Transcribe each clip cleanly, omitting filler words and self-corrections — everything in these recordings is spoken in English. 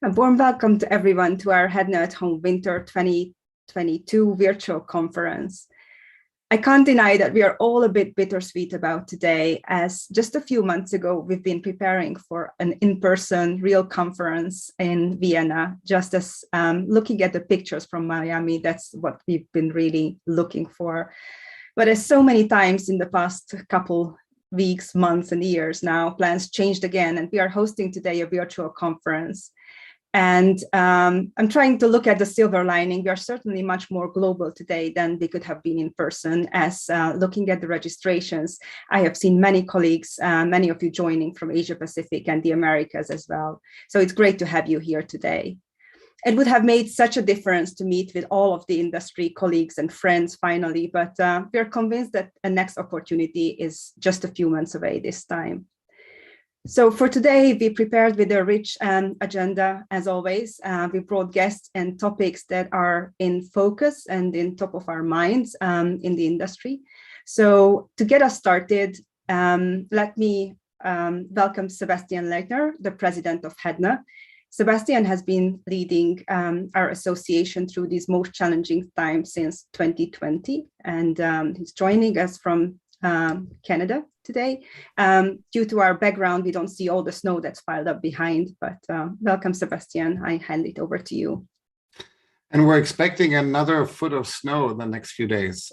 A warm welcome to everyone to our Hedna at Home Winter 2022 virtual conference. I can't deny that we are all a bit bittersweet about today, as just a few months ago, we've been preparing for an in-person real conference in Vienna. Just as looking at the pictures from Miami, that's what we've been really looking for. But as so many times in the past couple weeks, months, and years now, plans changed again, and we are hosting today a virtual conference. And I'm trying to look at the silver lining. We are certainly much more global today than we could have been in person. As looking at the registrations, I have seen many colleagues, many of you joining from Asia Pacific and the Americas as well. So it's great to have you here today. It would have made such a difference to meet with all of the industry colleagues and friends finally, but we're convinced that a next opportunity is just a few months away this time. So for today, we prepared with a rich agenda, as always. We brought guests and topics that are in focus and in top of our minds in the industry. So to get us started, let me welcome Sebastian Lechner, the president of Hedna. Sebastian has been leading our association through these most challenging times since 2020, and he's joining us from Canada today. Due to our background, we don't see all the snow that's piled up behind, but welcome, Sebastian. I hand it over to you. And we're expecting another foot of snow in the next few days.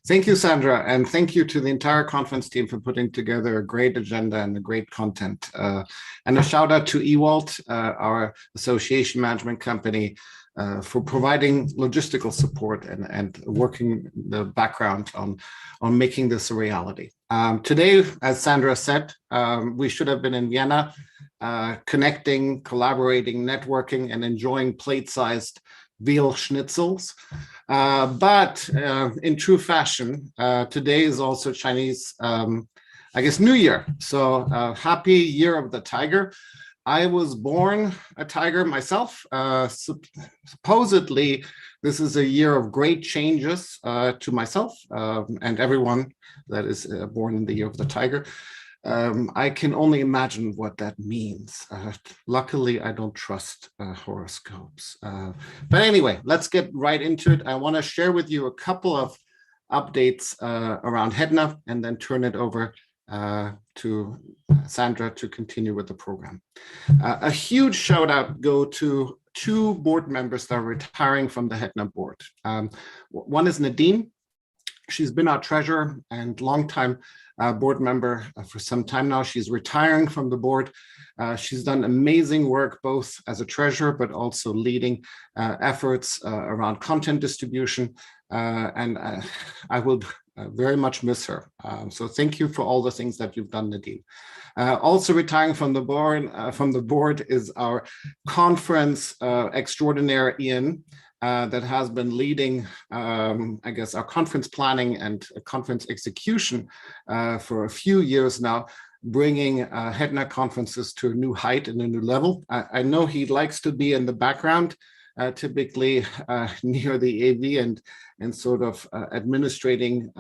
Thank you, Sandra, and thank you to the entire conference team for putting together a great agenda and a great content. And a shout out to Ewald, our association management company, for providing logistical support and working the background on making this a reality. Today, as Sandra said, we should have been in Vienna, connecting, collaborating, networking, and enjoying plate-sized veal schnitzels. But in true fashion, today is also Chinese, I guess, New Year. So happy Year of the Tiger. I was born a tiger myself. Supposedly, this is a year of great changes to myself and everyone that is born in the year of the tiger. I can only imagine what that means. Luckily, I don't trust horoscopes. But anyway, let's get right into it. I want to share with you a couple of updates around Hedna and then turn it over to Sandra to continue with the program. A huge shout out go to two board members that are retiring from the Hedna board. One is Nadine. She's been our treasurer and longtime board member for some time now. She's retiring from the board. She's done amazing work, both as a treasurer, but also leading efforts around content distribution. And I will very much miss her. So thank you for all the things that you've done, Nadine. Also retiring from the board is our conference extraordinaire, Ian, that has been leading, I guess, our conference planning and conference execution for a few years now, bringing Hedna conferences to a new height and a new level. I know he likes to be in the background, typically near the AV and sort of administrating,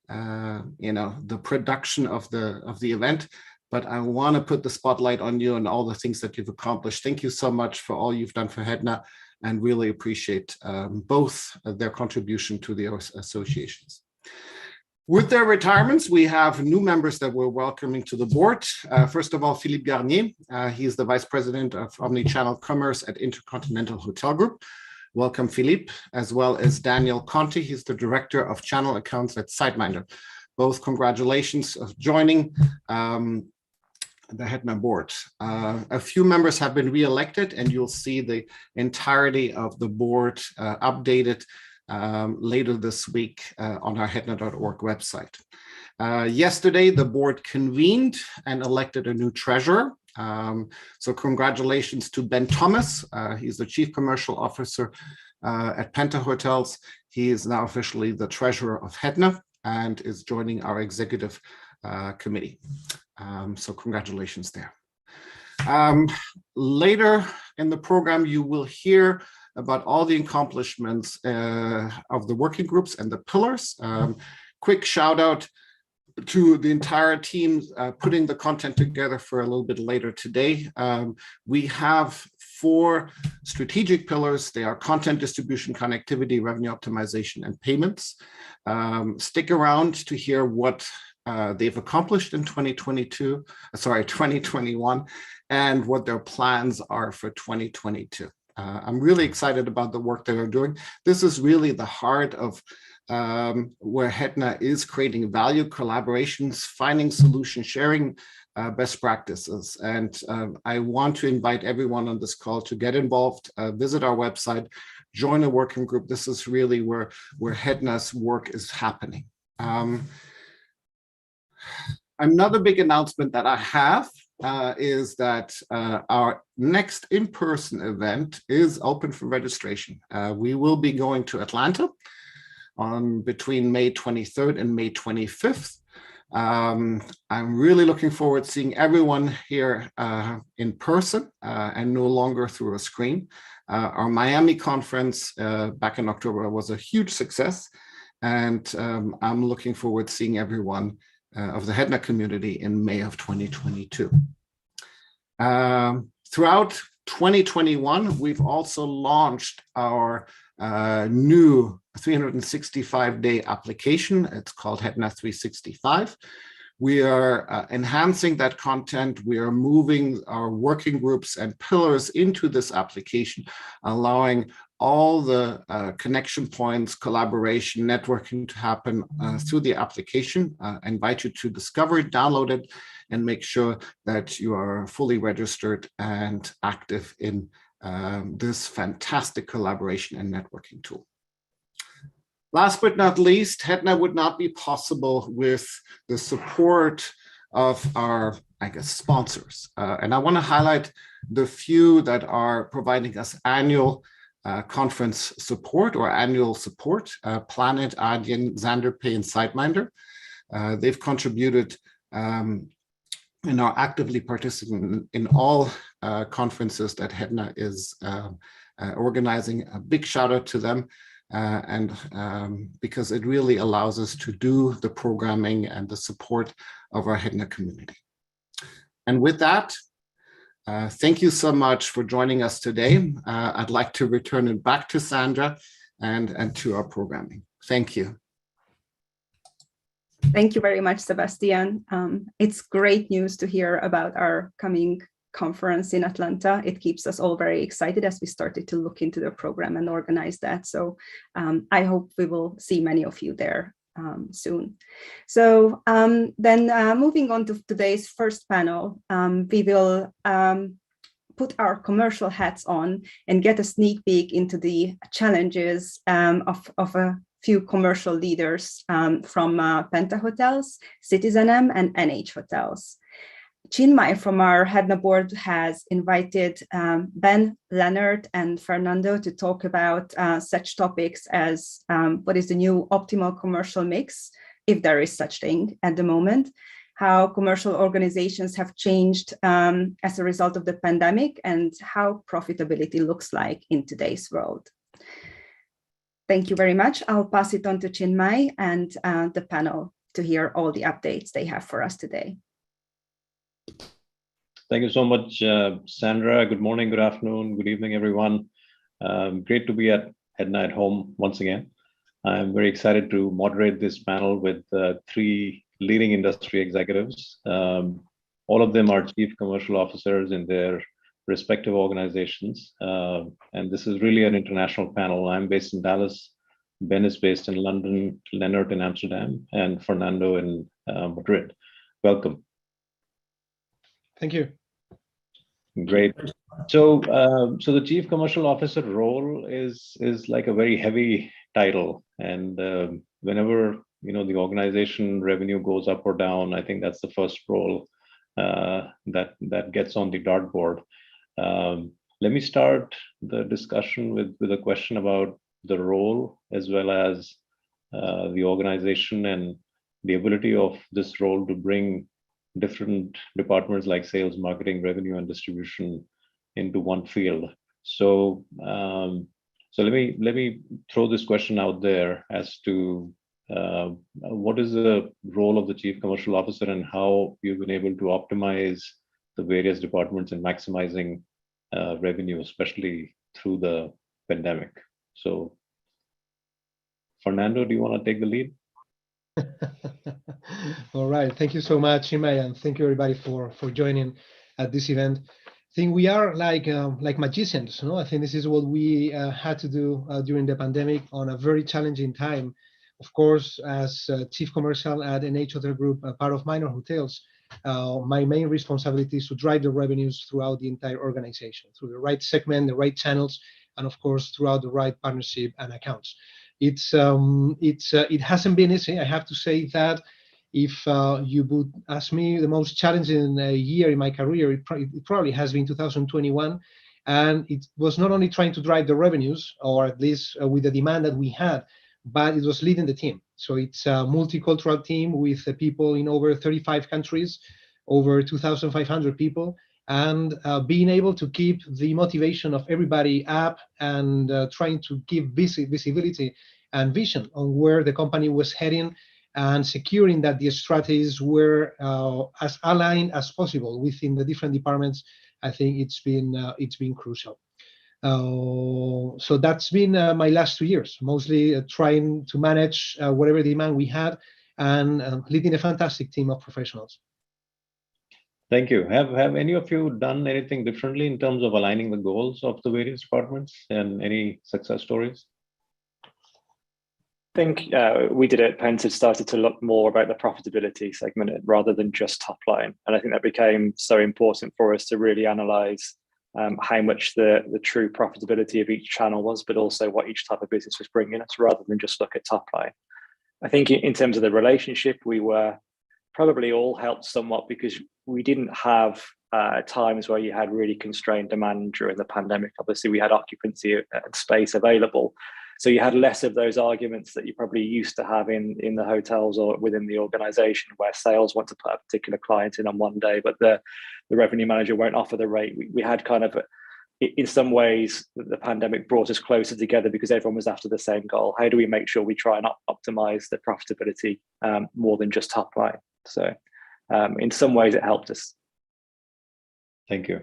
the production of the event. But I want to put the spotlight on you and all the things that you've accomplished. Thank you so much for all you've done for Hedna, and really appreciate both their contribution to the associations. With their retirements, we have new members that we're welcoming to the board. First of all, Philippe Garnier. He's the Vice President of Omnichannel Commerce at Intercontinental Hotel Group. Welcome, Philippe, as well as Daniel Conti. He's the Director of Channel Accounts at SiteMinder. Both congratulations of joining the Hedna board. A few members have been re-elected, and you'll see the entirety of the board updated later this week on our hedna.org website. Yesterday, the board convened and elected a new treasurer. So congratulations to Ben Thomas. He's the Chief Commercial Officer at Penta Hotels. He is now officially the treasurer of Hedna and is joining our executive committee. So congratulations there. Later in the program, you will hear about all the accomplishments of the working groups and the pillars. Quick shout out to the entire team putting the content together for a little bit later today. We have 4 strategic pillars. They are content distribution, connectivity, revenue optimization, and payments. Stick around to hear what they've accomplished in 2021, and what their plans are for 2022. I'm really excited about the work that they're doing. This is really the heart of where Hedna is creating value, collaborations, finding solutions, sharing best practices. And I want to invite everyone on this call to get involved, visit our website, join a working group. This is really where Hedna's work is happening. Another big announcement that I have is that our next in-person event is open for registration. We will be going to Atlanta on between May 23rd and May 25th. I'm really looking forward to seeing everyone here in person and no longer through a screen. Our Miami conference back in October was a huge success, and I'm looking forward to seeing everyone of the Hedna community in May of 2022. Throughout 2021, we've also launched our new 365-day application. It's called Hedna 365. We are enhancing that content. We are moving our working groups and pillars into this application, allowing all the connection points, collaboration, networking to happen through the application. I invite you to discover it, download it, and make sure that you are fully registered and active in this fantastic collaboration and networking tool. Last but not least, Hedna would not be possible with the support of our, sponsors. And I want to highlight the few that are providing us annual conference support or annual support: Planet, Adyen, XanderPay, and SiteMinder. They've contributed and are actively participating in all conferences that Hedna is organizing. A big shout out to them, and because it really allows us to do the programming and the support of our Hedna community. And with that, thank you so much for joining us today. I'd like to return it back to Sandra and to our programming. Thank you. Thank you very much, Sebastian. It's great news to hear about our coming conference in Atlanta. It keeps us all very excited as we started to look into the program and organize that. So I hope we will see many of you there soon. So then moving on to today's first panel, we will put our commercial hats on and get a sneak peek into the challenges of a few commercial leaders from Penta Hotels, Citizen M, and NH Hotels. Chinmay from our Hedna board has invited Ben, Leonard, and Fernando to talk about such topics as what is the new optimal commercial mix, if there is such thing at the moment, how commercial organizations have changed as a result of the pandemic, and how profitability looks like in today's world. Thank you very much. I'll pass it on to Chinmay and the panel to hear all the updates they have for us today. Thank you so much, Sandra. Good morning, good afternoon, good evening, everyone. Great to be at Hedna at Home once again. I'm very excited to moderate this panel with 3 leading industry executives. All of them are chief commercial officers in their respective organizations. And this is really an international panel. I'm based in Dallas, Ben is based in London, Leonard in Amsterdam, and Fernando in Madrid. Welcome. Thank you. Great. So, so the chief commercial officer role is like a very heavy title, and whenever the organization revenue goes up or down, I think that's the first role that gets on the dartboard. Let me start the discussion with a question about the role as well as the organization and the ability of this role to bring different departments like sales, marketing, revenue, and distribution into one field. So, so let me throw this question out there as to what is the role of the chief commercial officer and how you've been able to optimize the various departments and maximizing revenue, especially through the pandemic. So, Fernando, do you want to take the lead? All right. Thank you so much, Imai, and thank you everybody for joining at this event. I think we are like magicians. I think this is what we had to do during the pandemic on a very challenging time. Of course, as Chief Commercial at NH Hotel Group, part of Minor Hotels, my main responsibility is to drive the revenues throughout the entire organization, through the right segment, the right channels, and of course, throughout the right partnership and accounts. It hasn't been easy. I have to say that if you would ask me the most challenging year in my career, it probably has been 2021. And it was not only trying to drive the revenues, or at least with the demand that we had, but it was leading the team. So it's a multicultural team with people in over 35 countries, over 2,500 people, and being able to keep the motivation of everybody up and trying to give visibility and vision on where the company was heading, and securing that the strategies were as aligned as possible within the different departments. I think it's been crucial. So that's been my last 2 years, mostly trying to manage whatever demand we had, and leading a fantastic team of professionals. Thank you. Have any of you done anything differently in terms of aligning the goals of the various departments, and any success stories? I think we did at Pented started to look more about the profitability segment rather than just top line. And I think that became so important for us to really analyze how much the true profitability of each channel was, but also what each type of business was bringing us, rather than just look at top line. I think in terms of the relationship, we were probably all helped somewhat because we didn't have times where you had really constrained demand during the pandemic. Obviously, we had occupancy and space available. So you had less of those arguments that you probably used to have in the hotels or within the organization, where sales want to put a particular client in on one day, but the revenue manager won't offer the rate. We had kind of, in some ways, the pandemic brought us closer together because everyone was after the same goal. How do we make sure we try and optimize the profitability more than just top line? So in some ways, it helped us. Thank you.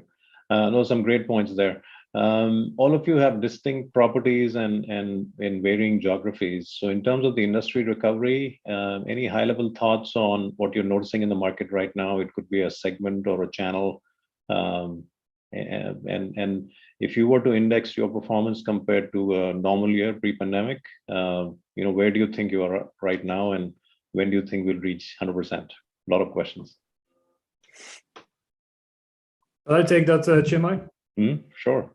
Those are some great points there. All of you have distinct properties and in varying geographies. So in terms of the industry recovery, any high-level thoughts on what you're noticing in the market right now? It could be a segment or a channel. And if you were to index your performance compared to a normal year pre-pandemic, where do you think you are right now, and when do you think we'll reach 100%? A lot of questions. Will I take that, Chimay? Sure.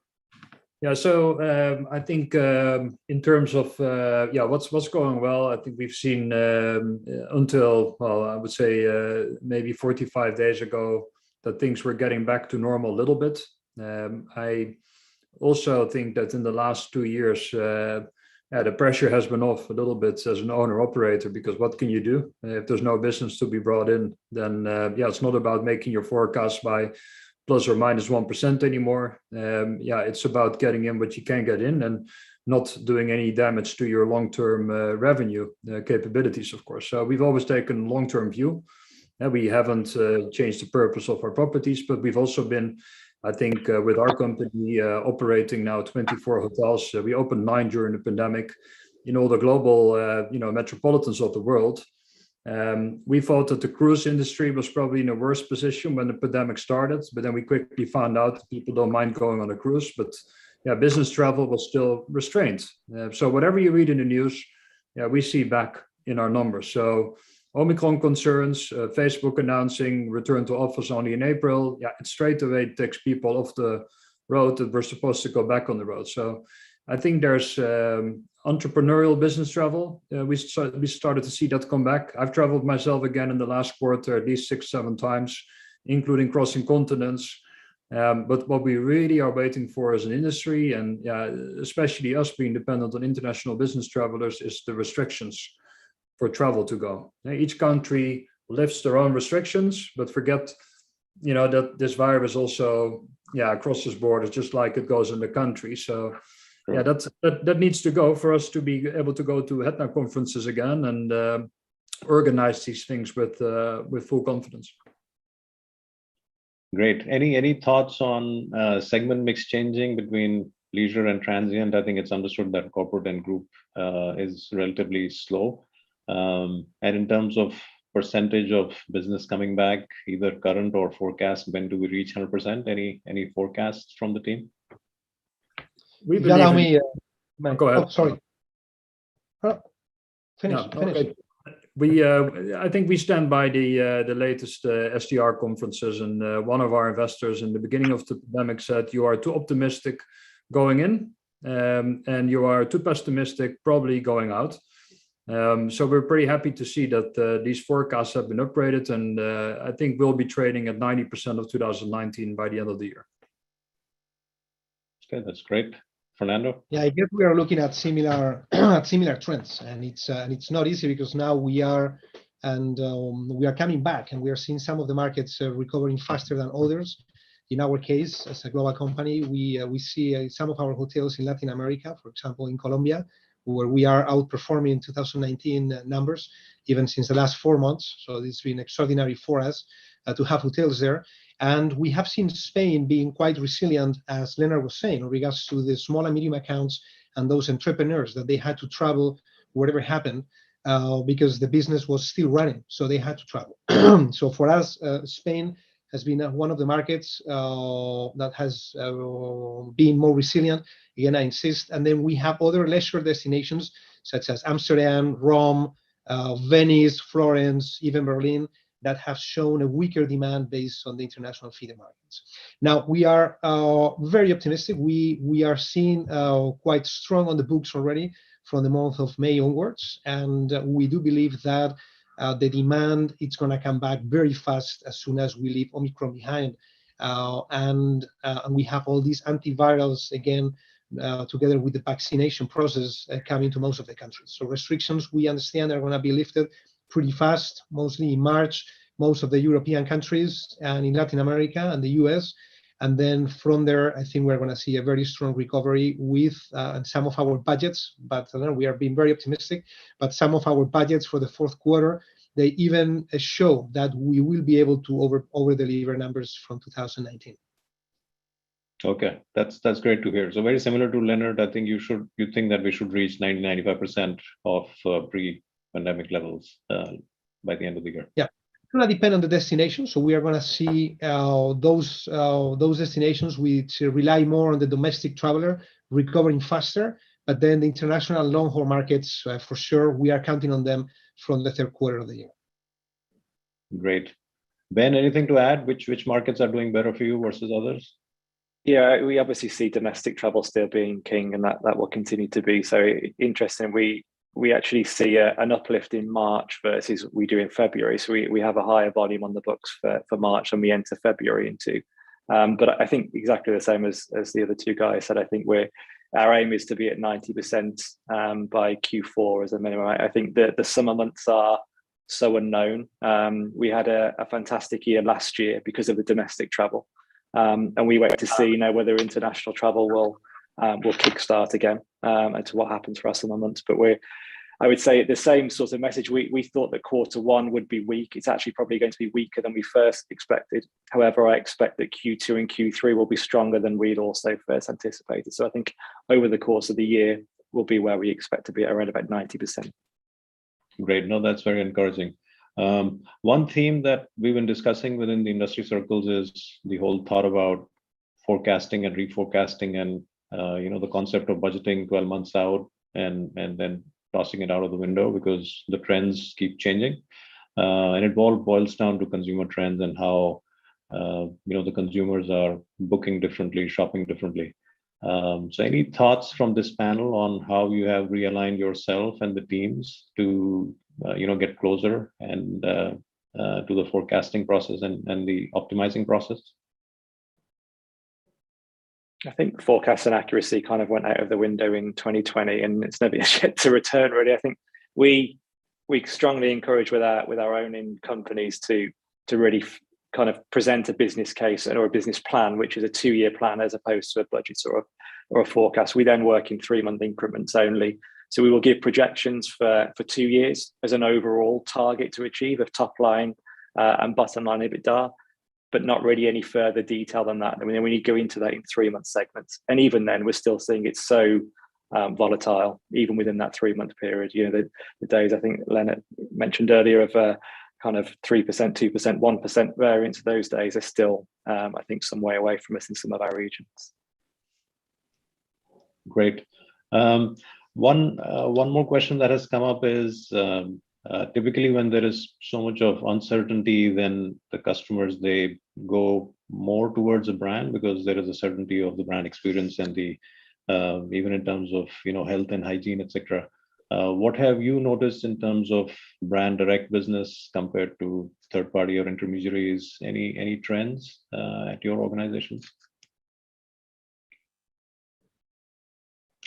Yeah, so I think in terms of what's going well, I think we've seen until, well, I would say maybe 45 days ago that things were getting back to normal a little bit. I also think that in the last 2 years, the pressure has been off a little bit as an owner operator, because what can you do if there's no business to be brought in? Then it's not about making your forecast by plus or minus 1% anymore. It's about getting in what you can get in and not doing any damage to your long-term revenue capabilities, of course. So we've always taken a long-term view. We haven't changed the purpose of our properties, but we've also been, I think, with our company operating now 24 hotels. We opened 9 during the pandemic in all the global, metropolitans of the world. We thought that the cruise industry was probably in a worse position when the pandemic started, but then we quickly found out that people don't mind going on a cruise, but business travel was still restrained. So whatever you read in the news, we see back in our numbers. So Omicron concerns, Facebook announcing return to office only in April. It straight away takes people off the road that were supposed to go back on the road. So I think there's entrepreneurial business travel. We started to see that come back. I've traveled myself again in the last quarter at least 6-7 times, including crossing continents. But what we really are waiting for as an industry, and especially us being dependent on international business travelers, is the restrictions for travel to go. Each country lifts their own restrictions, but forget, that this virus also, crosses borders just like it goes in the country. So that needs to go for us to be able to go to Hedna conferences again and organize these things with full confidence. Great. Any thoughts on segment mix changing between leisure and transient? I think it's understood that corporate and group is relatively slow. And in terms of percentage of business coming back, either current or forecast, when do we reach 100%? Any forecasts from the team? We If you allow believe me, Go ahead. Oh, sorry. Finish. Yeah, okay. I think we stand by the latest SDR conferences, and one of our investors in the beginning of the pandemic said, you are too optimistic going in, and you are too pessimistic probably going out. So we're pretty happy to see that these forecasts have been upgraded, and I think we'll be trading at 90% of 2019 by the end of the year. Okay, that's great. Fernando? Yeah, I guess we are looking at similar similar trends, and it's not easy because now we are coming back, and we are seeing some of the markets recovering faster than others. In our case, as a global company, we see some of our hotels in Latin America, for example, in Colombia, where we are outperforming 2019 numbers, even since the last 4 months. So it's been extraordinary for us to have hotels there. And we have seen Spain being quite resilient, as Lechner was saying, in regards to the small and medium accounts and those entrepreneurs that they had to travel whatever happened because the business was still running. So they had to travel. So for us, Spain has been one of the markets that has been more resilient. Again, I insist. And then we have other leisure destinations such as Amsterdam, Rome, Venice, Florence, even Berlin, that have shown a weaker demand based on the international feeder markets. Now, we are very optimistic. We are seeing quite strong on the books already from the month of May onwards. And we do believe that the demand, it's going to come back very fast as soon as we leave Omicron behind. And we have all these antivirals again, together with the vaccination process coming to most of the countries. So restrictions, we understand, are going to be lifted pretty fast, mostly in March, most of the European countries, and in Latin America and the US. And then from there, I think we're going to see a very strong recovery with some of our budgets, but we are being very optimistic. But some of our budgets for the fourth quarter, they even show that we will be able to over-deliver numbers from 2019. Okay, that's great to hear. So very similar to Leonard, I think you think that we should reach 90-95% of pre-pandemic levels by the end of the year. Yeah, it's going to depend on the destination. So we are going to see those destinations which rely more on the domestic traveler recovering faster. But then the international long-haul markets, for sure, we are counting on them from the third quarter of the year. Great. Ben, anything to add? Which markets are doing better for you versus others? Yeah, we obviously see domestic travel still being king, and that will continue to be. So interesting. We actually see an uplift in March versus we do in February. So we have a higher volume on the books for March than we enter February into. But I think exactly the same as the other two guys said. I think our aim is to be at 90% by Q4 as a minimum. I think the summer months are so unknown. We had a fantastic year last year because of the domestic travel. And we wait to see whether international travel will kickstart again and to what happens for our summer months. But I would say the same sort of message. We thought that quarter one would be weak. It's actually probably going to be weaker than we first expected. However, I expect that Q2 and Q3 will be stronger than we'd also first anticipated. So I think over the course of the year, we'll be where we expect to be, around about 90%. Great. No, that's very encouraging. One theme that we've been discussing within the industry circles is the whole thought about forecasting and reforecasting, and the concept of budgeting 12 months out and then tossing it out of the window because the trends keep changing, and it all boils down to consumer trends and how the consumers are booking differently, shopping differently. So any thoughts from this panel on how you have realigned yourself and the teams to get closer and to the forecasting process and the optimizing process? I think forecast and accuracy kind of went out of the window in 2020, and it's never yet to return. Really, I think we strongly encourage with our own in companies to really kind of present a business case or a business plan, which is a 2-year plan as opposed to a budget or a forecast. We then work in 3-month increments only. So we will give projections for 2 years as an overall target to achieve of top line and bottom line EBITDA. but not really any further detail than that. I mean, when you go into that in 3-month segments, and even then, we're still seeing it's so volatile, even within that 3-month period. You know, the days I think Leonard mentioned earlier of kind of 3%, 2%, 1% variance of those days are still, I think, some way away from us in some of our regions. Great. One more question that has come up is typically when there is so much of uncertainty, then the customers, they go more towards a brand because there is a certainty of the brand experience and the even in terms of, you know, health and hygiene, etc. What have you noticed in terms of brand direct business compared to third party or intermediaries? Any trends at your organizations?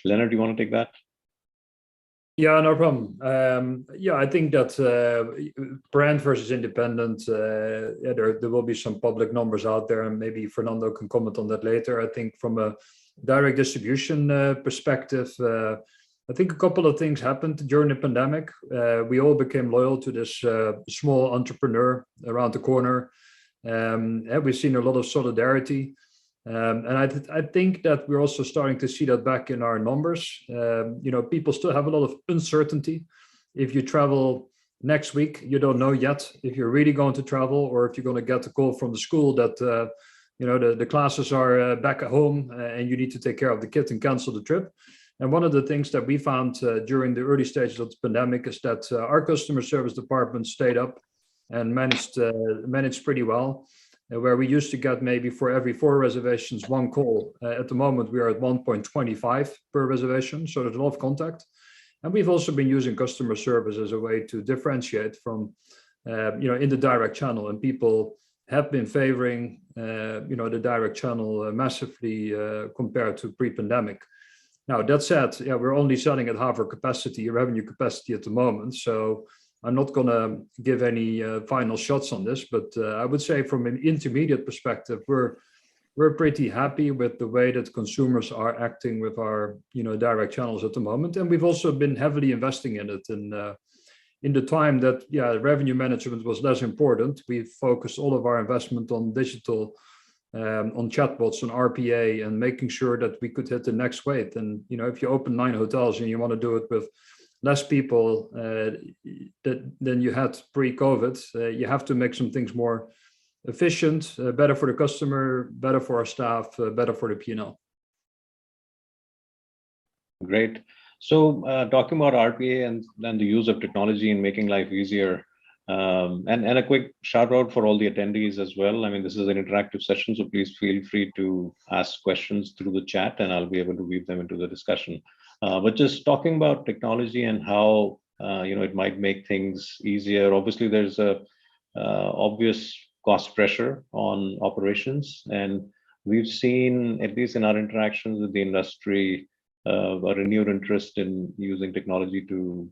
Leonard, do you want to take that? Yeah, no problem. Yeah, I think that brand versus independent, yeah, there will be some public numbers out there, and maybe Fernando can comment on that later. I think from a direct distribution perspective, I think a couple of things happened during the pandemic. We all became loyal to this small entrepreneur around the corner. We've seen a lot of solidarity. And I think that we're also starting to see that back in our numbers. You know, people still have a lot of uncertainty. If you travel next week, you don't know yet if you're really going to travel or if you're going to get a call from the school that, you know, the classes are back at home and you need to take care of the kids and cancel the trip. And one of the things that we found during the early stages of the pandemic is that our customer service department stayed up and managed pretty well. Where we used to get maybe for every 4 reservations, 1 call. At the moment, we are at 1.25 per reservation. So there's a lot of contact. And we've also been using customer service as a way to differentiate from, you know, in the direct channel. And people have been favoring, you know, the direct channel massively compared to pre-pandemic. Now, that said, yeah, we're only selling at half our capacity, revenue capacity at the moment. So I'm not going to give any final shots on this, but I would say from an intermediate perspective, we're pretty happy with the way that consumers are acting with our, you know, direct channels at the moment. And we've also been heavily investing in it. And in the time that, yeah, revenue management was less important, we focused all of our investment on digital, on chatbots, on RPA, and making sure that we could hit the next wave. And, you know, if you open 9 hotels and you want to do it with less people than you had pre-COVID, you have to make some things more efficient, better for the customer, better for our staff, better for the P&L. Great. So talking about RPA and the use of technology in making life easier, and a quick shout out for all the attendees as well. I mean, this is an interactive session, so please feel free to ask questions through the chat and I'll be able to weave them into the discussion. But just talking about technology and how you know, it might make things easier. Obviously, there's a obvious cost pressure on operations, and we've seen, at least in our interactions with the industry, a renewed interest in using technology to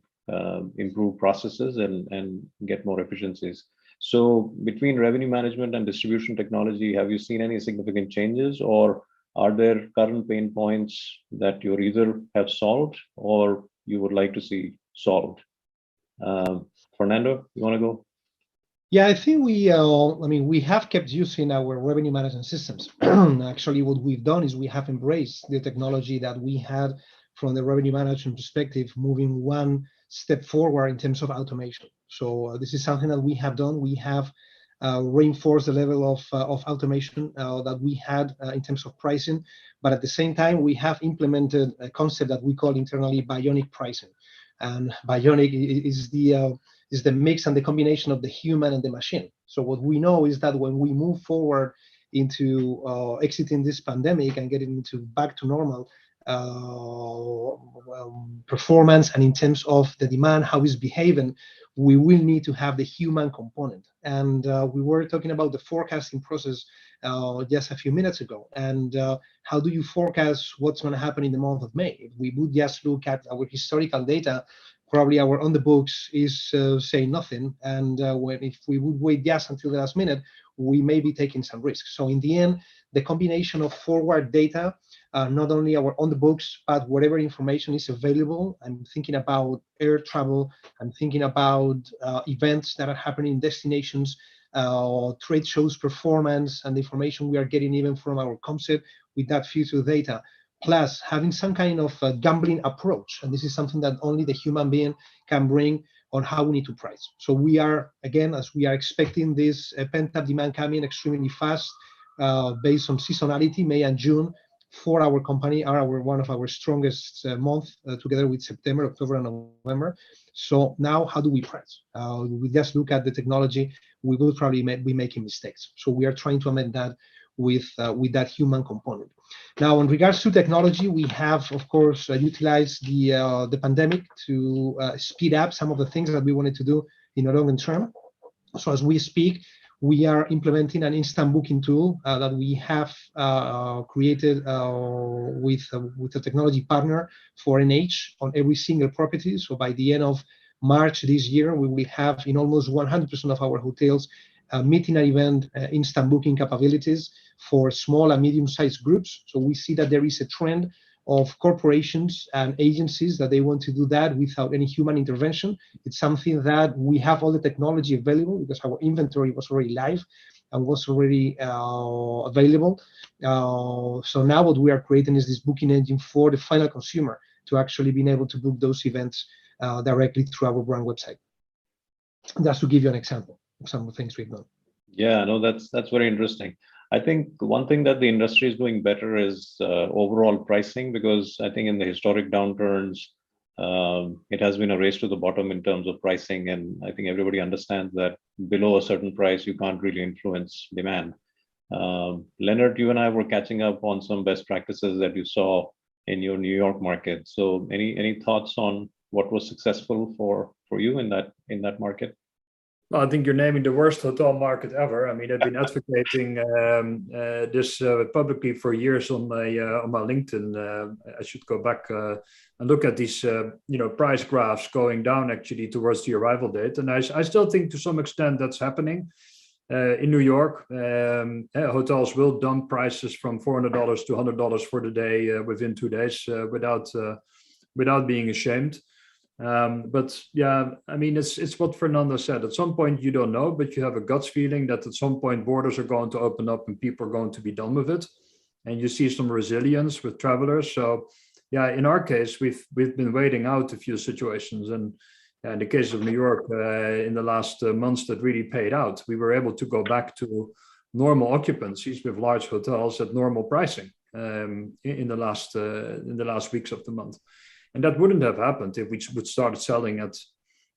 improve processes and get more efficiencies. So between revenue management and distribution technology, have you seen any significant changes, or are there current pain points that you either have solved or you would like to see solved? Fernando, you want to go? Yeah, I think we have kept using our revenue management systems. Actually, what we've done is we have embraced the technology that we had from the revenue management perspective, moving one step forward in terms of automation. So this is something that we have done. We have reinforced the level of automation that we had in terms of pricing, but at the same time, we have implemented a concept that we call internally bionic pricing. And bionic is the mix and the combination of the human and the machine. So what we know is that when we move forward into exiting this pandemic and getting into back to normal performance, and in terms of the demand, how it's behaving, we will need to have the human component. And we were talking about the forecasting process just a few minutes ago. And how do you forecast what's going to happen in the month of May? If we would just look at our historical data, probably our on the books is saying nothing. And if we would wait just until the last minute, we may be taking some risks. So in the end, the combination of forward data, not only our on the books, but whatever information is available. I'm thinking about air travel. I'm thinking about events that are happening in destinations. trade shows performance and the information we are getting even from our ComSet with that future data, plus having some kind of gambling approach. And this is something that only the human being can bring on how we need to price. So we are, again, as we are expecting this pent-up demand coming extremely fast, based on seasonality, May and June for our company are one of our strongest months, together with September, October, and November. So now, how do we price? We just look at the technology, we will probably be making mistakes. So we are trying to amend that with that human component. Now, in regards to technology, we have, of course, utilized the pandemic to speed up some of the things that we wanted to do in the long term. So as we speak, we are implementing an instant booking tool that we have created with a technology partner for NH on every single property. So by the end of March this year, we will have in almost 100% of our hotels meeting and event instant booking capabilities for small and medium-sized groups. So we see that there is a trend of corporations and agencies that they want to do that without any human intervention. It's something that we have all the technology available because our inventory was already live and was already available. So now what we are creating is this booking engine for the final consumer to actually being able to book those events directly through our brand website. Just to give you an example of some of the things we've done. Yeah, no, that's very interesting. I think one thing that the industry is doing better is overall pricing, because I think in the historic downturns, it has been a race to the bottom in terms of pricing. And I think everybody understands that below a certain price, you can't really influence demand. Leonard, you and I were catching up on some best practices that you saw in your New York market. So any thoughts on what was successful for you in that market? Well, I think you're naming the worst hotel market ever. I mean, I've been advocating this publicly for years on my LinkedIn. I should go back and look at these, price graphs going down actually towards the arrival date. And I still think to some extent that's happening in New York. Hotels will dump prices from $400 to $100 for the day within 2 days without being ashamed. But yeah, I mean, it's what Fernando said. At some point, you don't know, but you have a gut feeling that at some point borders are going to open up and people are going to be done with it. And you see some resilience with travelers. So yeah, in our case, we've been waiting out a few situations. And in the case of New York, in the last months, that really paid out. We were able to go back to normal occupancies with large hotels at normal pricing in the last weeks of the month. And that wouldn't have happened if we would start selling at,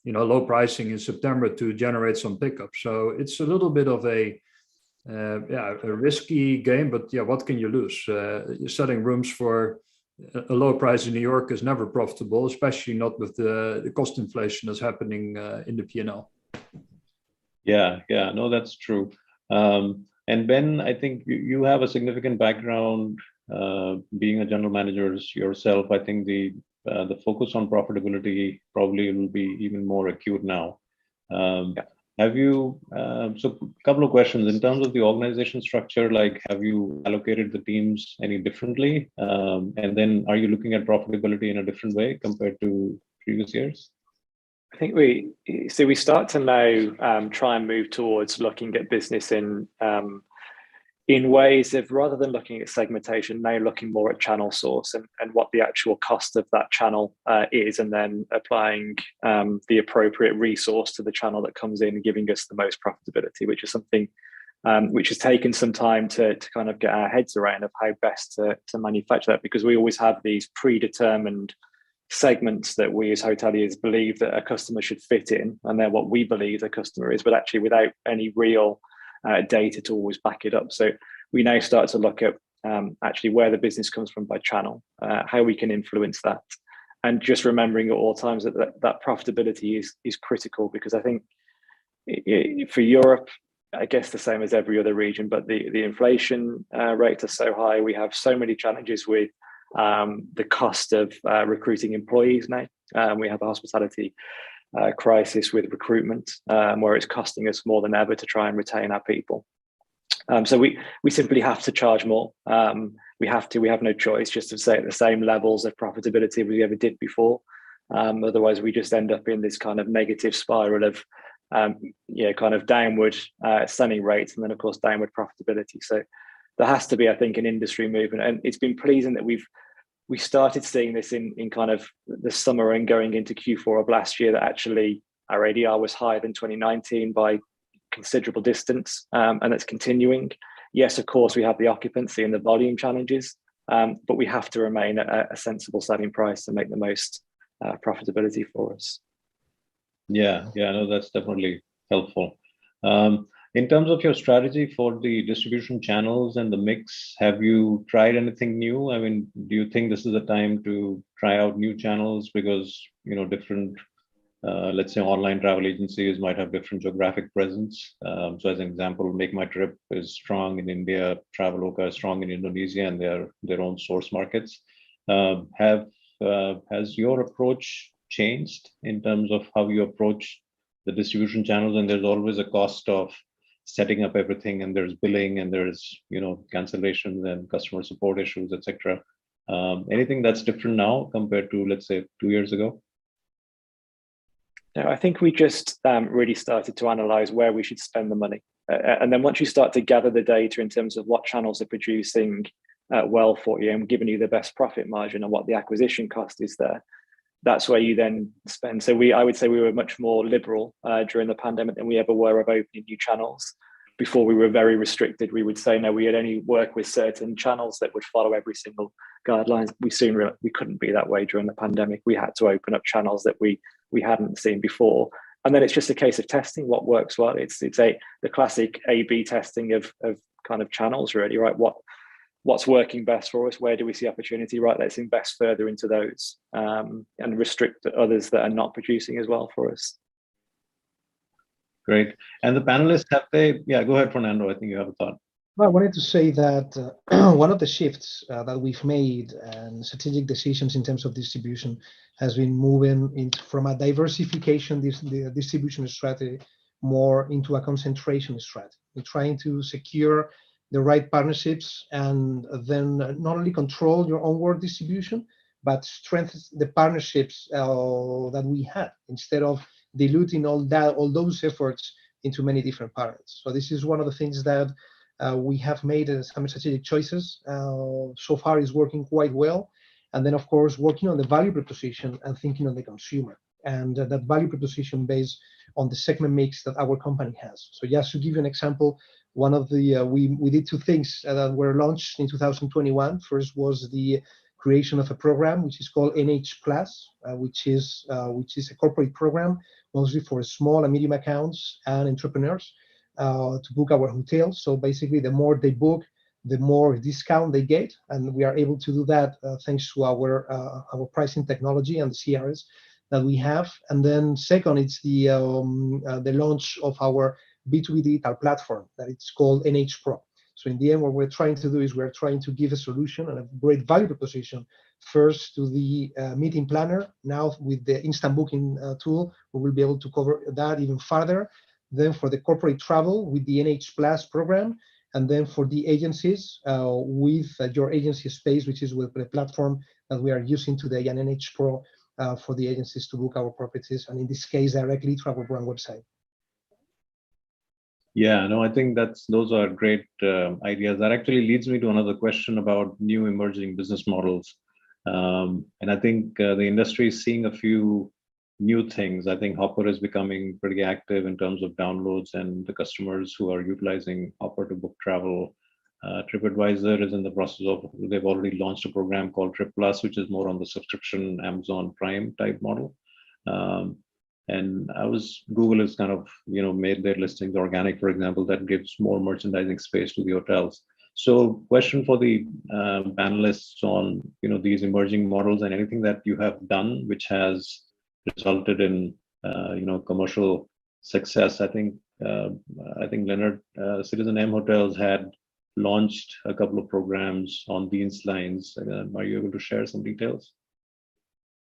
low pricing in September to generate some pickup. So it's a little bit of a risky game, but yeah, what can you lose? Selling rooms for a low price in New York is never profitable, especially not with the cost inflation that's happening in the P&L. Yeah, no, that's true. And Ben, I think you have a significant background being a general manager yourself. I think the focus on profitability probably will be even more acute now. Have you, so a couple of questions in terms of the organization structure, like have you allocated the teams any differently? And then are you looking at profitability in a different way compared to previous years? I think we start to now try and move towards looking at business in ways of, rather than looking at segmentation, now looking more at channel source and what the actual cost of that channel is, and then applying the appropriate resource to the channel that comes in and giving us the most profitability, which is something which has taken some time to kind of get our heads around of how best to manufacture that, because we always have these predetermined segments that we as hoteliers believe that a customer should fit in, and then what we believe the customer is, but actually without any real data to always back it up. So we now start to look at actually where the business comes from by channel, how we can influence that, and just remembering at all times that profitability is critical, because I think for Europe, I guess the same as every other region, but the inflation rate is so high. We have so many challenges with the cost of recruiting employees now. We have a hospitality crisis with recruitment, where it's costing us more than ever to try and retain our people. So we simply have to charge more. We have no choice, just to stay at the same levels of profitability we ever did before. Otherwise, we just end up in this kind of negative spiral of kind of downward selling rates, and then of course downward profitability. So there has to be, I think, an industry movement, and it's been pleasing that we started seeing this in kind of the summer and going into Q4 of last year, that actually our ADR was higher than 2019 by considerable distance, and that's continuing. Yes, of course, we have the occupancy and the volume challenges, but we have to remain at a sensible selling price to make the most profitability for us. Yeah, no, that's definitely helpful. In terms of your strategy for the distribution channels and the mix, have you tried anything new? I mean, do you think this is a time to try out new channels? Because, different, let's say online travel agencies might have different geographic presence. So as an example, Make My Trip is strong in India, Traveloka is strong in Indonesia, and their own source markets. Has your approach changed in terms of how you approach the distribution channels? And there's always a cost of setting up everything, and there's billing, and there's cancellations and customer support issues, etc. Anything that's different now compared to, let's say, 2 years ago? No, I think we just really started to analyze where we should spend the money, and then once you start to gather the data in terms of what channels are producing well for you and giving you the best profit margin and what the acquisition cost is there, that's where you then spend. So I would say we were much more liberal during the pandemic than we ever were of opening new channels. Before, we were very restricted. We would say, no, we would only work with certain channels that would follow every single guidelines. We soon realized we couldn't be that way during the pandemic. We had to open up channels that we hadn't seen before. And then it's just a case of testing what works well. It's the classic A/B testing of kind of channels, really, right? What's working best for us? Where do we see opportunity? Right, let's invest further into those and restrict others that are not producing as well for us. Great. And the panelists, go ahead, Fernando. I think you have a thought. Well, I wanted to say that one of the shifts that we've made and strategic decisions in terms of distribution has been moving from a diversification distribution strategy more into a concentration strategy. We're trying to secure the right partnerships, and then not only control your onward distribution, but strengthen the partnerships that we have, instead of diluting all those efforts into many different partners. So this is one of the things that we have made some strategic choices. So far is working quite well. And then, of course, working on the value proposition and thinking on the consumer, and that value proposition based on the segment mix that our company has. So just to give you an example, one of the we did two things that were launched in 2021. First was the creation of a program which is called NH Plus, which is a corporate program mostly for small and medium accounts and entrepreneurs to book our hotels. So basically, the more they book, the more discount they get, and we are able to do that thanks to our pricing technology and the CRS that we have. And then second, it's the launch of our B2B digital platform that it's called NH Pro. So in the end, what we're trying to do is we're trying to give a solution and a great value proposition first to the meeting planner. Now with the instant booking tool, we will be able to cover that even further. Then for the corporate travel with the NH Plus program, and then for the agencies with your agency space, which is with the platform that we are using today, and NH Pro for the agencies to book our properties, and in this case, directly to our brand website. Yeah, no, I think those are great ideas. That actually leads me to another question about new emerging business models. And I think the industry is seeing a few new things. I think Hopper is becoming pretty active in terms of downloads and the customers who are utilizing Hopper to book travel. TripAdvisor is in the process of, they've already launched a program called Trip Plus, which is more on the subscription Amazon Prime type model. And Google has kind of, made their listings organic, for example, that gives more merchandising space to the hotels. So question for the panelists on, these emerging models and anything that you have done, which has resulted in, commercial success. I think Leonard, Citizen M Hotels had launched a couple of programs on these lines. Are you able to share some details?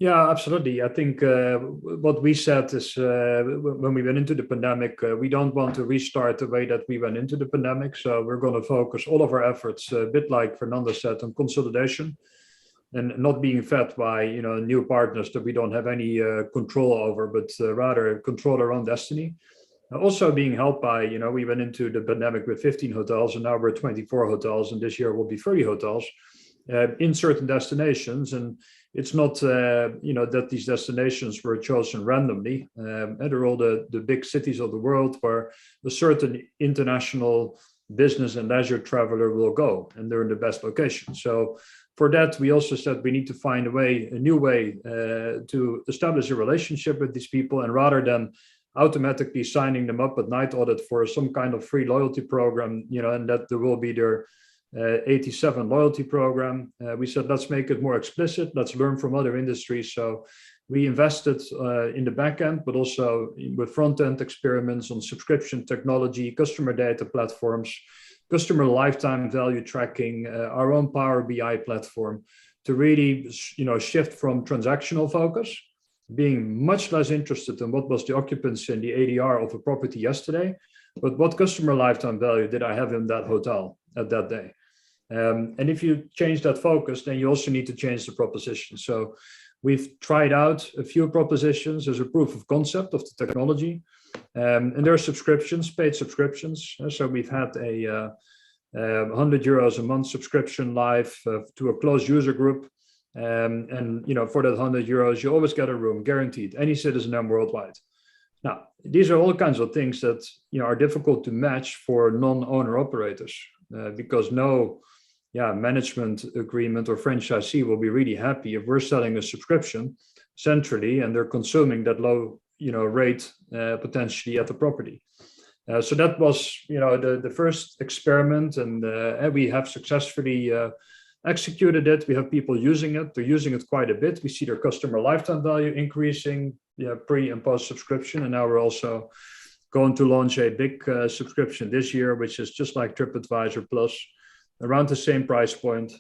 Yeah, absolutely. I think what we said is when we went into the pandemic, we don't want to restart the way that we went into the pandemic. So we're going to focus all of our efforts, a bit like Fernando said, on consolidation and not being fed by new partners that we don't have any control over, but rather control our own destiny. Also being helped by, we went into the pandemic with 15 hotels, and now we're 24 hotels, and this year will be 30 hotels in certain destinations. And it's not, that these destinations were chosen randomly. They're all the big cities of the world where a certain international business and leisure traveler will go, and they're in the best location. So for that, we also said we need to find a new way to establish a relationship with these people, and rather than automatically signing them up at night audit for some kind of free loyalty program, and that there will be their 87 loyalty program. We said, let's make it more explicit. Let's learn from other industries. So we invested in the back end, but also with front end experiments on subscription technology, customer data platforms, customer lifetime value tracking, our own Power BI platform, to really, shift from transactional focus, being much less interested in what was the occupancy and the ADR of a property yesterday, but what customer lifetime value did I have in that hotel at that day? And if you change that focus, then you also need to change the proposition. So we've tried out a few propositions as a proof of concept of the technology. And there are subscriptions, paid subscriptions. So we've had a €100 a month subscription live to a closed user group. And for that €100, you always get a room guaranteed, any citizen worldwide. Now, these are all kinds of things that are difficult to match for non-owner operators because no management agreement or franchisee will be really happy if we're selling a subscription centrally and they're consuming that low rate potentially at the property. So that was the first experiment, and we have successfully executed it. We have people using it. They're using it quite a bit. We see their customer lifetime value increasing pre and post subscription. And now we're also going to launch a big subscription this year, which is just like TripAdvisor Plus, around the same price point,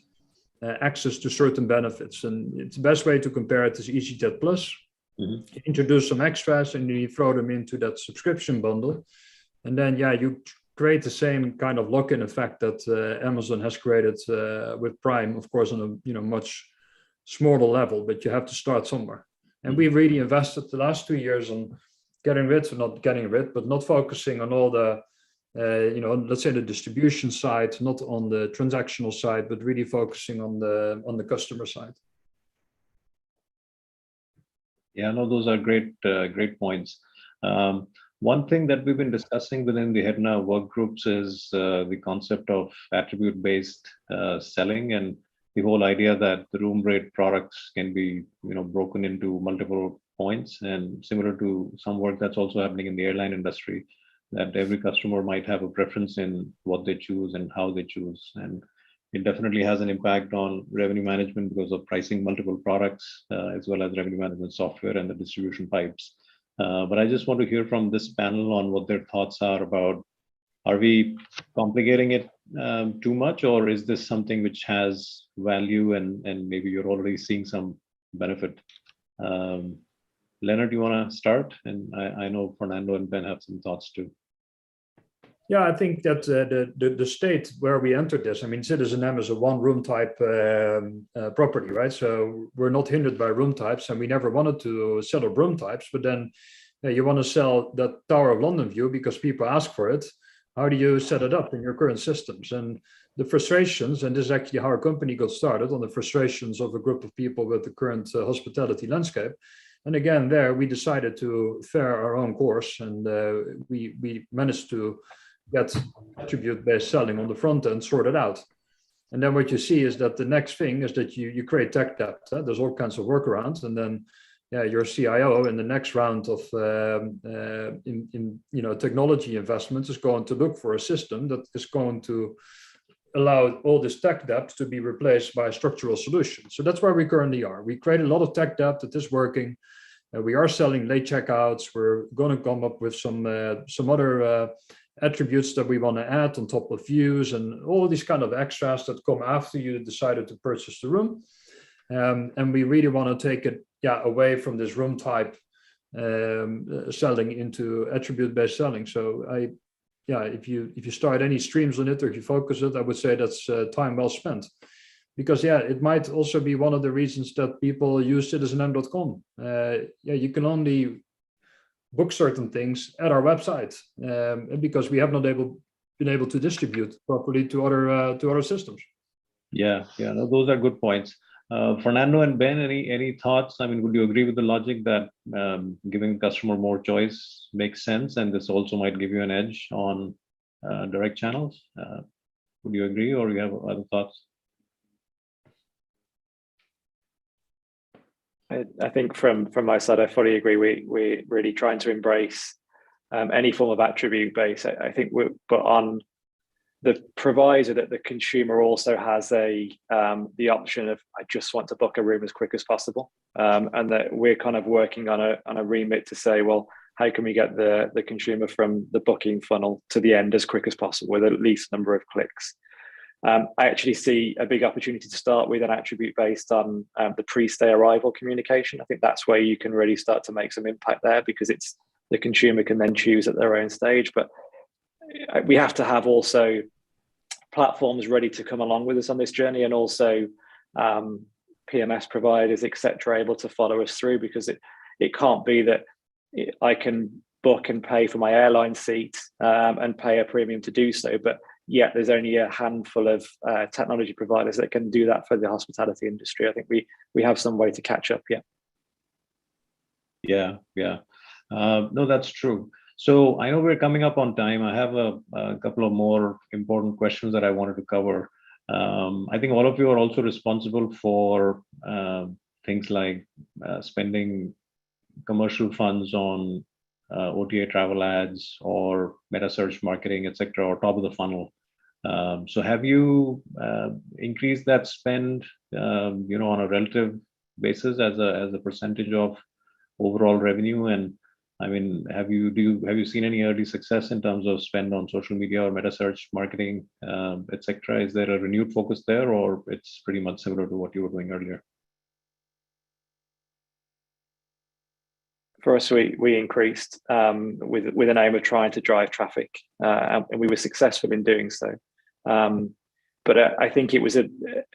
access to certain benefits. And it's the best way to compare it is EasyJet Plus. You introduce some extras and you throw them into that subscription bundle. And then, you create the same kind of lock-in effect that Amazon has created with Prime, of course, on a much smaller level, but you have to start somewhere. And we really invested the last 2 years on not focusing on all the, let's say the distribution side, not on the transactional side, but really focusing on the customer side. Yeah, no, those are great points. One thing that we've been discussing within the Hedna work groups is the concept of attribute-based selling, and the whole idea that the room rate products can be, broken into multiple points, and similar to some work that's also happening in the airline industry, that every customer might have a preference in what they choose and how they choose. And it definitely has an impact on revenue management because of pricing multiple products, as well as revenue management software and the distribution pipes. But I just want to hear from this panel on what their thoughts are about, are we complicating it too much, or is this something which has value and maybe you're already seeing some benefit? Leonard, do you want to start? And I know Fernando and Ben have some thoughts too. Yeah, I think that the state where we entered this, Citizen M is a one room type property, right? So we're not hindered by room types, and we never wanted to sell our room types, but then you want to sell that Tower of London view because people ask for it. How do you set it up in your current systems? And the frustrations, and this is actually how our company got started, on the frustrations of a group of people with the current hospitality landscape. And again, there we decided to fare our own course, and we managed to get attribute-based selling on the front end sorted out. And then what you see is that the next thing is that you create tech debt. There's all kinds of workarounds, and then your CIO in the next round of technology investments is going to look for a system that is going to allow all this tech debt to be replaced by a structural solution. So that's where we currently are. We created a lot of tech debt that is working. We are selling late checkouts. We're going to come up with some other attributes that we want to add on top of views and all these kind of extras that come after you decided to purchase the room. And we really want to take it away from this room type selling into attribute-based selling. So if you start any streams on it or if you focus it, I would say that's time well spent. Because it might also be one of the reasons that people use citizenm.com. You can only book certain things at our website, because we have not been able to distribute properly to other systems. Yeah, no, those are good points. Fernando and Ben, any thoughts? I mean, would you agree with the logic that giving the customer more choice makes sense, and this also might give you an edge on direct channels? Would you agree, or you have other thoughts? I think from my side, I fully agree. We're really trying to embrace any form of attribute base. I think but on the proviso that the consumer also has the option of, I just want to book a room as quick as possible, and that we're kind of working on a remit to say, well, how can we get the consumer from the booking funnel to the end as quick as possible with at least number of clicks. I actually see a big opportunity to start with an attribute based on the pre-stay arrival communication. I think that's where you can really start to make some impact there, because it's the consumer can then choose at their own stage. But we have to have also platforms ready to come along with us on this journey, and also PMS providers, etc., able to follow us through, because it can't be that I can book and pay for my airline seat and pay a premium to do so, but yet there's only a handful of technology providers that can do that for the hospitality industry. I think we have some way to catch up yet. Yeah. No, that's true. So I know we're coming up on time. I have a couple of more important questions that I wanted to cover. I think all of you are also responsible for things like spending commercial funds on OTA travel ads or meta search marketing, etc., or top of the funnel. So have you increased that spend, on a relative basis as a percentage of overall revenue? And I mean, have you seen any early success in terms of spend on social media or meta search marketing, etc.? Is there a renewed focus there, or it's pretty much similar to what you were doing earlier? For us, we increased with an aim of trying to drive traffic, and we were successful in doing so. But I think it was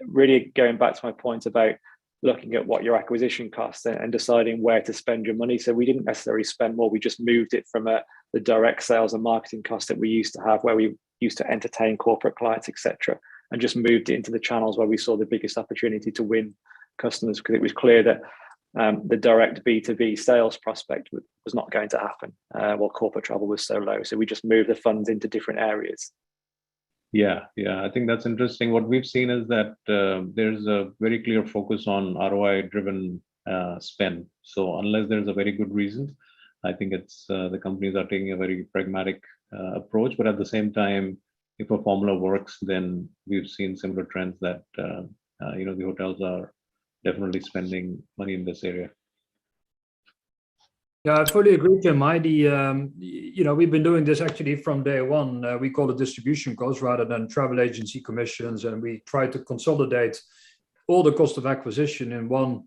really going back to my point about looking at what your acquisition costs and deciding where to spend your money. So we didn't necessarily spend more. We just moved it from the direct sales and marketing cost that we used to have, where we used to entertain corporate clients, etc., and just moved it into the channels where we saw the biggest opportunity to win customers, because it was clear that the direct B2B sales prospect was not going to happen while corporate travel was so low. So we just moved the funds into different areas. Yeah, I think that's interesting. What we've seen is that there's a very clear focus on ROI-driven spend. So unless there's a very good reason, I think it's the companies are taking a very pragmatic approach. But at the same time, if a formula works, then we've seen similar trends that the hotels are definitely spending money in this area. Yeah, I fully agree, Tim. We've been doing this actually from day one. We call it distribution costs rather than travel agency commissions, and we try to consolidate all the cost of acquisition in one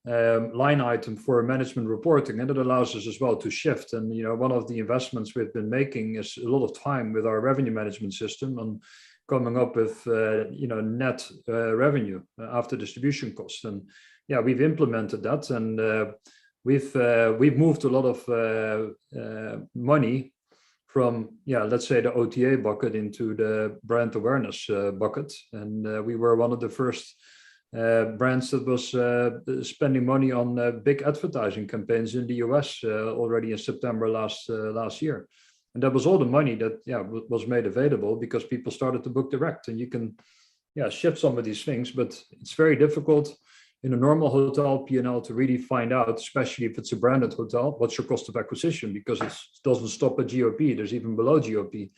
line item for management reporting, and it allows us as well to shift. And one of the investments we've been making is a lot of time with our revenue management system on coming up with net revenue after distribution costs. And yeah, we've implemented that, and we've moved a lot of money from, let's say, the OTA bucket into the brand awareness bucket. And we were one of the first brands that was spending money on big advertising campaigns in the US already in September last year. And that was all the money that was made available because people started to book direct. And you can shift some of these things, but it's very difficult in a normal hotel P&L to really find out, especially if it's a branded hotel, what's your cost of acquisition, because it doesn't stop at GOP. There's even below GOP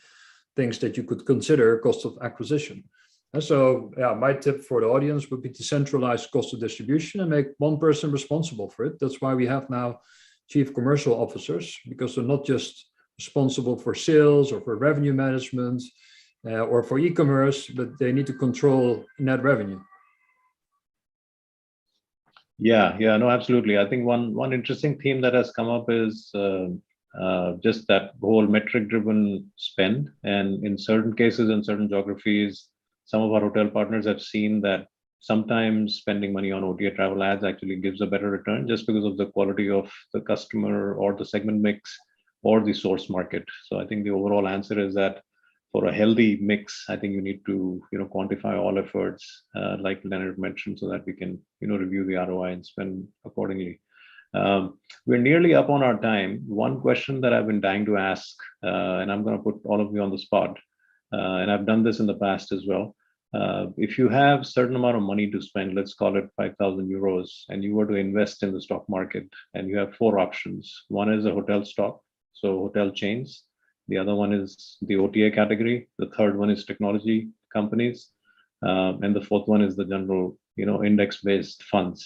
things that you could consider cost of acquisition. And so my tip for the audience would be to centralize cost of distribution and make one person responsible for it. That's why we have now chief commercial officers, because they're not just responsible for sales or for revenue management or for e-commerce, but they need to control net revenue. Yeah, no, absolutely. I think one interesting theme that has come up is just that whole metric-driven spend. And in certain cases, in certain geographies, some of our hotel partners have seen that sometimes spending money on OTA travel ads actually gives a better return just because of the quality of the customer or the segment mix or the source market. So I think the overall answer is that for a healthy mix, I think you need to quantify all efforts, like Leonard mentioned, so that we can review the ROI and spend accordingly. We're nearly up on our time. One question that I've been dying to ask, and I'm going to put all of you on the spot, and I've done this in the past as well. If you have a certain amount of money to spend, let's call it 5,000 euros, and you were to invest in the stock market, and you have 4 options. One is a hotel stock, so hotel chains. The other one is the OTA category. The third one is technology companies. And the fourth one is the general, index-based funds.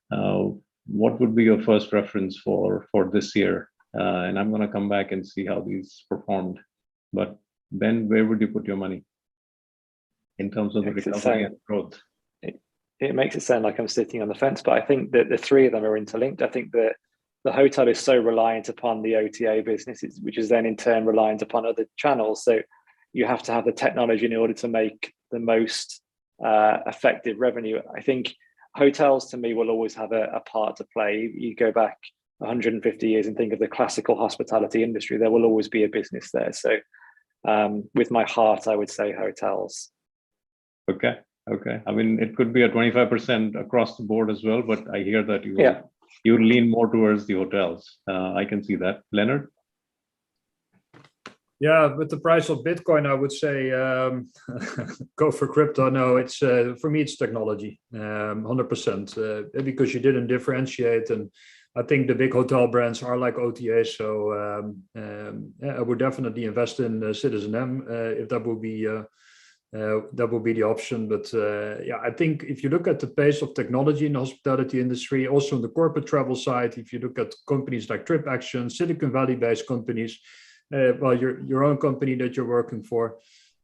What would be your first reference for this year? And I'm going to come back and see how these performed. But Ben, where would you put your money in terms of the recovery and growth? It makes it sound like I'm sitting on the fence, but I think that the 3 of them are interlinked. I think that the hotel is so reliant upon the OTA business, which is then in turn reliant upon other channels. So you have to have the technology in order to make the most effective revenue. I think hotels, to me, will always have a part to play. You go back 150 years and think of the classical hospitality industry, there will always be a business there. So with my heart, I would say hotels. Okay. I mean, it could be a 25% across the board as well, but I hear that you lean more towards the hotels. I can see that. Leonard? Yeah, with the price of Bitcoin, I would say go for crypto. No, it's for me, it's technology, 100%, because you didn't differentiate. And I think the big hotel brands are like OTA. So I would definitely invest in Citizen M if that would be the option. But I think if you look at the pace of technology in the hospitality industry, also in the corporate travel side, if you look at companies like TripAction, Silicon Valley-based companies, your own company that you're working for,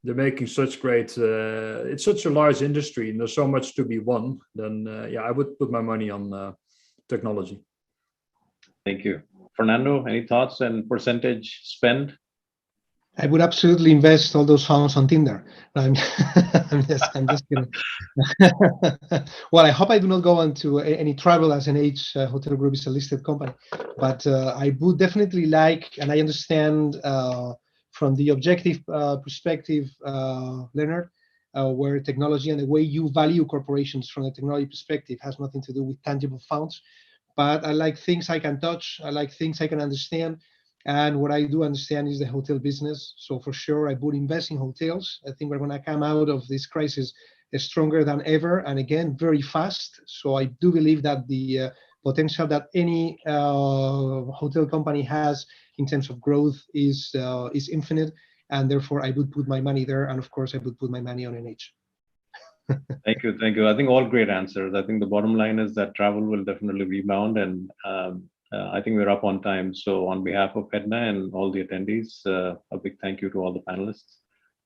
they're making such great, it's such a large industry and there's so much to be won, then I would put my money on technology. Thank you. Fernando, any thoughts and percentage spend? I would absolutely invest all those funds on Tinder. I'm just kidding. Well, I hope I do not go into any travel as an H Hotel Group is a listed company, but I would definitely like, and I understand from the objective perspective, Leonard, where technology and the way you value corporations from the technology perspective has nothing to do with tangible funds. But I like things I can touch. I like things I can understand. And what I do understand is the hotel business. So for sure, I would invest in hotels. I think we're going to come out of this crisis stronger than ever, and again, very fast. So I do believe that the potential that any hotel company has in terms of growth is infinite, and therefore I would put my money there. And of course, I would put my money on NH. Thank you. I think all great answers. I think the bottom line is that travel will definitely rebound, and I think we're up on time. So on behalf of Hedna and all the attendees, a big thank you to all the panelists.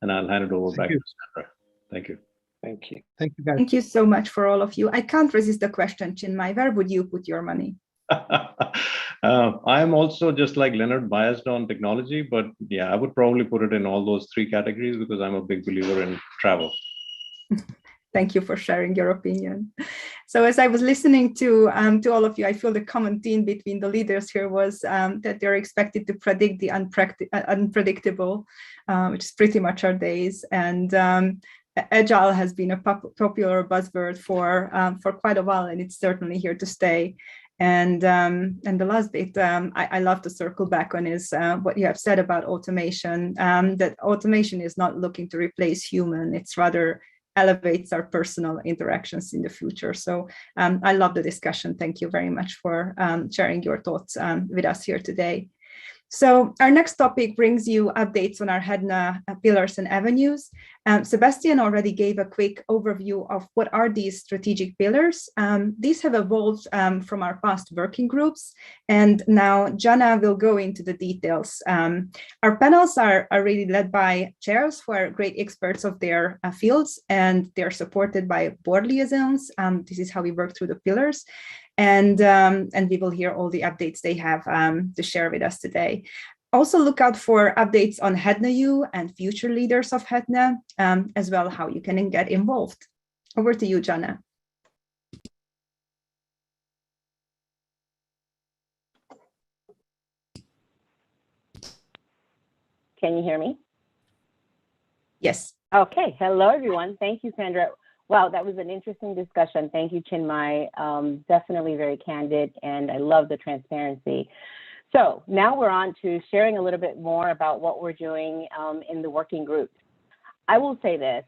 And I'll hand it over back to Sandra. Thank you. Thank you. Thank you, guys. Thank you so much for all of you. I can't resist the question, Chinmay. Where would you put your money? I'm also, just like Leonard, biased on technology, but I would probably put it in all those 3 categories because I'm a big believer in travel. Thank you for sharing your opinion. So as I was listening to all of you, I feel the common theme between the leaders here was that they're expected to predict the unpredictable, which is pretty much our days. And agile has been a popular buzzword for quite a while, and it's certainly here to stay. And the last bit I love to circle back on is what you have said about automation, that automation is not looking to replace human, it's rather elevates our personal interactions in the future. So I love the discussion. Thank you very much for sharing your thoughts with us here today. So our next topic brings you updates on our Hedna pillars and avenues. Sebastian already gave a quick overview of what are these strategic pillars. These have evolved from our past working groups, and now Jana will go into the details. Our panels are really led by chairs who are great experts of their fields, and they're supported by board liaisons. This is how we work through the pillars. And we will hear all the updates they have to share with us today. Also look out for updates on Hedna U and future leaders of Hedna, as well how you can get involved. Over to you, Jana. Can you hear me? Yes. Okay. Hello, everyone. Thank you, Sandra. Wow, that was an interesting discussion. Thank you, Chinmay. Definitely very candid, and I love the transparency. So now we're on to sharing a little bit more about what we're doing in the working groups. I will say this.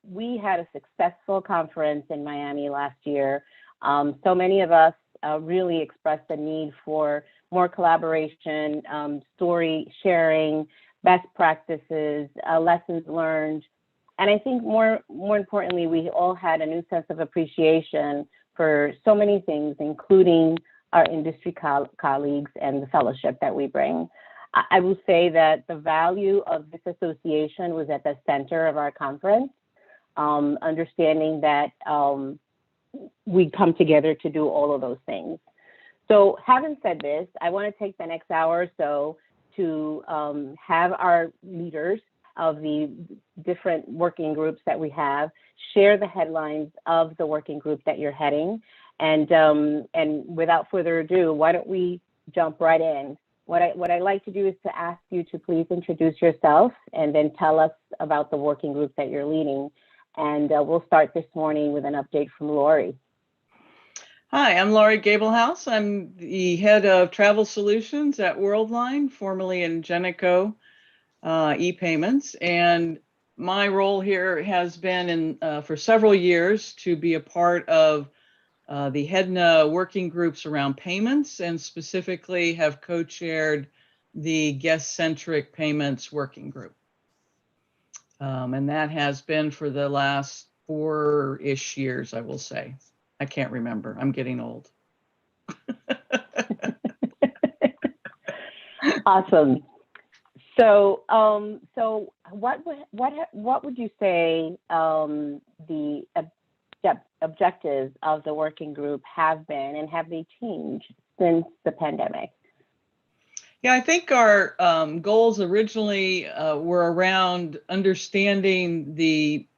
We had a successful conference in Miami last year. So many of us really expressed the need for more collaboration, story sharing, best practices, lessons learned. And I think more importantly, we all had a new sense of appreciation for so many things, including our industry colleagues and the fellowship that we bring. I will say that the value of this association was at the center of our conference, understanding that we come together to do all of those things. So having said this, I want to take the next hour or so to have our leaders of the different working groups that we have share the headlines of the working group that you're heading. And without further ado, why don't we jump right in? What I'd like to do is to ask you to please introduce yourself and then tell us about the working group that you're leading. And we'll start this morning with an update from Lori. Hi, I'm Lori Gablehouse. I'm the head of travel solutions at Worldline, formerly Ingenico ePayments. And my role here has been for several years to be a part of the Hedna working groups around payments, and specifically have co-chaired the guest-centric payments working group. And that has been for the last 4-ish years, I will say. I can't remember. I'm getting old. Awesome. So, what would you say the objectives of the working group have been, and have they changed since the pandemic? Yeah, I think our goals originally were around understanding the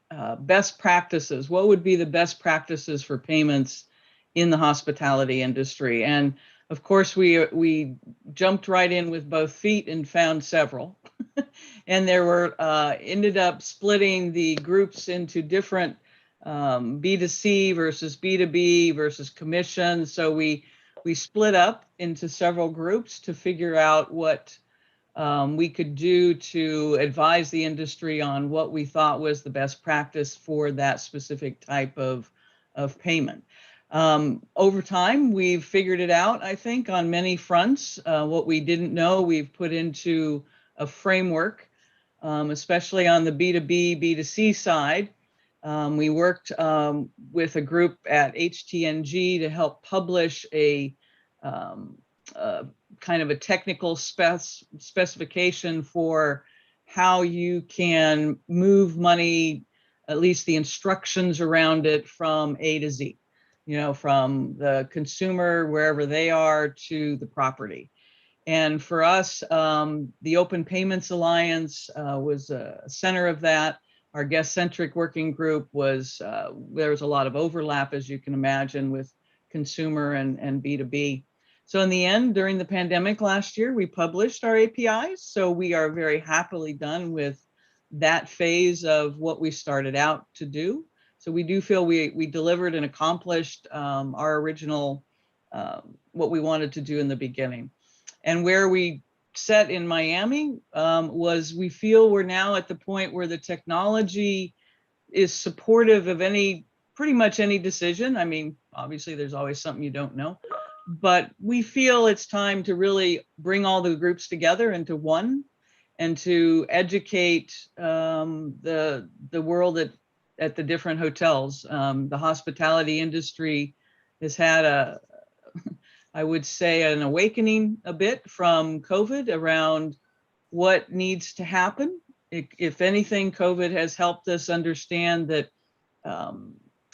best practices. What would be the best practices for payments in the hospitality industry? And of course, we jumped right in with both feet and found several. And there were ended up splitting the groups into different B2C versus B2B versus commission. So we split up into several groups to figure out what we could do to advise the industry on what we thought was the best practice for that specific type of payment. Over time, we've figured it out, I think, on many fronts. What we didn't know, we've put into a framework, especially on the B2B, B2C side. We worked with a group at HTNG to help publish a kind of a technical specification for how you can move money, at least the instructions around it, from A to Z, from the consumer, wherever they are, to the property. And for us, the Open Payments Alliance was a center of that. Our guest-centric working group was, there was a lot of overlap, as you can imagine, with consumer and B2B. So in the end, during the pandemic last year, we published our APIs. So we are very happily done with that phase of what we started out to do. So we do feel we delivered and accomplished our original, what we wanted to do in the beginning. And where we set in Miami was, we feel we're now at the point where the technology is supportive of pretty much any decision. I mean, obviously there's always something you don't know, but we feel it's time to really bring all the groups together into one, and to educate the world at the different hotels. The hospitality industry has had I would say, an awakening a bit from COVID around what needs to happen. If anything, COVID has helped us understand that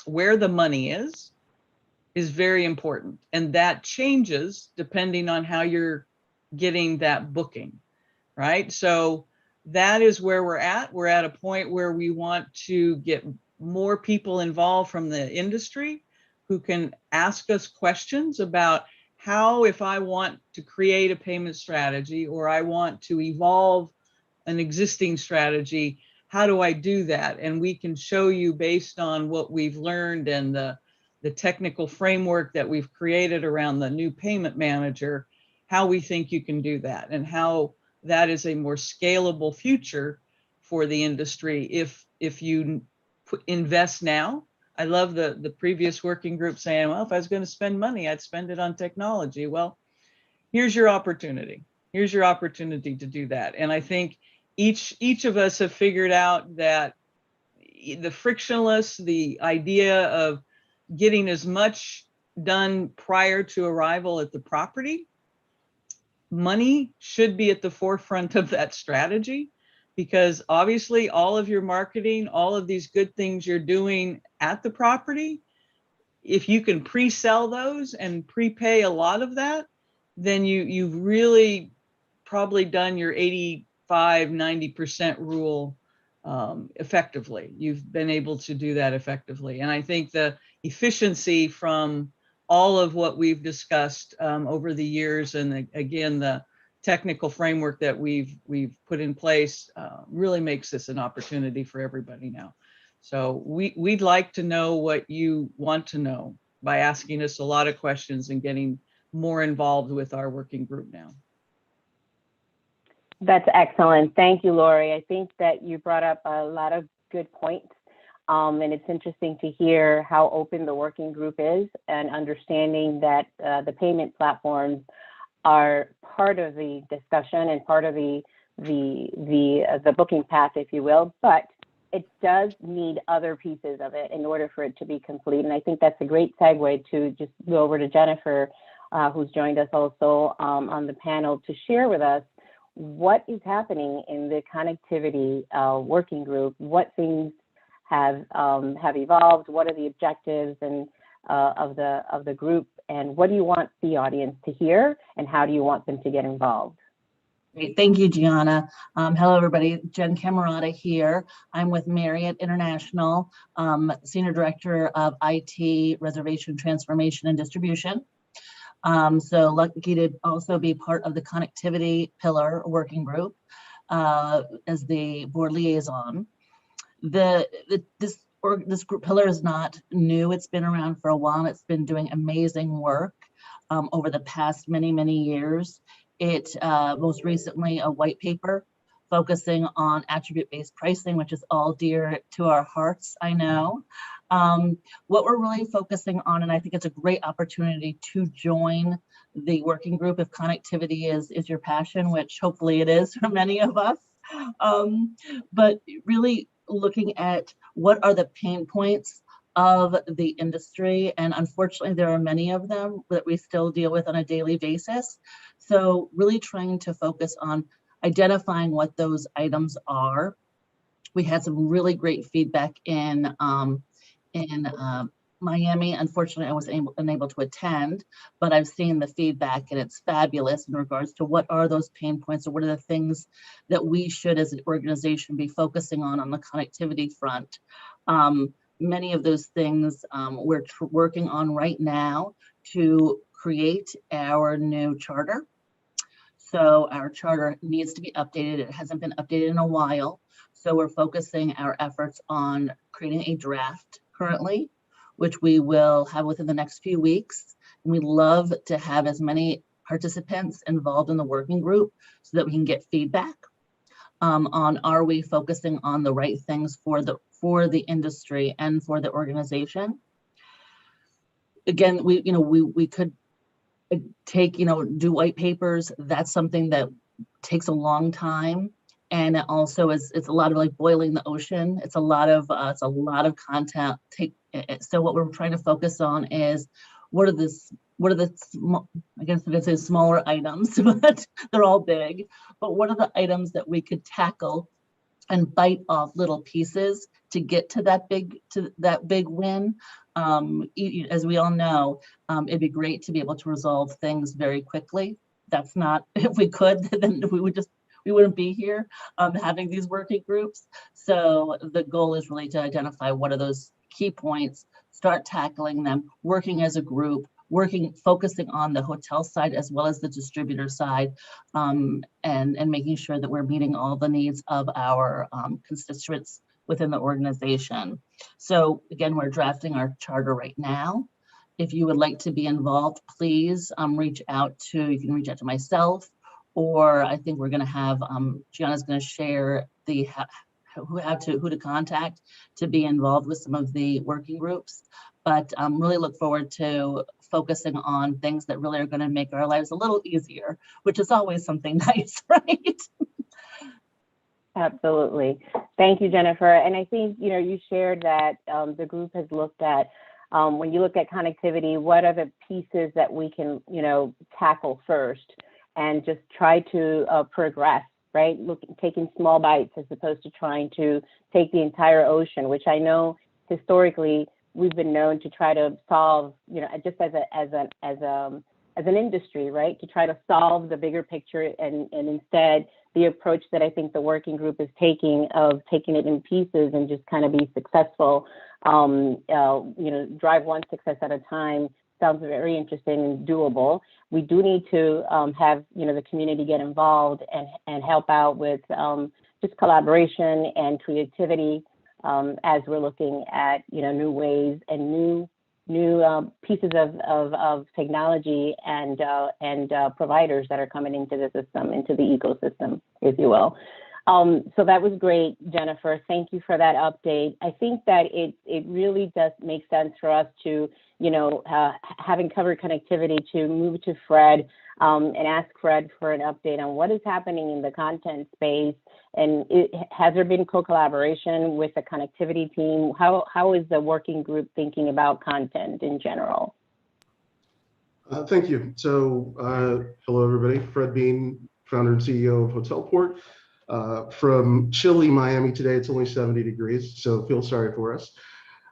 where the money is very important. And that changes depending on how you're getting that booking, right? So that is where we're at. We're at a point where we want to get more people involved from the industry who can ask us questions about how, if I want to create a payment strategy, or I want to evolve an existing strategy, how do I do that? And we can show you based on what we've learned and the technical framework that we've created around the new payment manager, how we think you can do that and how that is a more scalable future for the industry if you invest now. I love the previous working group saying, well, if I was going to spend money, I'd spend it on technology. Well, here's your opportunity. Here's your opportunity to do that. And I think each of us have figured out that the frictionless, the idea of getting as much done prior to arrival at the property, money should be at the forefront of that strategy, because obviously all of your marketing, all of these good things you're doing at the property, if you can pre-sell those and prepay a lot of that, then you've really probably done your 85-90% rule effectively. You've been able to do that effectively. And I think the efficiency from all of what we've discussed over the years, and again, the technical framework that we've put in place really makes this an opportunity for everybody now. So we'd like to know what you want to know by asking us a lot of questions and getting more involved with our working group now. That's excellent. Thank you, Lori. I think that you brought up a lot of good points. And it's interesting to hear how open the working group is, and understanding that the payment platforms are part of the discussion and part of the booking path, if you will, but it does need other pieces of it in order for it to be complete. And I think that's a great segue to just go over to Jennifer, who's joined us also on the panel, to share with us what is happening in the connectivity working group, what things have evolved, what are the objectives and of the group, and what do you want the audience to hear, and how do you want them to get involved? Great. Thank you, Gianna. Hello, everybody. Jen Camerata here. I'm with Marriott International, Senior Director of IT, Reservation Transformation and Distribution. So lucky to also be part of the connectivity pillar working group as the board liaison. This group pillar is not new. It's been around for a while. It's been doing amazing work over the past many years. It most recently a white paper focusing on attribute-based pricing, which is all dear to our hearts, I know. What we're really focusing on, and I think it's a great opportunity to join the working group if connectivity is your passion, which hopefully it is for many of us. But really looking at what are the pain points of the industry, and unfortunately there are many of them that we still deal with on a daily basis. So really trying to focus on identifying what those items are. We had some really great feedback in Miami. Unfortunately, I was unable to attend, but I've seen the feedback and it's fabulous in regards to what are those pain points, or what are the things that we should as an organization be focusing on the connectivity front. Many of those things we're working on right now to create our new charter. So our charter needs to be updated. It hasn't been updated in a while. So we're focusing our efforts on creating a draft currently, which we will have within the next few weeks. And we'd love to have as many participants involved in the working group so that we can get feedback on, are we focusing on the right things for the industry and for the organization. Again, we could take, do white papers. That's something that takes a long time. And it also it's a lot of like boiling the ocean. It's a lot of content. So what we're trying to focus on is what are the I guess I'm gonna say smaller items, but they're all big. But what are the items that we could tackle and bite off little pieces to get to that big win? As we all know, it'd be great to be able to resolve things very quickly. That's not, if we could, then we wouldn't be here having these working groups. So the goal is really to identify what are those key points, start tackling them, working as a group, focusing on the hotel side as well as the distributor side, and making sure that we're meeting all the needs of our constituents within the organization. So again, we're drafting our charter right now. If you would like to be involved, please you can reach out to myself, or I think we're going to have Gianna's going to share who to contact to be involved with some of the working groups. But really look forward to focusing on things that really are going to make our lives a little easier, which is always something nice, right? Absolutely. Thank you, Jennifer. And I think, you shared that the group has looked at, when you look at connectivity, what are the pieces that we can, tackle first and just try to progress, right? Taking small bites as opposed to trying to take the entire ocean, which I know historically we've been known to try to solve, just as an industry, right? To try to solve the bigger picture, and instead the approach that I think the working group is taking of taking it in pieces and just kind of be successful, drive one success at a time, sounds very interesting and doable. We do need to have, the community get involved and help out with just collaboration and creativity as we're looking at, new ways and new pieces of technology and providers that are coming into the system, into the ecosystem, if you will. So that was great, Jennifer. Thank you for that update. I think that it really does make sense for us to, having covered connectivity, to move to Fred and ask Fred for an update on what is happening in the content space. And has there been co-collaboration with the connectivity team? How is the working group thinking about content in general? Thank you. So hello, everybody. Fred Bean, founder and CEO of Hotelport. From chilly Miami today, it's only 70 degrees, so feel sorry for us.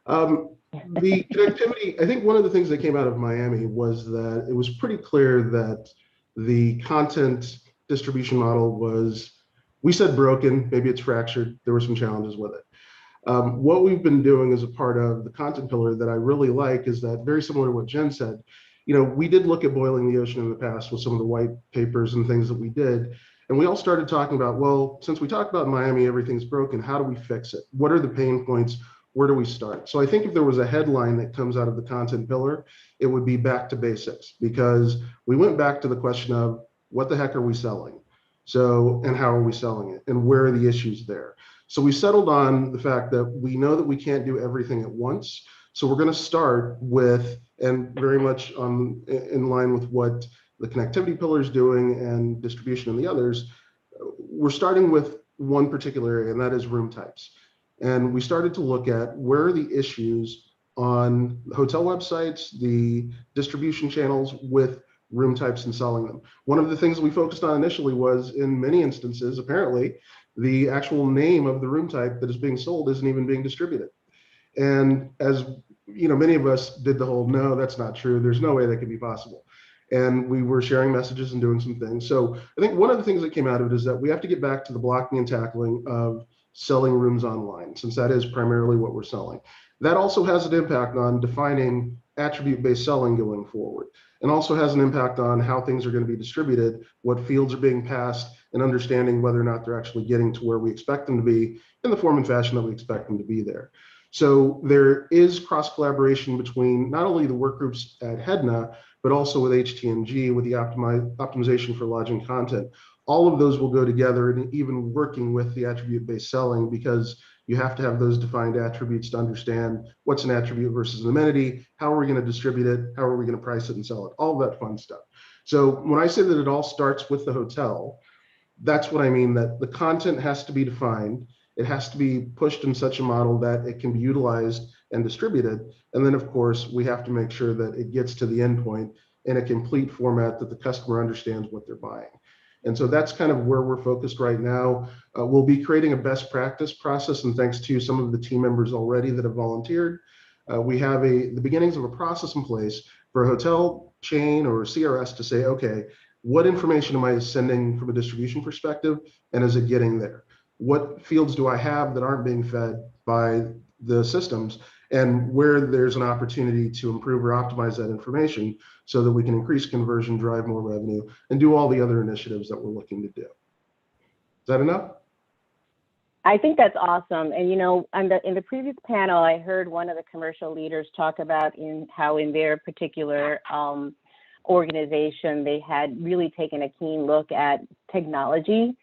The connectivity, I think one of the things that came out of Miami was that it was pretty clear that the content distribution model was, we said broken, maybe it's fractured, there were some challenges with it. What we've been doing as a part of the content pillar that I really like is that, very similar to what Jen said, we did look at boiling the ocean in the past with some of the white papers and things that we did. And we all started talking about, well, since we talked about Miami, everything's broken, how do we fix it? What are the pain points? Where do we start? So I think if there was a headline that comes out of the content pillar, it would be back to basics, because we went back to the question of what the heck are we selling? So, and how are we selling it? And where are the issues there? So we settled on the fact that we know that we can't do everything at once. So we're going to start with, and very much in line with what the connectivity pillar is doing and distribution and the others, we're starting with one particular area, and that is room types. And we started to look at where are the issues on the hotel websites, the distribution channels with room types and selling them. One of the things we focused on initially was, in many instances, apparently, the actual name of the room type that is being sold isn't even being distributed. And as many of us did the whole, no, that's not true. There's no way that could be possible. And we were sharing messages and doing some things. So I think one of the things that came out of it is that we have to get back to the blocking and tackling of selling rooms online, since that is primarily what we're selling. That also has an impact on defining attribute-based selling going forward, and also has an impact on how things are going to be distributed, what fields are being passed, and understanding whether or not they're actually getting to where we expect them to be in the form and fashion that we expect them to be there. So there is cross-collaboration between not only the work groups at Hedna, but also with HTMG, with the optimization for lodging content. All of those will go together, and even working with the attribute-based selling, because you have to have those defined attributes to understand what's an attribute versus an amenity, how are we going to distribute it, how are we going to price it and sell it, all of that fun stuff. So when I say that it all starts with the hotel, that's what I mean, that the content has to be defined. It has to be pushed in such a model that it can be utilized and distributed. And then, of course, we have to make sure that it gets to the endpoint in a complete format that the customer understands what they're buying. And so that's kind of where we're focused right now. We'll be creating a best practice process, and thanks to some of the team members already that have volunteered, we have the beginnings of a process in place for a hotel chain or CRS to say, okay, what information am I sending from a distribution perspective, and is it getting there? What fields do I have that aren't being fed by the systems, and where there's an opportunity to improve or optimize that information so that we can increase conversion, drive more revenue, and do all the other initiatives that we're looking to do. Is that enough? I think that's awesome. And, you know, in the previous panel, I heard one of the commercial leaders talk about how in their particular organization, they had really taken a keen look at technology,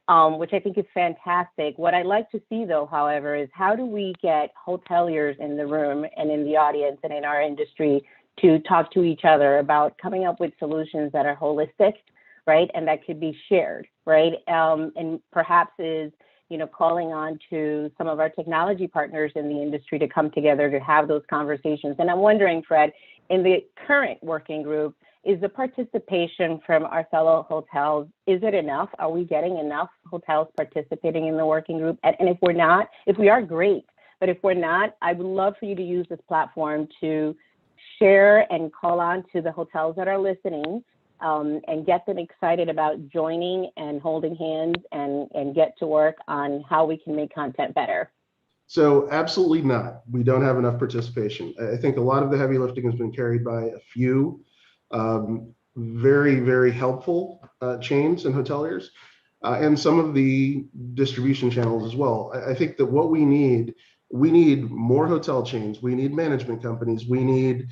which I think is fantastic. What I'd like to see, though, however, is how do we get hoteliers in the room and in the audience and in our industry to talk to each other about coming up with solutions that are holistic, right, and that could be shared, right, and perhaps is, you know, calling on to some of our technology partners in the industry to come together to have those conversations. And I'm wondering, Fred, in the current working group, is the participation from our fellow hotels, is it enough? Are we getting enough hotels participating in the working group? And if we're not, if we are, great. But if we're not, I would love for you to use this platform to share and call on to the hotels that are listening, and get them excited about joining and holding hands and get to work on how we can make content better. So absolutely not. We don't have enough participation. I think a lot of the heavy lifting has been carried by a few very, very helpful chains and hoteliers, and some of the distribution channels as well. I think that what we need more hotel chains, we need management companies, we need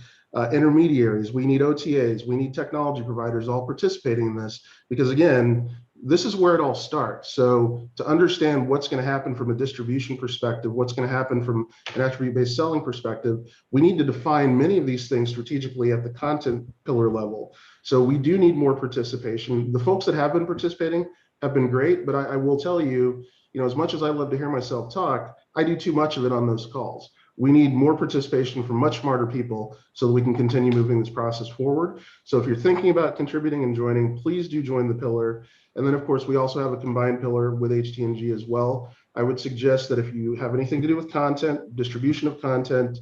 intermediaries, we need OTAs, we need technology providers all participating in this, because again, this is where it all starts. So to understand what's going to happen from a distribution perspective, what's going to happen from an attribute-based selling perspective, we need to define many of these things strategically at the content pillar level. So we do need more participation. The folks that have been participating have been great, but I will tell you, you know, as much as I love to hear myself talk, I do too much of it on those calls. We need more participation from much smarter people so that we can continue moving this process forward. So if you're thinking about contributing and joining, please do join the pillar. And then of course, we also have a combined pillar with HTNG as well. I would suggest that if you have anything to do with content, distribution of content,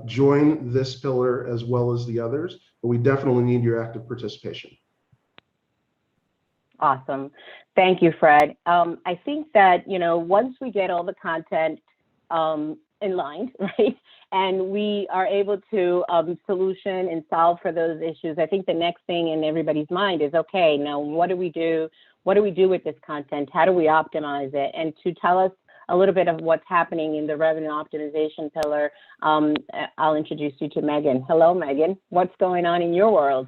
join this pillar as well as the others, but we definitely need your active participation. Awesome. Thank you, Fred. I think that, you know, once we get all the content in line, right, and we are able to solution and solve for those issues, I think the next thing in everybody's mind is, okay, now what do we do? What do we do with this content? How do we optimize it? And to tell us a little bit of what's happening in the revenue optimization pillar, I'll introduce you to Megan. Hello, Megan. What's going on in your world?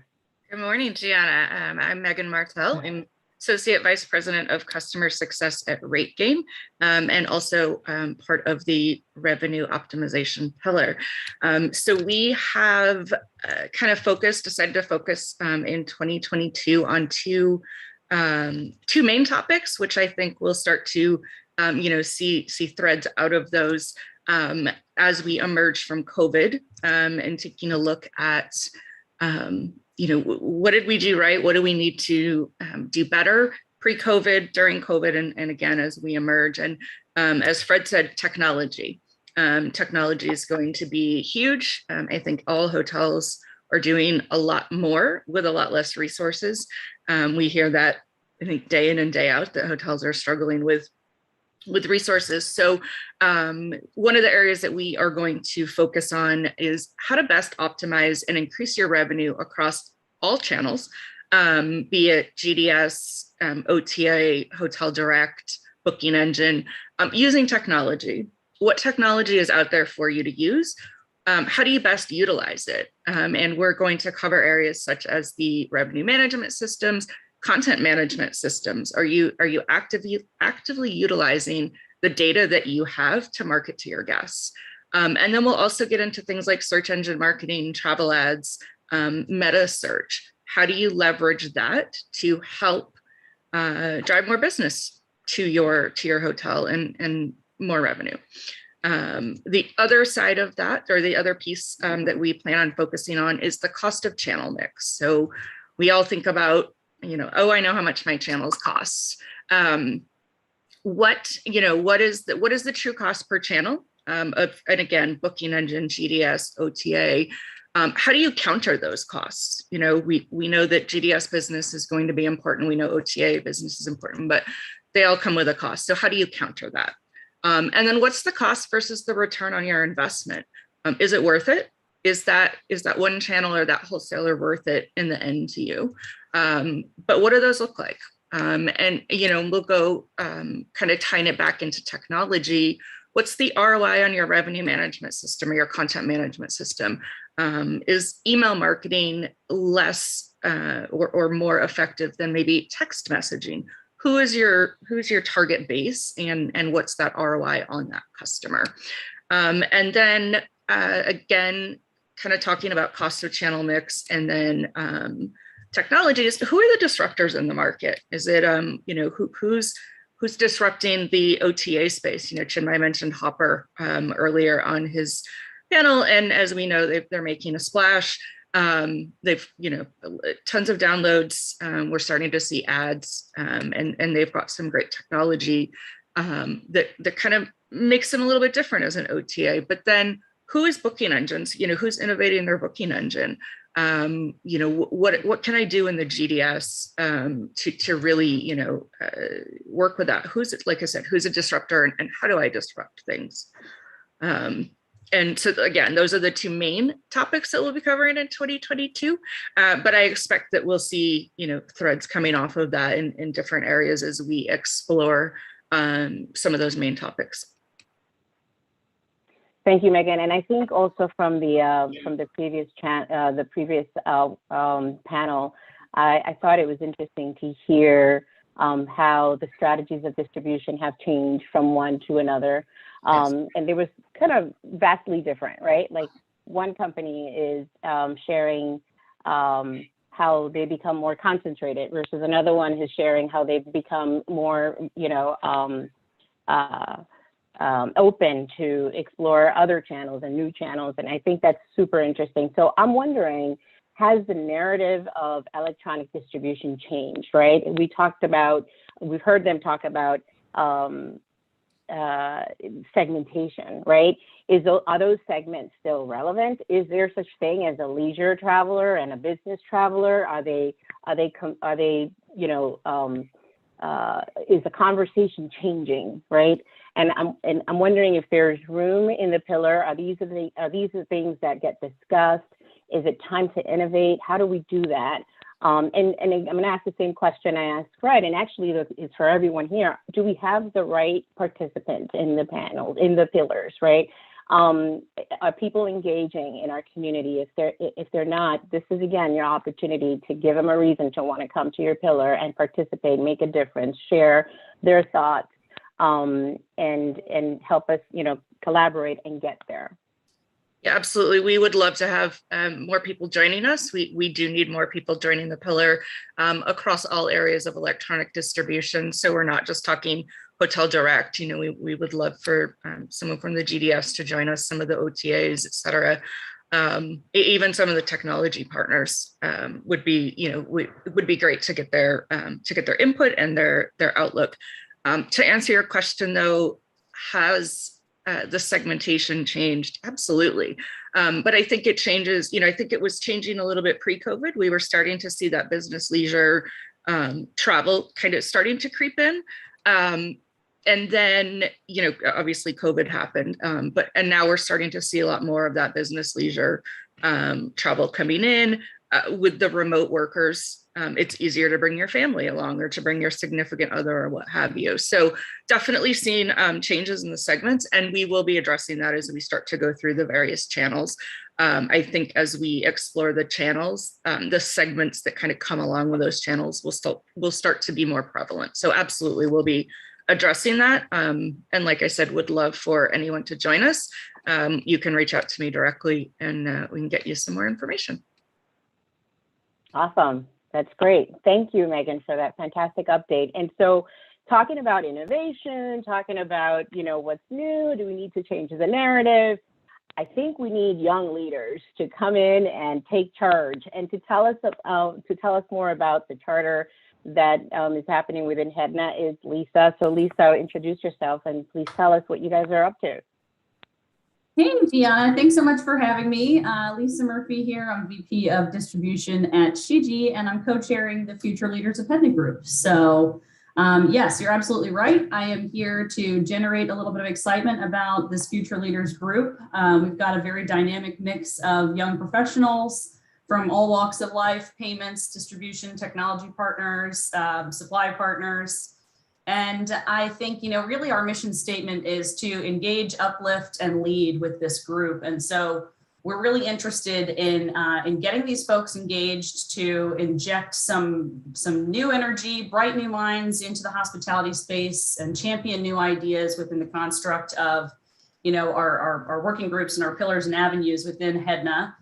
Good morning, Gianna. I'm Megan Martel. I'm Associate Vice President of Customer Success at RateGain, and also part of the revenue optimization pillar. So we have decided to focus in 2022 on two main topics, which I think we'll start to see threads out of those as we emerge from COVID, and taking a look at what did we do right? What do we need to do better pre-COVID, during COVID, and again, as we emerge? And as Fred said, technology. Technology is going to be huge. I think all hotels are doing a lot more with a lot less resources. We hear that, I think, day in and day out, that hotels are struggling with resources. So one of the areas that we are going to focus on is how to best optimize and increase your revenue across all channels, be it GDS, OTA, Hotel Direct, Booking Engine, using technology. What technology is out there for you to use? How do you best utilize it? And we're going to cover areas such as the revenue management systems, content management systems. Are you actively utilizing the data that you have to market to your guests? And then we'll also get into things like search engine marketing, travel ads, meta search. How do you leverage that to help drive more business to your hotel and more revenue? The other side of that, or the other piece that we plan on focusing on, is the cost of channel mix. So we all think about, oh, I know how much my channels cost. What is the true cost per channel and again, Booking Engine, GDS, OTA? How do you counter those costs? We know that GDS business is going to be important. We know OTA business is important, but they all come with a cost. So how do you counter that? And then what's the cost versus the return on your investment? Is it worth it? Is that one channel or that wholesaler worth it in the end to you? But what do those look like? And, you know, we'll go kind of tying it back into technology. What's the ROI on your revenue management system or your content management system? Is email marketing less or more effective than maybe text messaging? Who's your target base, and what's that ROI on that customer? And then again, kind of talking about cost of channel mix, and then technologies. Who are the disruptors in the market? Is it you know, who's disrupting the OTA space? You know, Chinmay mentioned Hopper earlier on his panel, and as we know, they're making a splash. They've, you know, tons of downloads. We're starting to see ads, and they've got some great technology that kind of makes them a little bit different as an OTA. But then, who is booking engines? You know, who's innovating their booking engine? You know, what can I do in the GDS to really, you know, work with that? Who's, like I said, who's a disruptor, and how do I disrupt things? And so again, those are the two main topics that we'll be covering in 2022. But I expect that we'll see, you know, threads coming off of that in different areas as we explore some of those main topics. Thank you, Megan. And I think also from the previous panel, I thought it was interesting to hear how the strategies of distribution have changed from one to another. And they was kind of vastly different, right? Like one company is sharing how they become more concentrated versus another one is sharing how they've become more, you know, open to explore other channels and new channels. And I think that's super interesting. So I'm wondering, has the narrative of electronic distribution changed, right? We've heard them talk about segmentation, right? Are those segments still relevant? Is there such thing as a leisure traveler and a business traveler? Are they, you know, is the conversation changing, right? And I'm wondering if there's room in the pillar. Are these the things that get discussed? Is it time to innovate? How do we do that? And I'm going to ask the same question I asked Fred, and actually it's for everyone here. Do we have the right participants in the panel, in the pillars, right? Are people engaging in our community? If they're not, this is again your opportunity to give them a reason to want to come to your pillar and participate, make a difference, share their thoughts, and help us, you know, collaborate and get there. Yeah, absolutely. We would love to have more people joining us. We do need more people joining the pillar across all areas of electronic distribution. So we're not just talking hotel direct. You know, we would love for someone from the GDS to join us, some of the OTAs, et cetera. Even some of the technology partners would be, you know, would be great to get their input and their outlook. To answer your question, though, has the segmentation changed? Absolutely. But I think it changes, you know, I think it was changing a little bit pre-COVID. We were starting to see that business leisure travel kind of starting to creep in. And then, you know, obviously COVID happened, and now we're starting to see a lot more of that business leisure travel coming in with the remote workers. It's easier to bring your family along or to bring your significant other or what have you. So definitely seeing changes in the segments, and we will be addressing that as we start to go through the various channels. I think as we explore the channels, the segments that kind of come along with those channels will start to be more prevalent. So absolutely, we'll be addressing that. And like I said, would love for anyone to join us. You can reach out to me directly, and we can get you some more information. Awesome. That's great. Thank you, Megan, for that fantastic update. And so talking about innovation, talking about, you know, what's new, do we need to change the narrative? I think we need young leaders to come in and take charge and to tell us more about the charter that is happening within Hedna is Lisa. So Lisa, introduce yourself and please tell us what you guys are up to. Hey, Deanna, thanks so much for having me. Lisa Murphy here. I'm VP of Distribution at Shiji, and I'm co-chairing the Future Leaders of Hedna Group. So Yes, you're absolutely right. I am here to generate a little bit of excitement about this Future Leaders group. We've got a very dynamic mix of young professionals from all walks of life, payments, distribution, technology partners, supply partners. And I think, really our mission statement is to engage, uplift, and lead with this group. And so we're really interested in getting these folks engaged to inject some new energy, bright new minds into the hospitality space and champion new ideas within the construct of, our working groups and our pillars and avenues within Hedna.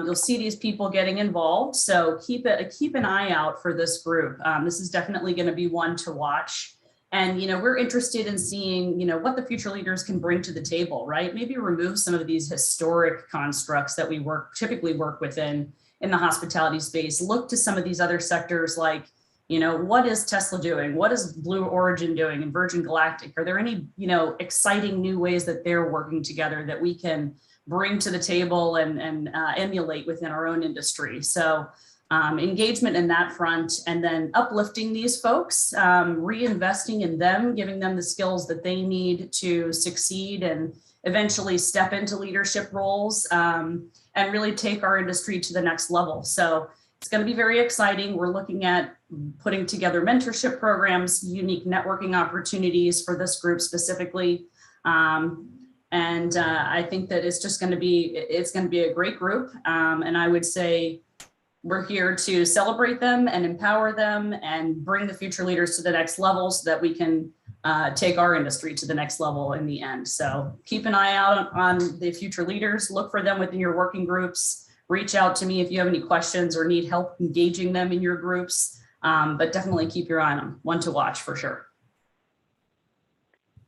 You'll see these people getting involved. So keep an eye out for this group. This is definitely going to be one to watch. And, we're interested in seeing, what the future leaders can bring to the table, right? Maybe remove some of these historic constructs that we typically work within in the hospitality space. Look to some of these other sectors like, what is Tesla doing? What is Blue Origin doing and Virgin Galactic? Are there any, exciting new ways that they're working together that we can bring to the table and emulate within our own industry? So engagement in that front, and then uplifting these folks, reinvesting in them, giving them the skills that they need to succeed and eventually step into leadership roles, and really take our industry to the next level. So it's going to be very exciting. We're looking at putting together mentorship programs, unique networking opportunities for this group specifically. And I think that it's going to be a great group. And I would say, we're here to celebrate them and empower them and bring the future leaders to the next level so that we can take our industry to the next level in the end. So keep an eye out on the future leaders, look for them within your working groups, reach out to me if you have any questions or need help engaging them in your groups, but definitely keep your eye on them. One to watch for sure.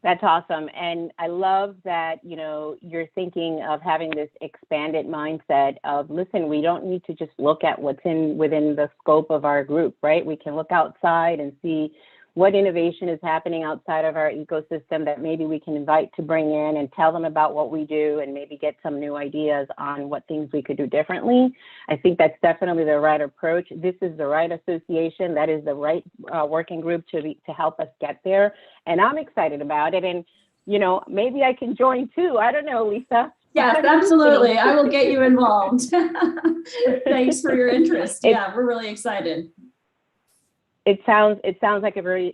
That's awesome. And I love that, you're thinking of having this expanded mindset of, listen, we don't need to just look at what's within the scope of our group, right? We can look outside and see what innovation is happening outside of our ecosystem that maybe we can invite to bring in and tell them about what we do and maybe get some new ideas on what things we could do differently. I think that's definitely the right approach. This is the right association. That is the right working group to help us get there. And I'm excited about it. And, maybe I can join too. I don't know, Lisa. Yes, absolutely. I will get you involved. Thanks for your interest. Yeah, we're really excited. It sounds like a really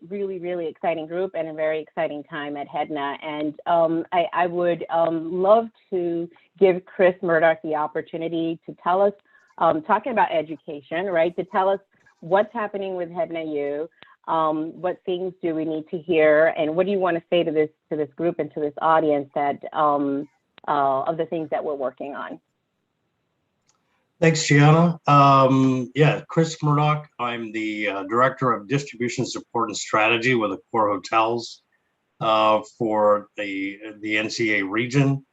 exciting group and a very exciting time at Hedna. And I would love to give Chris Murdoch the opportunity to tell us, talking about education, right? To tell us what's happening with Hedna U, what things do we need to hear, and what do you want to say to this group and to this audience that of the things that we're working on? Thanks, Gianna. Chris Murdoch. I'm the Director of Distribution Support and Strategy with Accor Hotels for the NCA region.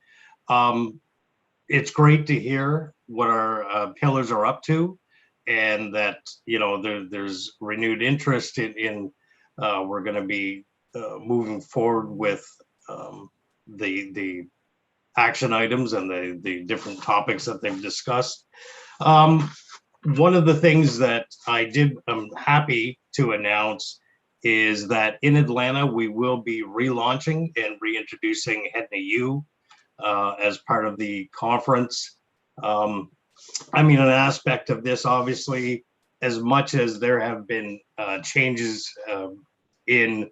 It's great to hear what our pillars are up to, and that there's renewed interest in we're going to be moving forward with the action items and the different topics that they've discussed. One of the things that I'm happy to announce is that in Atlanta, we will be relaunching and reintroducing Hedna U as part of the conference. An aspect of this, obviously, as much as there have been changes in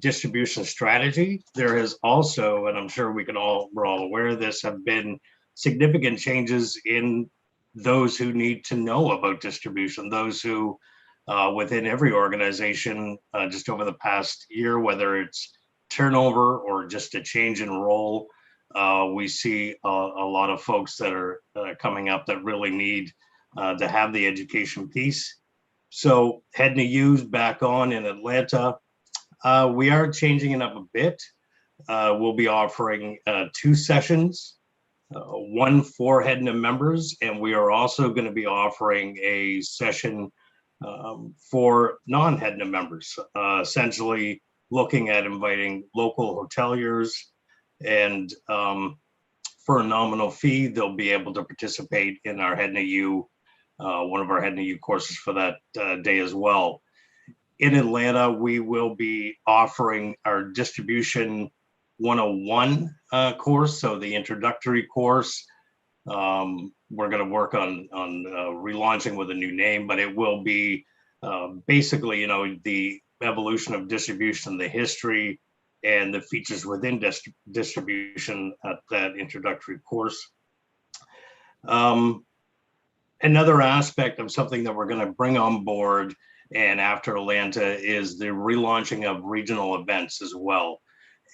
distribution strategy, there has also, and I'm sure we're all aware of this, have been significant changes in those who need to know about distribution, those who within every organization just over the past year, whether it's turnover or just a change in role, we see a lot of folks that are coming up that really need to have the education piece. So Hedna U's back on in Atlanta. We are changing it up a bit. We'll be offering 2 sessions, one for Hedna members, and we are also going to be offering a session for non-Hedna members, essentially looking at inviting local hoteliers, and for a nominal fee, they'll be able to participate in our Hedna U, one of our Hedna U courses for that day as well. in Atlanta, we will be offering our Distribution 101 course, so the introductory course. We're going to work on relaunching with a new name, but it will be basically, the evolution of distribution, the history, and the features within distribution at that introductory course. Another aspect of something that we're going to bring on board and after Atlanta is the relaunching of regional events as well.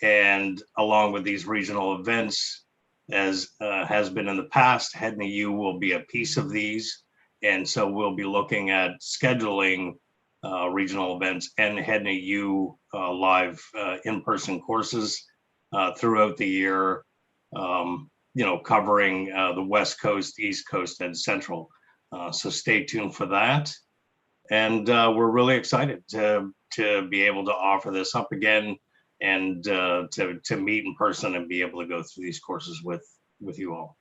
And along with these regional events, as has been in the past, Hedna U will be a piece of these. And so we'll be looking at scheduling regional events and Hedna U live in-person courses throughout the year, covering the West Coast, East Coast, and Central. So stay tuned for that. And we're really excited to be able to offer this up again and to meet in person and be able to go through these courses with you all.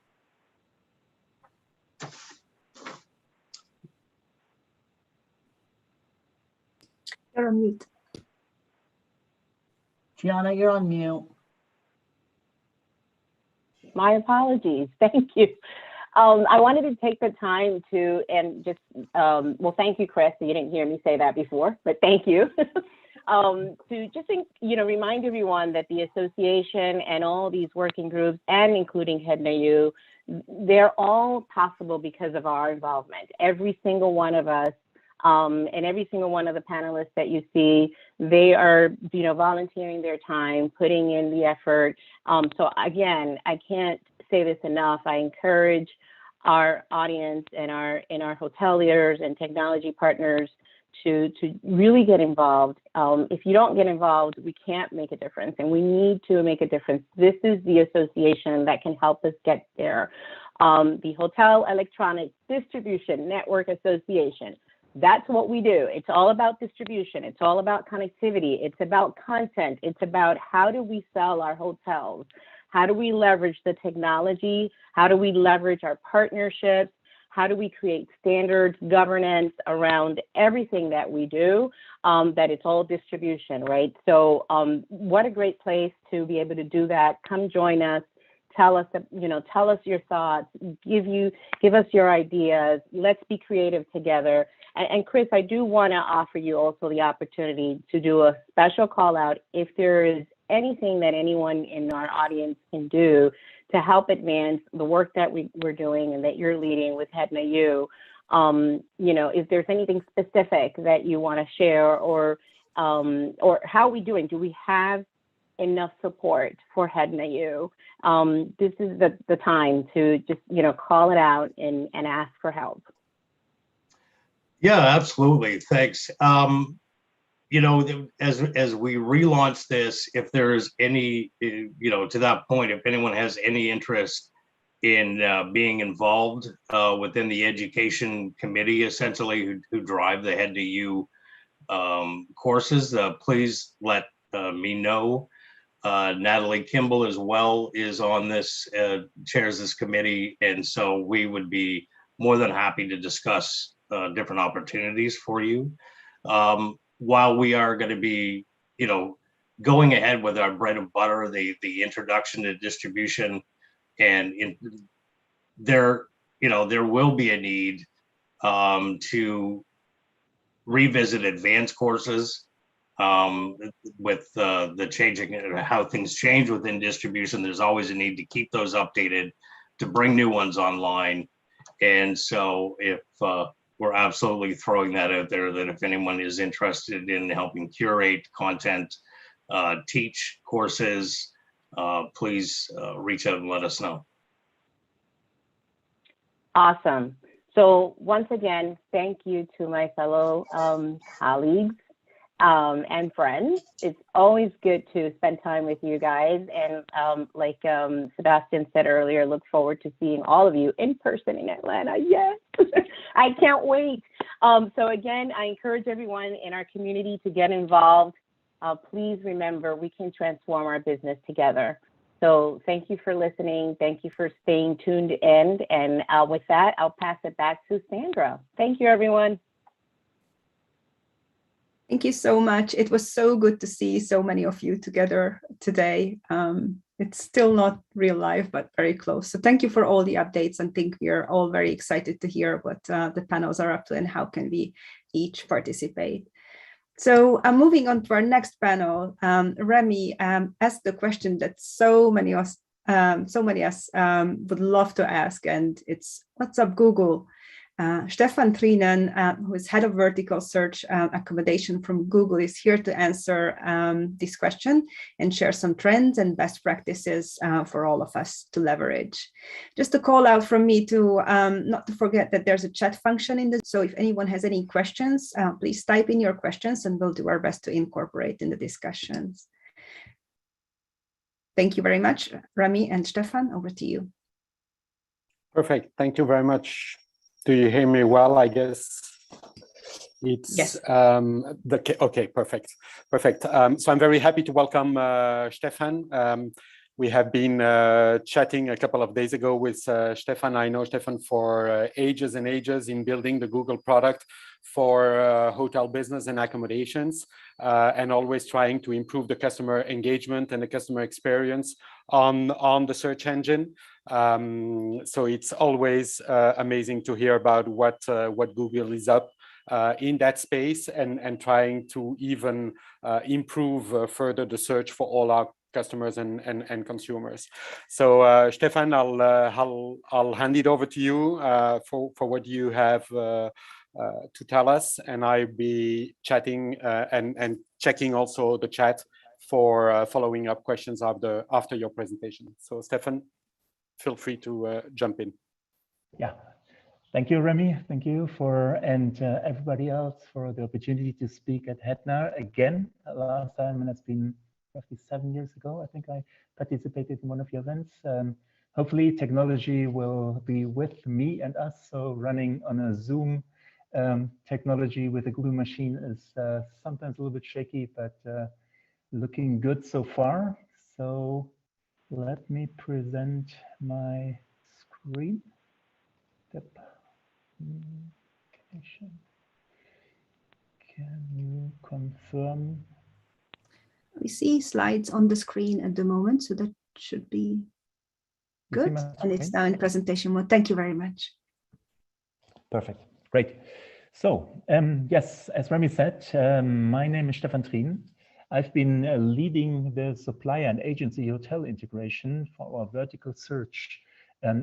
You're on mute. Gianna, you're on mute. My apologies. Thank you. I wanted to take the time to, and just, well, thank you, Chris. You didn't hear me say that before, but thank you. To just, remind everyone that the association and all these working groups, and including Hedna U, they're all possible because of our involvement. Every single one of us, and every single one of the panelists that you see, they are, volunteering their time, putting in the effort. So again, I can't say this enough. I encourage our audience and our hoteliers and technology partners to really get involved. If you don't get involved, we can't make a difference, and we need to make a difference. This is the association that can help us get there. The Hotel Electronics Distribution Network Association. That's what we do. It's all about distribution. It's all about connectivity. It's about content. It's about how do we sell our hotels? How do we leverage the technology? How do we leverage our partnerships? How do we create standards, governance around everything that we do, that it's all distribution, right? So what a great place to be able to do that. Come join us. Tell us, tell us your thoughts, give us your ideas. Let's be creative together. And Chris, I do want to offer you also the opportunity to do a special call out if there is anything that anyone in our audience can do to help advance the work that we're doing and that you're leading with Hedna U. If there's anything specific that you want to share, or how are we doing? Do we have enough support for Hedna U? This is the time to just, call it out and ask for help. Yeah, absolutely. Thanks. As we relaunch this, if there's any, to that point, if anyone has any interest in being involved within the education committee, essentially, who drive the Hedna U courses, please let me know. Natalie Kimball as well is on this, chairs this committee, and so we would be more than happy to discuss different opportunities for you. While we are going to be, going ahead with our bread and butter, the introduction to distribution, and there will be a need to revisit advanced courses with the changing, how things change within distribution. There's always a need to keep those updated, to bring new ones online. And so if we're absolutely throwing that out there, that if anyone is interested in helping curate content, teach courses, please reach out and let us know. Awesome. So once again, thank you to my fellow colleagues and friends. It's always good to spend time with you guys. And like Sebastian said earlier, look forward to seeing all of you in person in Atlanta. Yes, I can't wait. So again, I encourage everyone in our community to get involved. Please remember, we can transform our business together. So thank you for listening. Thank you for staying tuned in. And with that, I'll pass it back to Sandra. Thank you, everyone. Thank you so much. It was so good to see so many of you together today. It's still not real life, but very close. So thank you for all the updates. I think we are all very excited to hear what the panels are up to and how can we each participate. So moving on to our next panel, Remy asked the question that so many of us would love to ask, and it's, what's up, Google? Stefan Trienen, who is head of vertical search accommodation from Google, is here to answer this question and share some trends and best practices for all of us to leverage. Just a call out from me to not to forget that there's a chat function in this. So if anyone has any questions, please type in your questions and we'll do our best to incorporate in the discussions. Thank you very much, Remy and Stefan, over to you. Perfect. Thank you very much. Do you hear me well? I guess it's yes. Okay, perfect. So I'm very happy to welcome Stefan. We have been chatting a couple of days ago with Stefan. I know Stefan for ages and ages in building the Google product for hotel business and accommodations, and always trying to improve the customer engagement and the customer experience on the search engine. So it's always amazing to hear about what Google is up in that space and trying to even improve further the search for all our customers and consumers. So Stefan, I'll hand it over to you for what you have to tell us, and I'll be chatting and checking also the chat for following up questions after your presentation. So Stefan, feel free to jump in. Yeah, thank you, Remy. Thank you and everybody else for the opportunity to speak at Hedna again. Last time, and it's been roughly 7 years ago, I think I participated in one of your events. Hopefully technology will be with me and us. So running on a Zoom technology with a glue machine is sometimes a little bit shaky, but looking good so far. So let me present my screen. Yep. Can you confirm? We see slides on the screen at the moment, so that should be good. And it's now in presentation mode. Thank you very much. Perfect. Great. So yes, as Remy said, my name is Stefan Trienen. I've been leading the supplier and agency hotel integration for our vertical search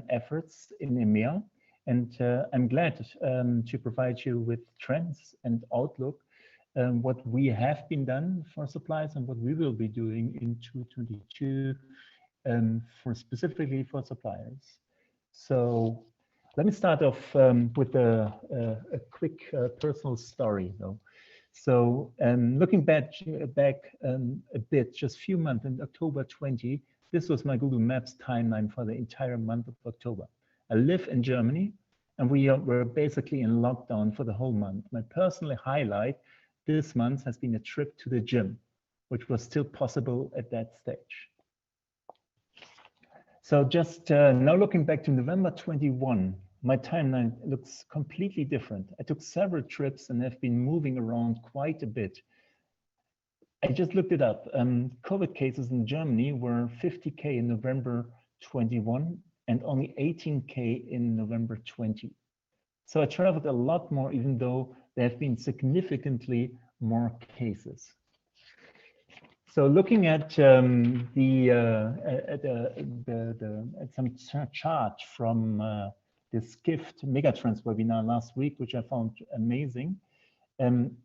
efforts in EMEA. And I'm glad to provide you with trends and outlook, what we have been done for suppliers and what we will be doing in 2022 specifically for suppliers. So let me start off with a quick personal story though. So looking back a bit, just a few months in October 20, this was my Google Maps timeline for the entire month of October. I live in Germany and we were basically in lockdown for the whole month. My personal highlight this month has been a trip to the gym, which was still possible at that stage. So just now looking back to November 21, my timeline looks completely different. I took several trips and have been moving around quite a bit. I just looked it up. COVID cases in Germany were 50K in November 21 and only 18K in November 20. So I traveled a lot more, even though there have been significantly more cases. So looking at some chart from this Gift Megatrends webinar last week, which I found amazing,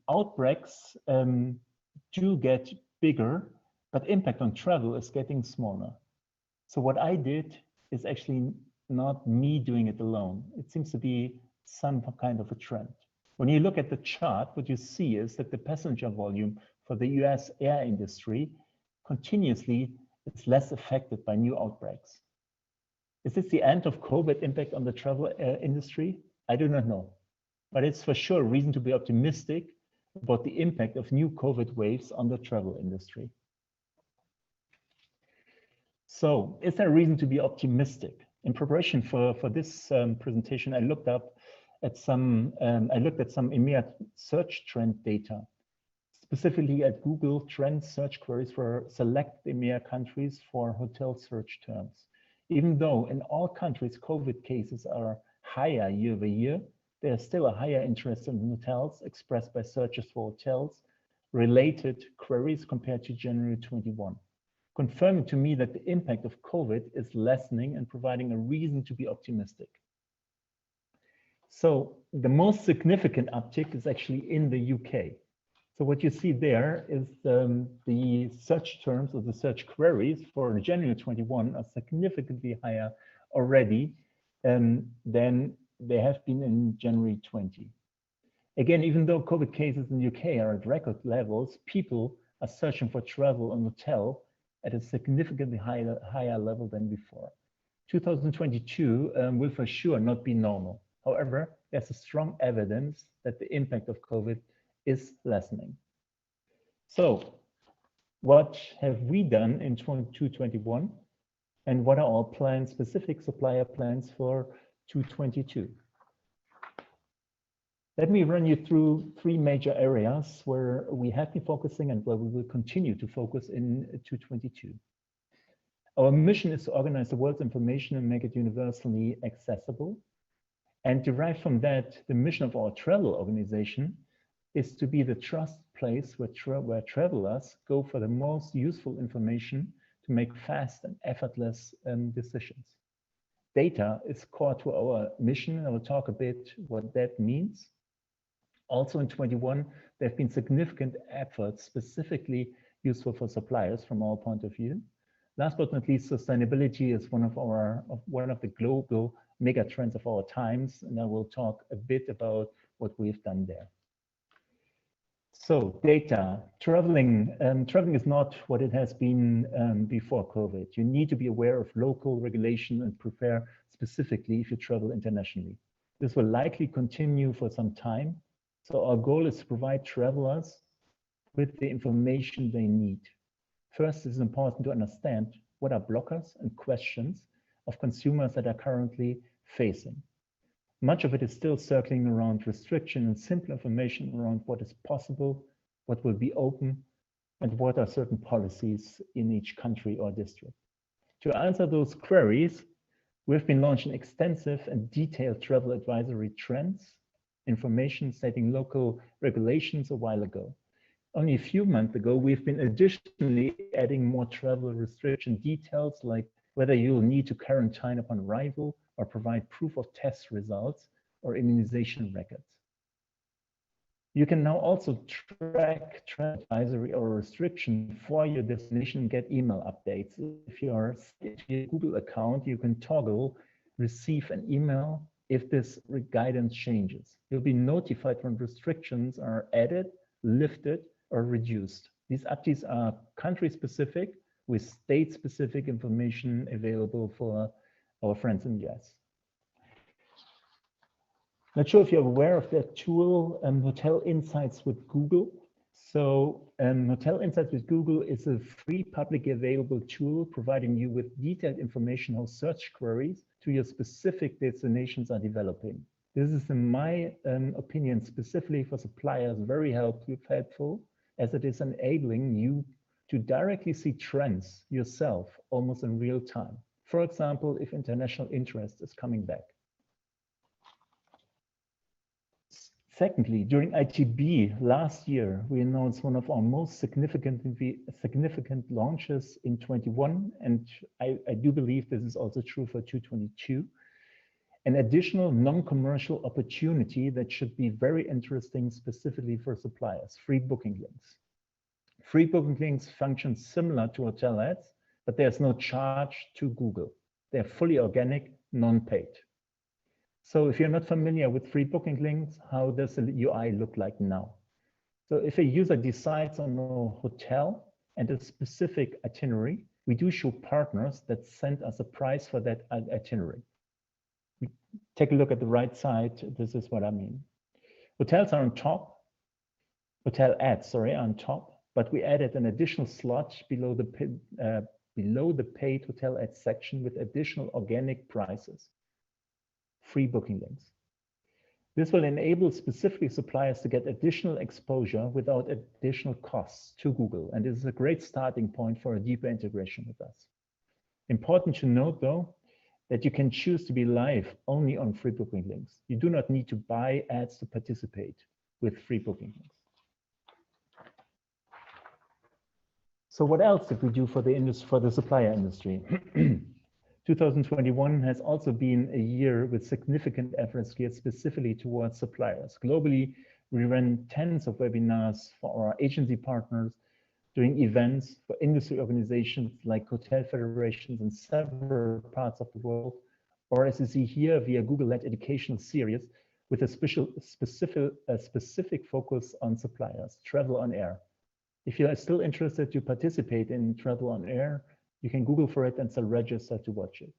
outbreaks do get bigger, but impact on travel is getting smaller. So what I did is actually not me doing it alone. It seems to be some kind of a trend. When you look at the chart, what you see is that the passenger volume for the US air industry continuously is less affected by new outbreaks. Is this the end of COVID impact on the travel industry? I do not know, but it's for sure a reason to be optimistic about the impact of new COVID waves on the travel industry. So is there a reason to be optimistic? In preparation for this presentation, I looked at some EMEA search trend data. specifically at Google Trends search queries for select EMEA countries for hotel search terms. Even though in all countries COVID cases are higher year over year, there's still a higher interest in hotels expressed by searches for hotels related queries compared to January 21, confirming to me that the impact of COVID is lessening and providing a reason to be optimistic. So the most significant uptick is actually in the UK. So what you see there is the search terms or the search queries for January 21 are significantly higher already than they have been in January 20. Again, even though COVID cases in the UK are at record levels, people are searching for travel and hotel at a significantly higher level than before. 2022 will for sure not be normal. However, there's a strong evidence that the impact of COVID is lessening. So what have we done in 2021 and what are our plans, specific supplier plans for 2022? Let me run you through three major areas where we have been focusing and where we will continue to focus in 2022. Our mission is to organize the world's information and make it universally accessible. And derived from that, the mission of our travel organization is to be the trust place where travelers go for the most useful information to make fast and effortless decisions. Data is core to our mission, and I will talk a bit what that means. Also in 21, there have been significant efforts specifically useful for suppliers from our point of view. Last but not least, sustainability is one of the global mega trends of our times, and I will talk a bit about what we've done there. So data, traveling is not what it has been before COVID. You need to be aware of local regulation and prepare specifically if you travel internationally. This will likely continue for some time. So our goal is to provide travelers with the information they need. First, it's important to understand what are blockers and questions of consumers that are currently facing. Much of it is still circling around restriction and simple information around what is possible, what will be open, and what are certain policies in each country or district. To answer those queries, we've been launching extensive and detailed travel advisory trends, information setting local regulations a while ago. Only a few months ago, we've been additionally adding more travel restriction details like whether you'll need to quarantine upon arrival or provide proof of test results or immunization records. You can now also track travel advisory or restriction for your destination and get email updates. If you're in your Google account, you can toggle receive an email if this guidance changes. You'll be notified when restrictions are added, lifted, or reduced. These updates are country-specific with state-specific information available for our friends in the US. Not sure if you're aware of that tool, Hotel Insights with Google. So Hotel Insights with Google is a free publicly available tool providing you with detailed information how search queries to your specific destinations are developing. This is, in my opinion, specifically for suppliers, very helpful as it is enabling you to directly see trends yourself almost in real time. For example, if international interest is coming back. Secondly, during ITB last year, we announced one of our most significant launches in 21, and I do believe this is also true for 2022. An additional non-commercial opportunity that should be very interesting specifically for suppliers, free booking links. Free booking links function similar to hotel ads, but there's no charge to Google. They're fully organic, non-paid. So if you're not familiar with free booking links, how does the UI look like now? So if a user decides on a hotel and a specific itinerary, we do show partners that send us a price for that itinerary. We take a look at the right side. This is what I mean. Hotels are on top. Hotel ads, sorry, are on top. But we added an additional slot below the paid hotel ads section with additional organic prices. Free booking links. This will enable specific suppliers to get additional exposure without additional costs to Google, and this is a great starting point for a deeper integration with us. Important to note, though, that you can choose to be live only on free booking links. You do not need to buy ads to participate with free booking links. So what else did we do for the supplier industry? 2021 has also been a year with significant efforts geared specifically towards suppliers. Globally, we ran tens of webinars for our agency partners, doing events for industry organizations like hotel federations in several parts of the world, or as you see here, via Google-led educational series with a specific focus on suppliers, Travel on Air. If you are still interested to participate in Travel on Air, you can Google for it and still register to watch it.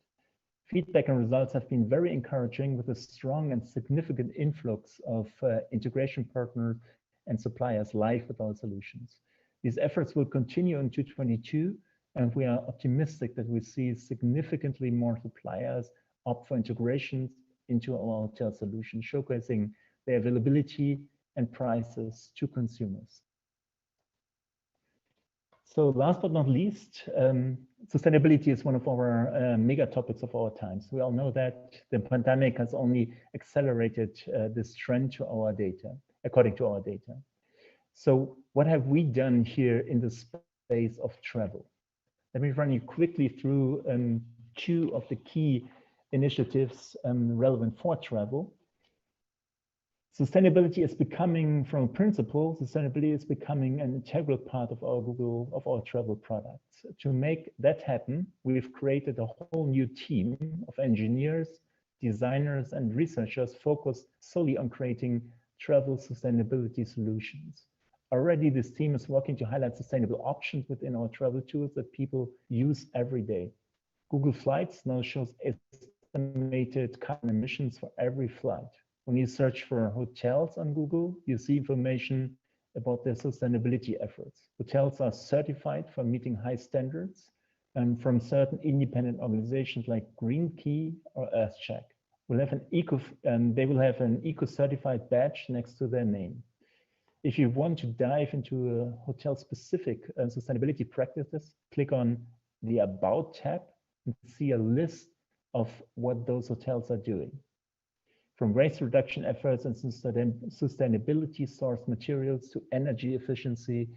Feedback and results have been very encouraging with a strong and significant influx of integration partners and suppliers live with our solutions. These efforts will continue in 2022, and we are optimistic that we see significantly more suppliers opt for integrations into our hotel solution, showcasing their availability and prices to consumers. So last but not least, sustainability is one of our mega topics of our times. We all know that the pandemic has only accelerated this trend to our data, according to our data. So what have we done here in the space of travel? Let me run you quickly through two of the key initiatives relevant for travel. Sustainability is becoming, from a principle, sustainability is becoming an integral part of our travel products. To make that happen, we've created a whole new team of engineers, designers, and researchers focused solely on creating travel sustainability solutions. Already, this team is working to highlight sustainable options within our travel tools that people use every day. Google Flights now shows estimated carbon emissions for every flight. When you search for hotels on Google, you see information about their sustainability efforts. Hotels are certified for meeting high standards and from certain independent organizations like Green Key or EarthCheck. They will have an eco-certified badge next to their name. If you want to dive into a hotel-specific sustainability practices, click on the About tab and see a list of what those hotels are doing. From waste reduction efforts and sustainability source materials to energy efficiency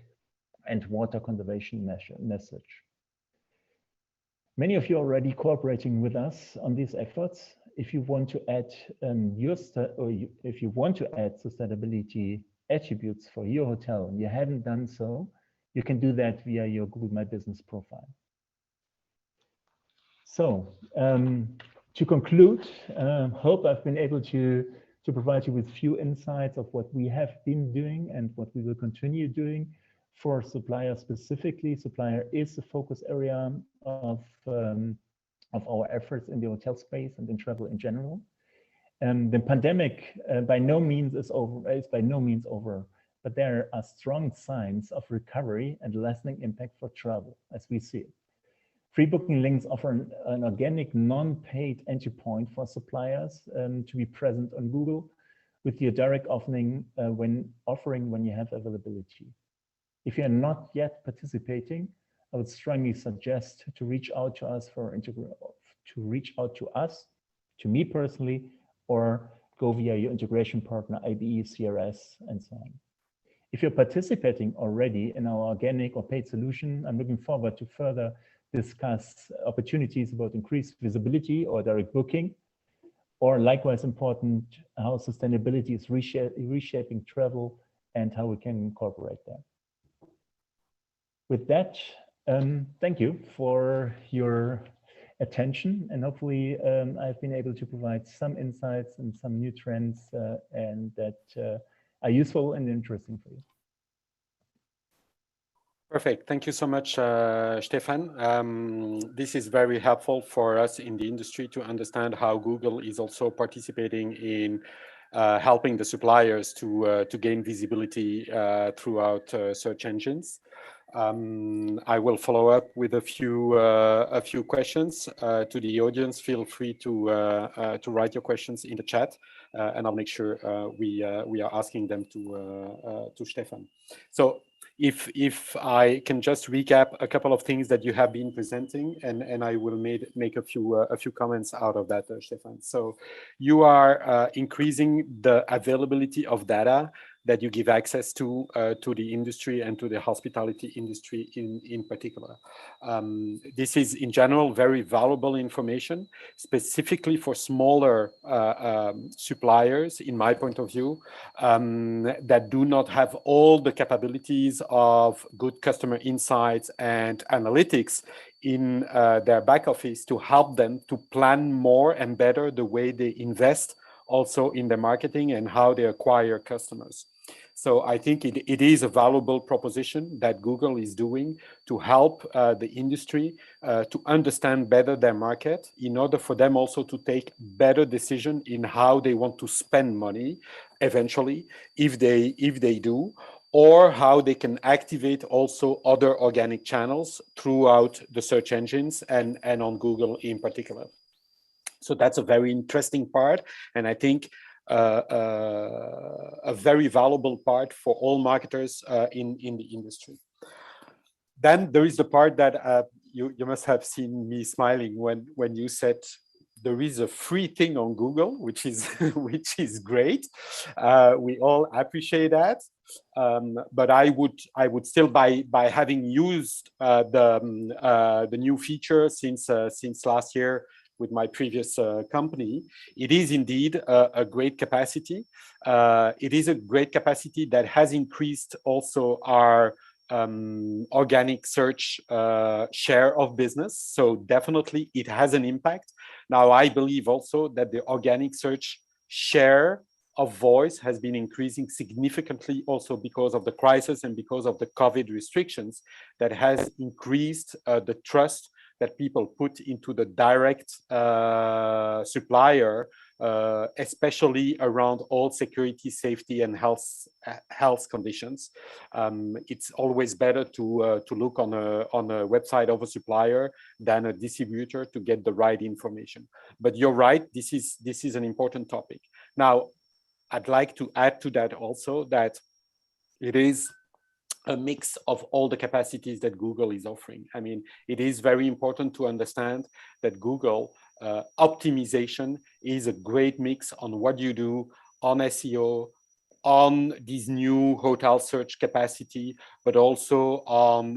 and water conservation message. Many of you are already cooperating with us on these efforts. If you want to add if you want to add sustainability attributes for your hotel and you haven't done so, you can do that via your Google My Business profile. So, to conclude, hope I've been able to provide you with few insights of what we have been doing and what we will continue doing for supplier specifically. Supplier is the focus area of our efforts in the hotel space and in travel in general. The pandemic by no means is over, but there are strong signs of recovery and lessening impact for travel as we see it. Free booking links offer an organic, non-paid entry point for suppliers to be present on Google with your direct offering when you have availability. If you are not yet participating, I would strongly suggest to reach out to us to me personally, or go via your integration partner, IBE, CRS, and so on. If you're participating already in our organic or paid solution, I'm looking forward to further discuss opportunities about increased visibility or direct booking, or likewise important, how sustainability is reshaping travel and how we can incorporate that. With that, thank you for your attention, and hopefully I've been able to provide some insights and some new trends and that are useful and interesting for you. Perfect. Thank you so much, Stefan. This is very helpful for us in the industry to understand how Google is also participating in helping the suppliers to gain visibility throughout search engines. I will follow up with a few questions to the audience. Feel free to write your questions in the chat, and I'll make sure we are asking them to Stefan. So if I can just recap a couple of things that you have been presenting, and I will make a few comments out of that, Stefan. So you are increasing the availability of data that you give access to the industry and to the hospitality industry in particular. This is in general very valuable information, specifically for smaller suppliers, in my point of view, that do not have all the capabilities of good customer insights and analytics in their back office to help them to plan more and better the way they invest also in their marketing and how they acquire customers. So I think it is a valuable proposition that Google is doing to help the industry to understand better their market in order for them also to take better decision in how they want to spend money eventually, if they do, or how they can activate also other organic channels throughout the search engines and on Google in particular. So that's a very interesting part, and I think a very valuable part for all marketers in the industry. Then there is the part that you must have seen me smiling when you said there is a free thing on Google, which is great. We all appreciate that, but I would still, by having used the new feature since last year with my previous company, it is indeed a great capacity. It is a great capacity that has increased also our organic search share of business. So definitely it has an impact. Now, I believe also that the organic search share of voice has been increasing significantly also because of the crisis and because of the COVID restrictions that has increased the trust that people put into the direct supplier, especially around all security, safety, and health conditions. It's always better to look on a website of a supplier than a distributor to get the right information. But you're right, this is an important topic. Now, I'd like to add to that also that it is a mix of all the capacities that Google is offering. I mean, it is very important to understand that Google optimization is a great mix on what you do on SEO, on this new hotel search capacity, but also on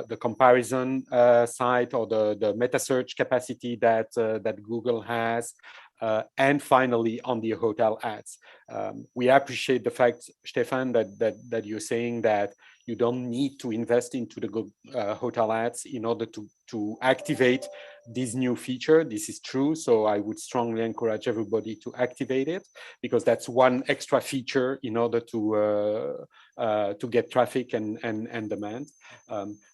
the comparison site or the meta search capacity that Google has. And finally, on the hotel ads. We appreciate the fact, Stefan, that you're saying that you don't need to invest into the hotel ads in order to activate this new feature. This is true. So I would strongly encourage everybody to activate it, because that's one extra feature in order to get traffic and demand.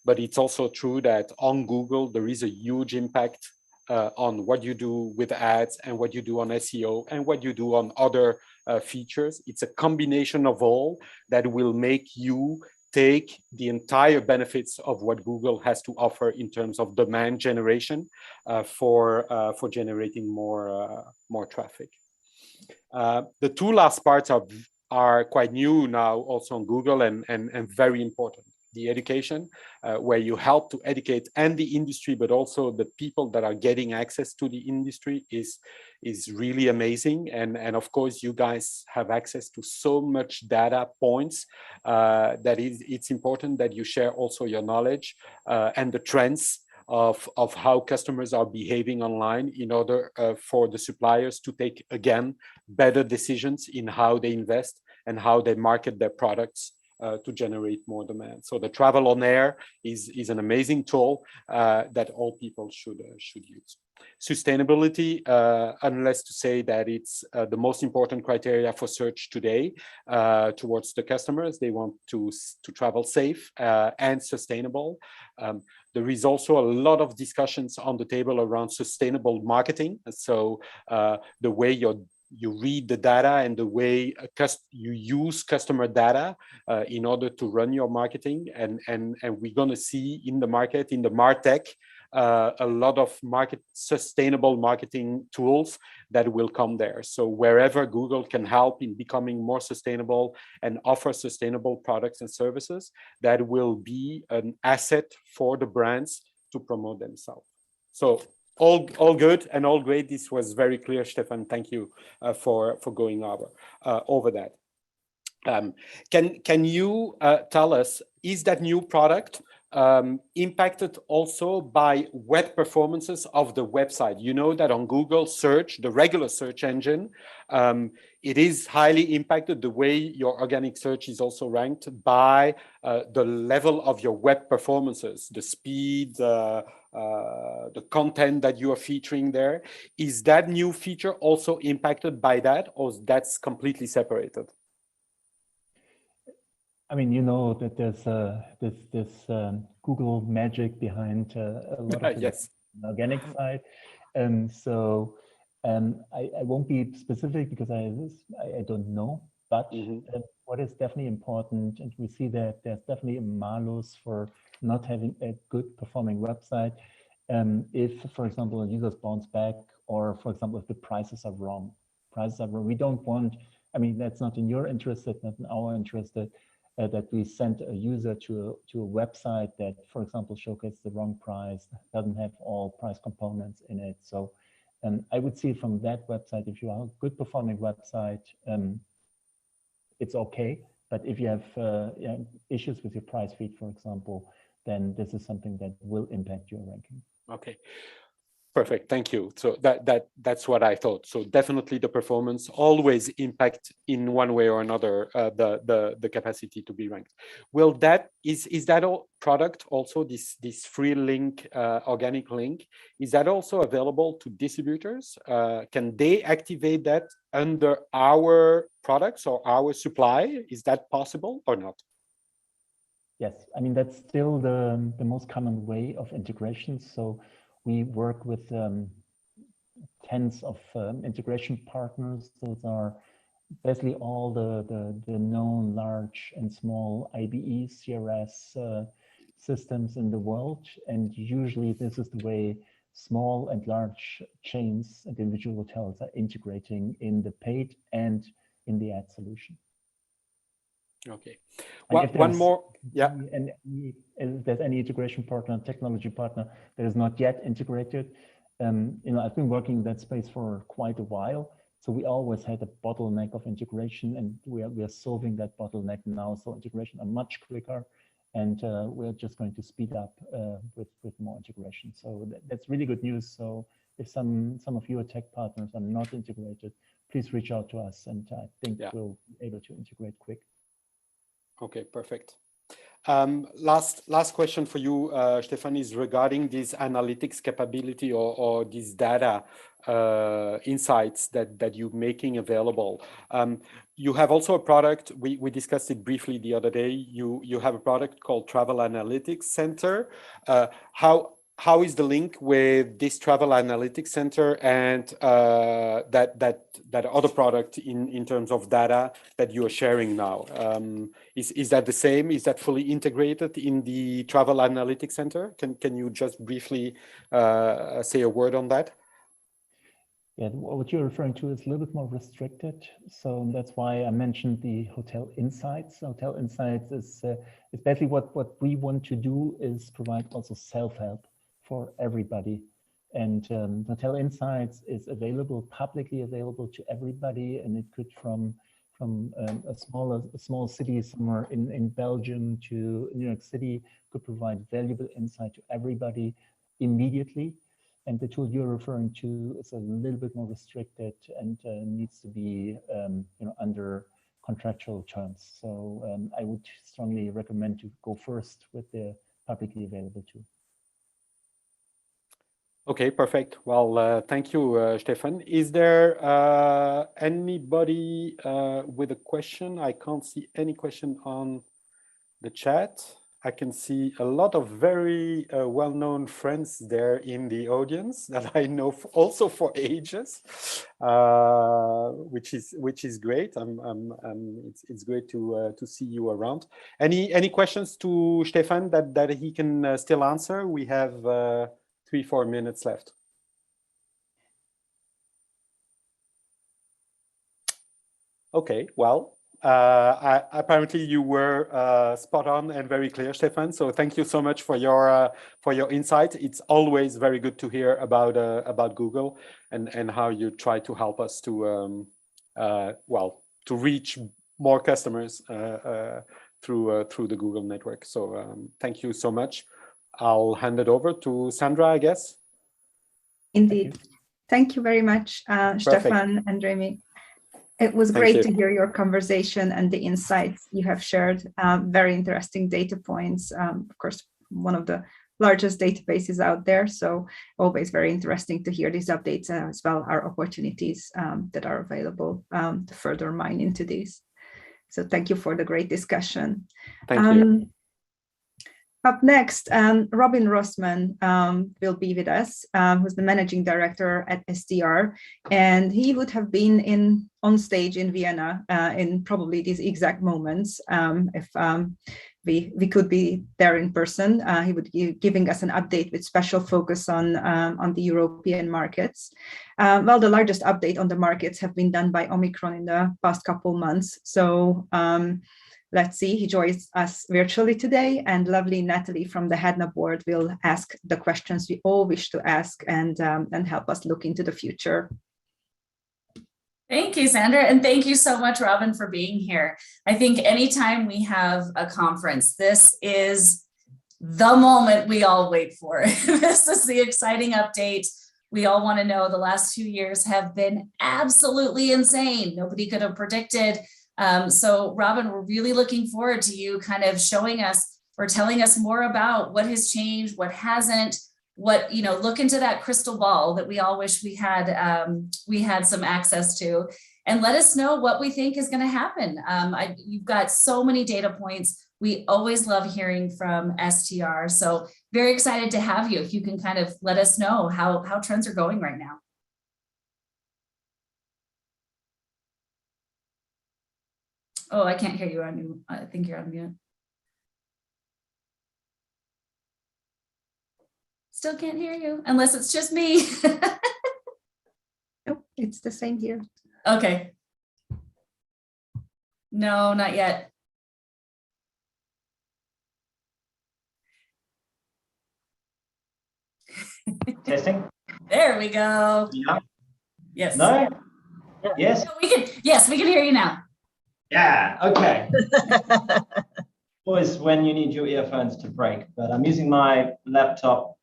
But it's also true that on Google, there is a huge impact on what you do with ads and what you do on SEO and what you do on other features. It's a combination of all that will make you take the entire benefits of what Google has to offer in terms of demand generation for generating more traffic. The two last parts are quite new now also on Google and very important. The education, where you help to educate and the industry, but also the people that are getting access to the industry is really amazing. And of course, you guys have access to so much data points that it's important that you share also your knowledge and the trends of how customers are behaving online in order for the suppliers to take, again, better decisions in how they invest and how they market their products to generate more demand. So the travel on air is an amazing tool that all people should use. Sustainability, unless to say that it's the most important criteria for search today towards the customers. They want to travel safe and sustainable. There is also a lot of discussions on the table around sustainable marketing. So the way you read the data and the way you use customer data in order to run your marketing. And we're going to see in the market, in the MarTech, a lot of sustainable marketing tools that will come there. So wherever Google can help in becoming more sustainable and offer sustainable products and services, that will be an asset for the brands to promote themselves. So all good and all great. This was very clear, Stefan. Thank you for going over that. Can you tell us, is that new product impacted also by web performances of the website? You know that on Google search, the regular search engine, it is highly impacted. The way your organic search is also ranked by the level of your web performances, the speed, the content that you are featuring there. Is that new feature also impacted by that, or that's completely separated? I mean, you know that there's this Google magic behind a lot of yes. the organic side, so I won't be specific because I don't know. But what is definitely important, and we see that there's definitely a malus for not having a good performing website. If, for example, users bounce back, or for example, if the prices are wrong, we don't want. I mean, that's not in your interest, that's not in our interest. That we send a user to a website that, for example, showcases the wrong price, doesn't have all price components in it. So I would see from that website, if you have a good performing website, it's okay. But if you have issues with your price feed, for example, then this is something that will impact your ranking. Okay. Perfect, thank you. So that's what I thought. So definitely the performance always impact in one way or another the capacity to be ranked. Will is that all product also, this free link, organic link, is that also available to distributors? Can they activate that under our products or our supply? Is that possible or not? Yes, I mean, that's still the most common way of integration. So we work with tens of integration partners. Those are basically all the known large and small IBE, CRS systems in the world. And usually this is the way small and large chains and individual hotels are integrating in the paid and in the ad solution. Okay. One more, yeah. And if there's any integration partner, technology partner that is not yet integrated, I've been working in that space for quite a while. So we always had a bottleneck of integration, and we are solving that bottleneck now. So integration are much quicker, and we're just going to speed up with more integration. So that's really good news. So if some of your tech partners are not integrated, please reach out to us, and I think we'll be able to integrate quick. Okay, perfect. Last question for you, Stefan, is regarding this analytics capability or these data insights that you're making available. You have also a product, we discussed it briefly the other day. You have a product called Travel Analytics Center. How is the link with this Travel Analytics Center and that other product in terms of data that you are sharing now? Is that the same? Is that fully integrated in the Travel Analytics Center? Can you just briefly say a word on that? Yeah, what you're referring to is a little bit more restricted. So that's why I mentioned the Hotel Insights. Hotel Insights is basically what we want to do is provide also self-help for everybody. And Hotel Insights is publicly available to everybody, and it could from a small city somewhere in Belgium to New York City could provide valuable insight to everybody immediately. And the tool you're referring to is a little bit more restricted and needs to be under contractual terms. So I would strongly recommend to go first with the publicly available tool. Okay, perfect. Well, thank you, Stefan. Is there anybody with a question? I can't see any question on the chat. I can see a lot of very well-known friends there in the audience that I know also for ages, which is great. It's great to see you around. Any questions to Stefan that he can still answer? We have 3-4 minutes left. Okay, well, apparently you were spot on and very clear, Stefan. So thank you so much for your insight. It's always very good to hear about Google and how you try to help us to to reach more customers through the Google network. So thank you so much. I'll hand it over to Sandra, I guess. Indeed. Thank you very much, Stefan and Remy. It was great to hear your conversation and the insights you have shared. Very interesting data points. Of course, one of the largest databases out there. So always very interesting to hear these updates as well, our opportunities that are available to further mine into these. So thank you for the great discussion. Thank you. Up next, Robin Rossmann will be with us, who's the managing director at STR, and he would have been on stage in Vienna in probably these exact moments if we could be there in person. He would be giving us an update with special focus on the European markets. Well, the largest update on the markets have been done by Omicron in the past couple months. So let's see, he joins us virtually today, and lovely Natalie from the Hedna Board will ask the questions we all wish to ask and help us look into the future. Thank you, Sandra, and thank you so much, Robin, for being here. I think anytime we have a conference, this is the moment we all wait for. This is the exciting update. We all want to know the last 2 years have been absolutely insane. Nobody could have predicted. So Robin, we're really looking forward to you kind of showing us or telling us more about what has changed, what hasn't, what, look into that crystal ball that we all wish we had some access to, and let us know what we think is going to happen. You've got so many data points. We always love hearing from STR. So very excited to have you. If you can kind of let us know how trends are going right now. Oh, I can't hear you. I think you're on mute. Still can't hear you, unless it's just me. Nope, it's the same here. Okay. No, not yet. Testing. There we go. Yeah. Yes. No? Yes. No, yes, we can hear you now. Yeah, okay. Always when you need your earphones to break, but I'm using my laptop.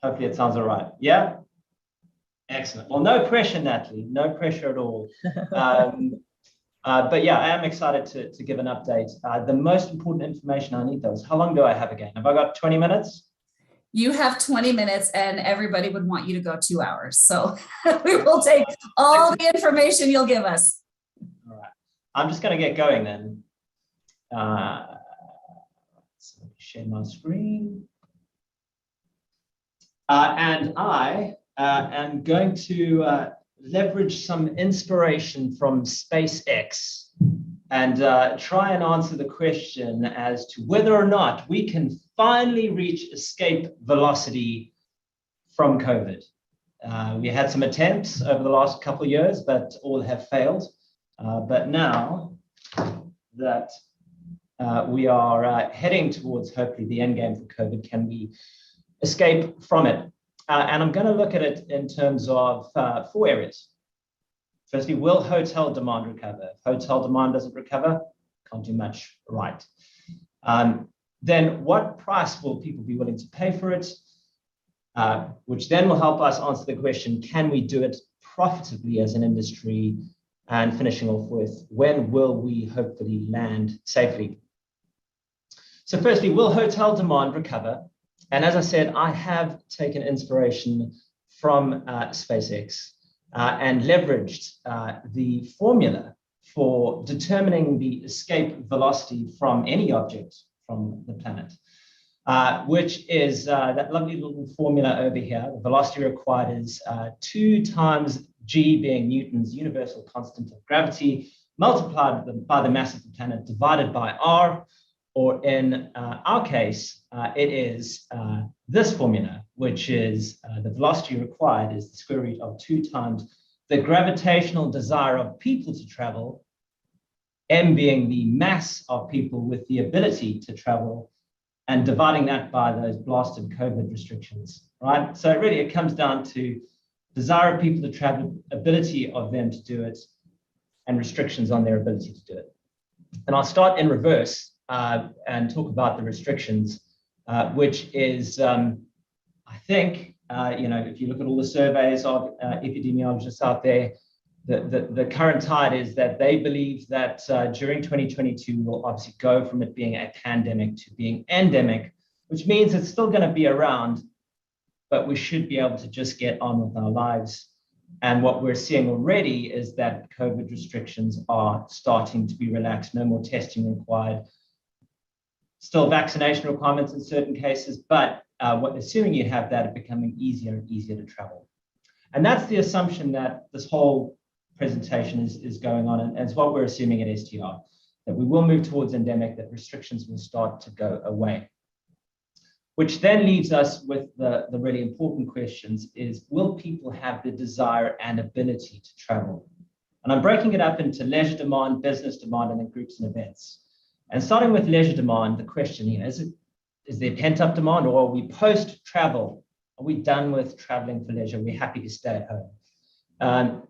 Hopefully it sounds all right. Yeah? Excellent. Well, no pressure, Natalie. No pressure at all. But yeah, I am excited to give an update. The most important information I need, though, is how long do I have again? Have I got 20 minutes? You have 20 minutes and everybody would want you to go 2 hours. So we will take all the information you'll give us. All right. I'm just going to get going then. So share my screen. And I am going to leverage some inspiration from SpaceX and try and answer the question as to whether or not we can finally reach escape velocity from COVID. We had some attempts over the last couple of years, but all have failed. But now that we are heading towards hopefully the end game for COVID, can we escape from it? And I'm going to look at it in terms of 4 areas. Firstly, will hotel demand recover? If hotel demand doesn't recover, can't do much right. Then what price will people be willing to pay for it? Which then will help us answer the question, can we do it profitably as an industry? And finishing off with, when will we hopefully land safely? So firstly, will hotel demand recover? And as I said, I have taken inspiration from SpaceX and leveraged the formula for determining the escape velocity from any object from the planet. which is that lovely little formula over here. The velocity required is 2 times g being Newton's universal constant of gravity, multiplied by the mass of the planet, divided by r, or in our case, it is this formula, which is the velocity required is the square root of 2 times the gravitational desire of people to travel, m being the mass of people with the ability to travel, and dividing that by those blasted COVID restrictions, right? So really it comes down to desire of people to travel, ability of them to do it, and restrictions on their ability to do it. And I'll start in reverse and talk about the restrictions, which is, I think, if you look at all the surveys of epidemiologists out there, the current tide is that they believe that during 2022, we'll obviously go from it being a pandemic to being endemic, which means it's still going to be around, but we should be able to just get on with our lives. And what we're seeing already is that COVID restrictions are starting to be relaxed, no more testing required, still vaccination requirements in certain cases, but assuming you have that, it's becoming easier and easier to travel. And that's the assumption that this whole presentation is going on, and it's what we're assuming at STR, that we will move towards endemic, that restrictions will start to go away. Which then leaves us with the really important questions is, will people have the desire and ability to travel? And I'm breaking it up into leisure demand, business demand, and then groups and events. And starting with leisure demand, the question, is there pent-up demand, or are we post-travel? Are we done with traveling for leisure? Are we happy to stay at home?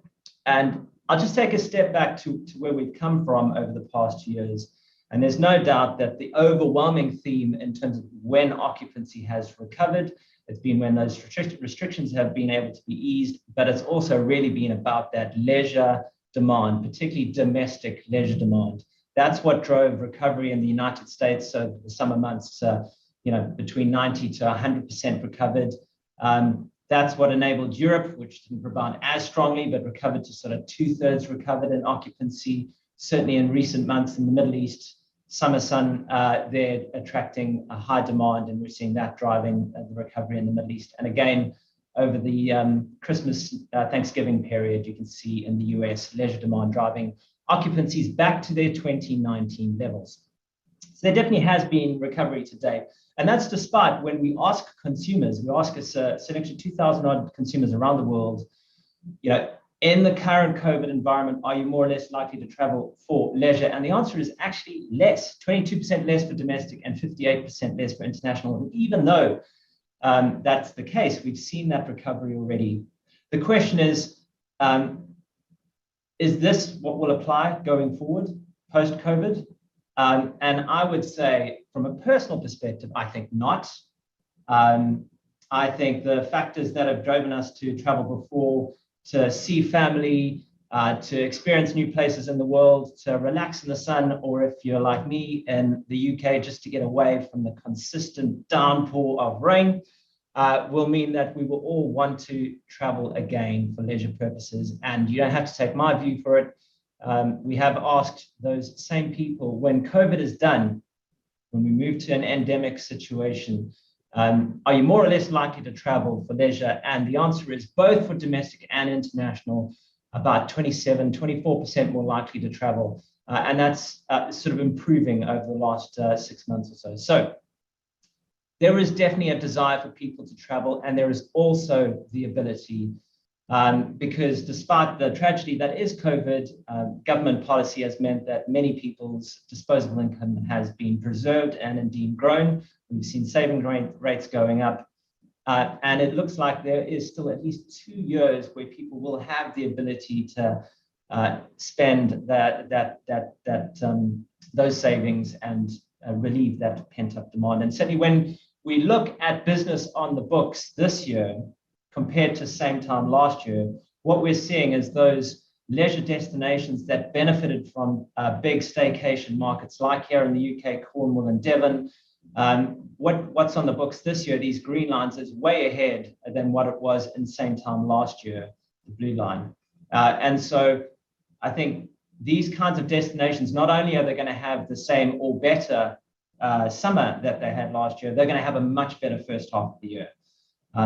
And I'll just take a step back to where we've come from over the past years. And there's no doubt that the overwhelming theme in terms of when occupancy has recovered, it's been when those restrictions have been able to be eased, but it's also really been about that leisure demand, particularly domestic leisure demand. That's what drove recovery in the United States. So the summer months, between 90 to 100% recovered. That's what enabled Europe, which didn't rebound as strongly, but recovered to sort of 2/3 recovered in occupancy. Certainly in recent months in the Middle East, summer sun, they're attracting a high demand, and we're seeing that driving the recovery in the Middle East. And again, over the Christmas, Thanksgiving period, you can see in the US, leisure demand driving occupancies back to their 2019 levels. So there definitely has been recovery to date. And that's despite when we ask consumers, we ask us selection 2,000 odd consumers around the world, in the current COVID environment, are you more or less likely to travel for leisure? And the answer is actually less, 22% less for domestic and 58% less for international. And even though that's the case, we've seen that recovery already. The question is this what will apply going forward post-COVID? And I would say, from a personal perspective, I think not. I think the factors that have driven us to travel before, to see family, to experience new places in the world, to relax in the sun, or if you're like me in the UK, just to get away from the consistent downpour of rain, will mean that we will all want to travel again for leisure purposes. And you don't have to take my view for it. We have asked those same people, when COVID is done, when we move to an endemic situation, are you more or less likely to travel for leisure? And the answer is both for domestic and international, about 27, 24% more likely to travel. And that's sort of improving over the last 6 months or so. So there is definitely a desire for people to travel, and there is also the ability, because despite the tragedy that is COVID, government policy has meant that many people's disposable income has been preserved and indeed grown. We've seen saving rates going up. And it looks like there is still at least 2 years where people will have the ability to spend those savings and relieve that pent-up demand. And certainly when we look at business on the books this year compared to same time last year, what we're seeing is those leisure destinations that benefited from big staycation markets like here in the UK, Cornwall and Devon. What's on the books this year, these green lines, is way ahead than what it was in same time last year, the blue line. And so I think these kinds of destinations, not only are they going to have the same or better summer that they had last year, they're going to have a much better first half of the year.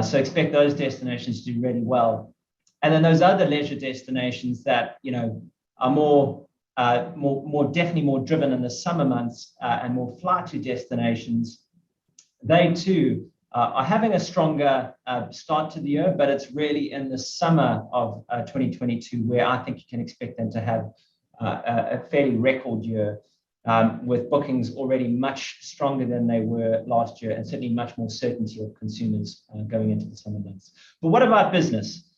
So expect those destinations to do really well. And then those other leisure destinations that, you know, are more definitely more driven in the summer months and more fly-to destinations, they too are having a stronger start to the year, but it's really in the summer of 2022 where I think you can expect them to have a fairly record year, with bookings already much stronger than they were last year, and certainly much more certainty of consumers going into the summer months. But what about business?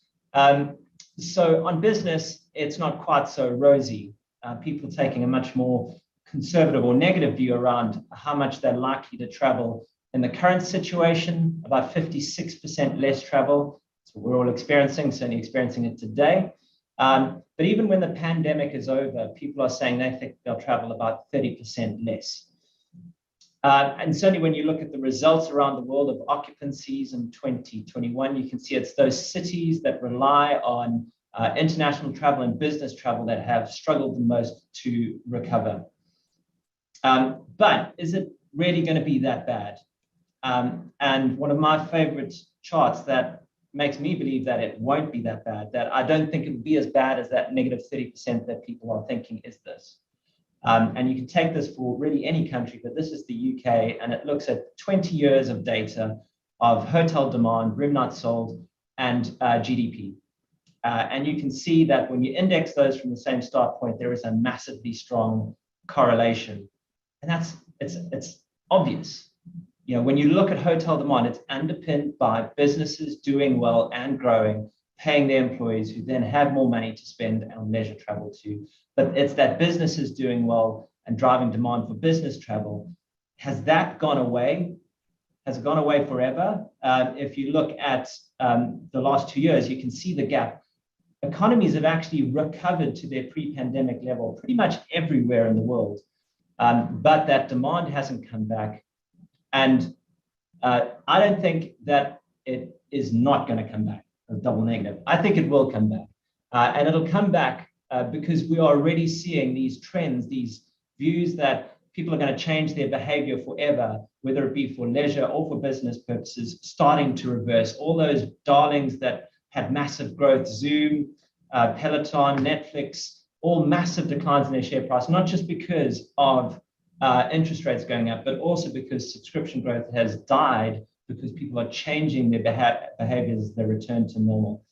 So on business, it's not quite so rosy. People taking a much more conservative or negative view around how much they're likely to travel in the current situation. About 56% less travel. So we're all experiencing, certainly experiencing it today. But even when the pandemic is over, people are saying they think they'll travel about 30% less. And certainly when you look at the results around the world of occupancies in 2021, you can see it's those cities that rely on international travel and business travel that have struggled the most to recover. But is it really going to be that bad? And one of my favorite charts that makes me believe that it won't be that bad, that I don't think it will be as bad as that negative 30% that people are thinking is this. And you can take this for really any country, but this is the UK, and it looks at 20 years of data of hotel demand, room nights sold, and GDP. And you can see that when you index those from the same start point, there is a massively strong correlation. And it's obvious. You know, when you look at hotel demand, it's underpinned by businesses doing well and growing, paying their employees who then have more money to spend on leisure travel too. But it's that businesses doing well and driving demand for business travel. Has that gone away? Has it gone away forever? If you look at the last 2 years, you can see the gap. Economies have actually recovered to their pre-pandemic level pretty much everywhere in the world. But that demand hasn't come back. And I don't think that it is not going to come back, a double negative. I think it will come back. And it'll come back because we are already seeing these trends, these views that people are going to change their behavior forever, whether it be for leisure or for business purposes, starting to reverse. All those darlings that had massive growth, Zoom, Peloton, Netflix, all massive declines in their share price, not just because of interest rates going up, but also because subscription growth has died because people are changing their behaviors as they return to normal.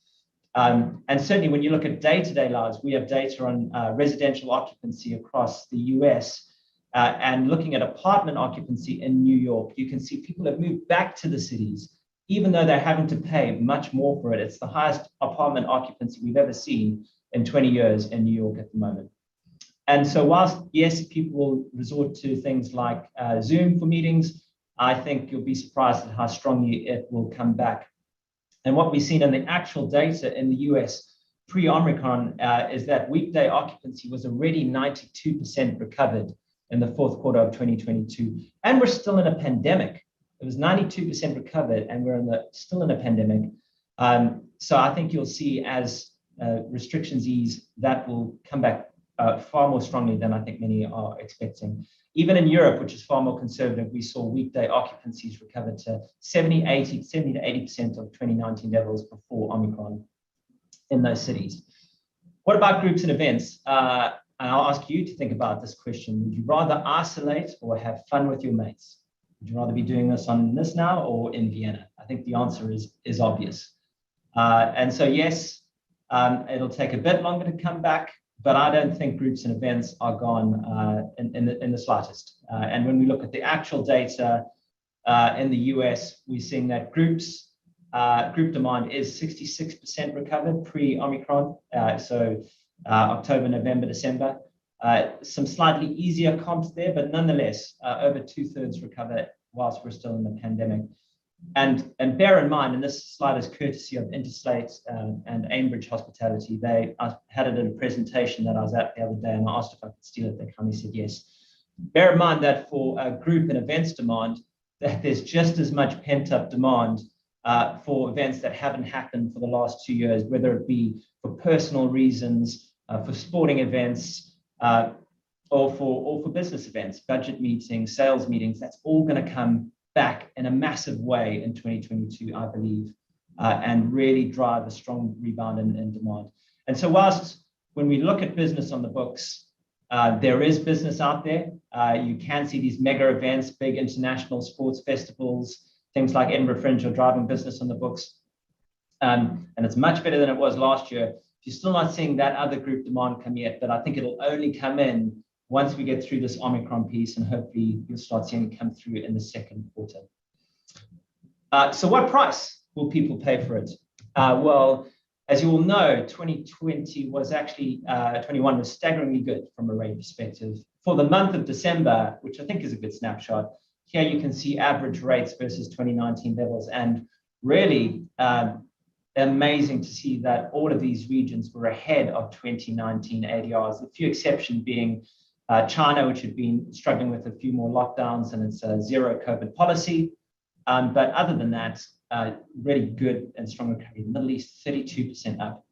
And certainly when you look at day-to-day lives, we have data on residential occupancy across the US, and looking at apartment occupancy in New York, you can see people have moved back to the cities, even though they're having to pay much more for it. It's the highest apartment occupancy we've ever seen in 20 years in New York at the moment. And so whilst, yes, people will resort to things like Zoom for meetings, I think you'll be surprised at how strongly it will come back. And what we've seen in the actual data in the US pre-Omicron is that weekday occupancy was already 92% recovered in the fourth quarter of 2022. And we're still in a pandemic. It was 92% recovered, and we're still in a pandemic. So I think you'll see as restrictions ease, that will come back far more strongly than I think many are expecting. Even in Europe, which is far more conservative, we saw weekday occupancies recover to 70 to 80% of 2019 levels before Omicron in those cities. What about groups and events? And I'll ask you to think about this question. Would you rather isolate or have fun with your mates? Would you rather be doing this on this now or in Vienna? I think the answer is obvious. And so yes, it'll take a bit longer to come back, but I don't think groups and events are gone in the slightest. And when we look at the actual data in the US, we're seeing that group demand is 66% recovered pre-Omicron. So October, November, December. Some slightly easier comps there, but nonetheless, over 2/3 recover whilst we're still in the pandemic. And bear in mind, and this slide is courtesy of Interslate and Ambridge Hospitality. I had it in a presentation that I was at the other day, and I asked if I could steal it. They kindly said yes. Bear in mind that for group and events demand, that there's just as much pent-up demand for events that haven't happened for the last 2 years, whether it be for personal reasons, for sporting events, or for business events, budget meetings, sales meetings. That's all going to come back in a massive way in 2022, I believe, and really drive a strong rebound in demand. And so whilst when we look at business on the books, there is business out there. You can see these mega events, big international sports festivals, things like Edinburgh Fringe are driving business on the books. And it's much better than it was last year. You're still not seeing that other group demand come yet, but I think it'll only come in once we get through this Omicron piece, and hopefully you'll start seeing it come through in the second quarter. So what price will people pay for it? Well, as you all know, 2020 was actually, 21 was staggeringly good from a rate perspective. For the month of December, which I think is a good snapshot, here you can see average rates versus 2019 levels, and really amazing to see that all of these regions were ahead of 2019 ADRs, a few exceptions being China, which had been struggling with a few more lockdowns and its zero COVID policy. But other than that, really good and strong recovery. Middle East, 32% up.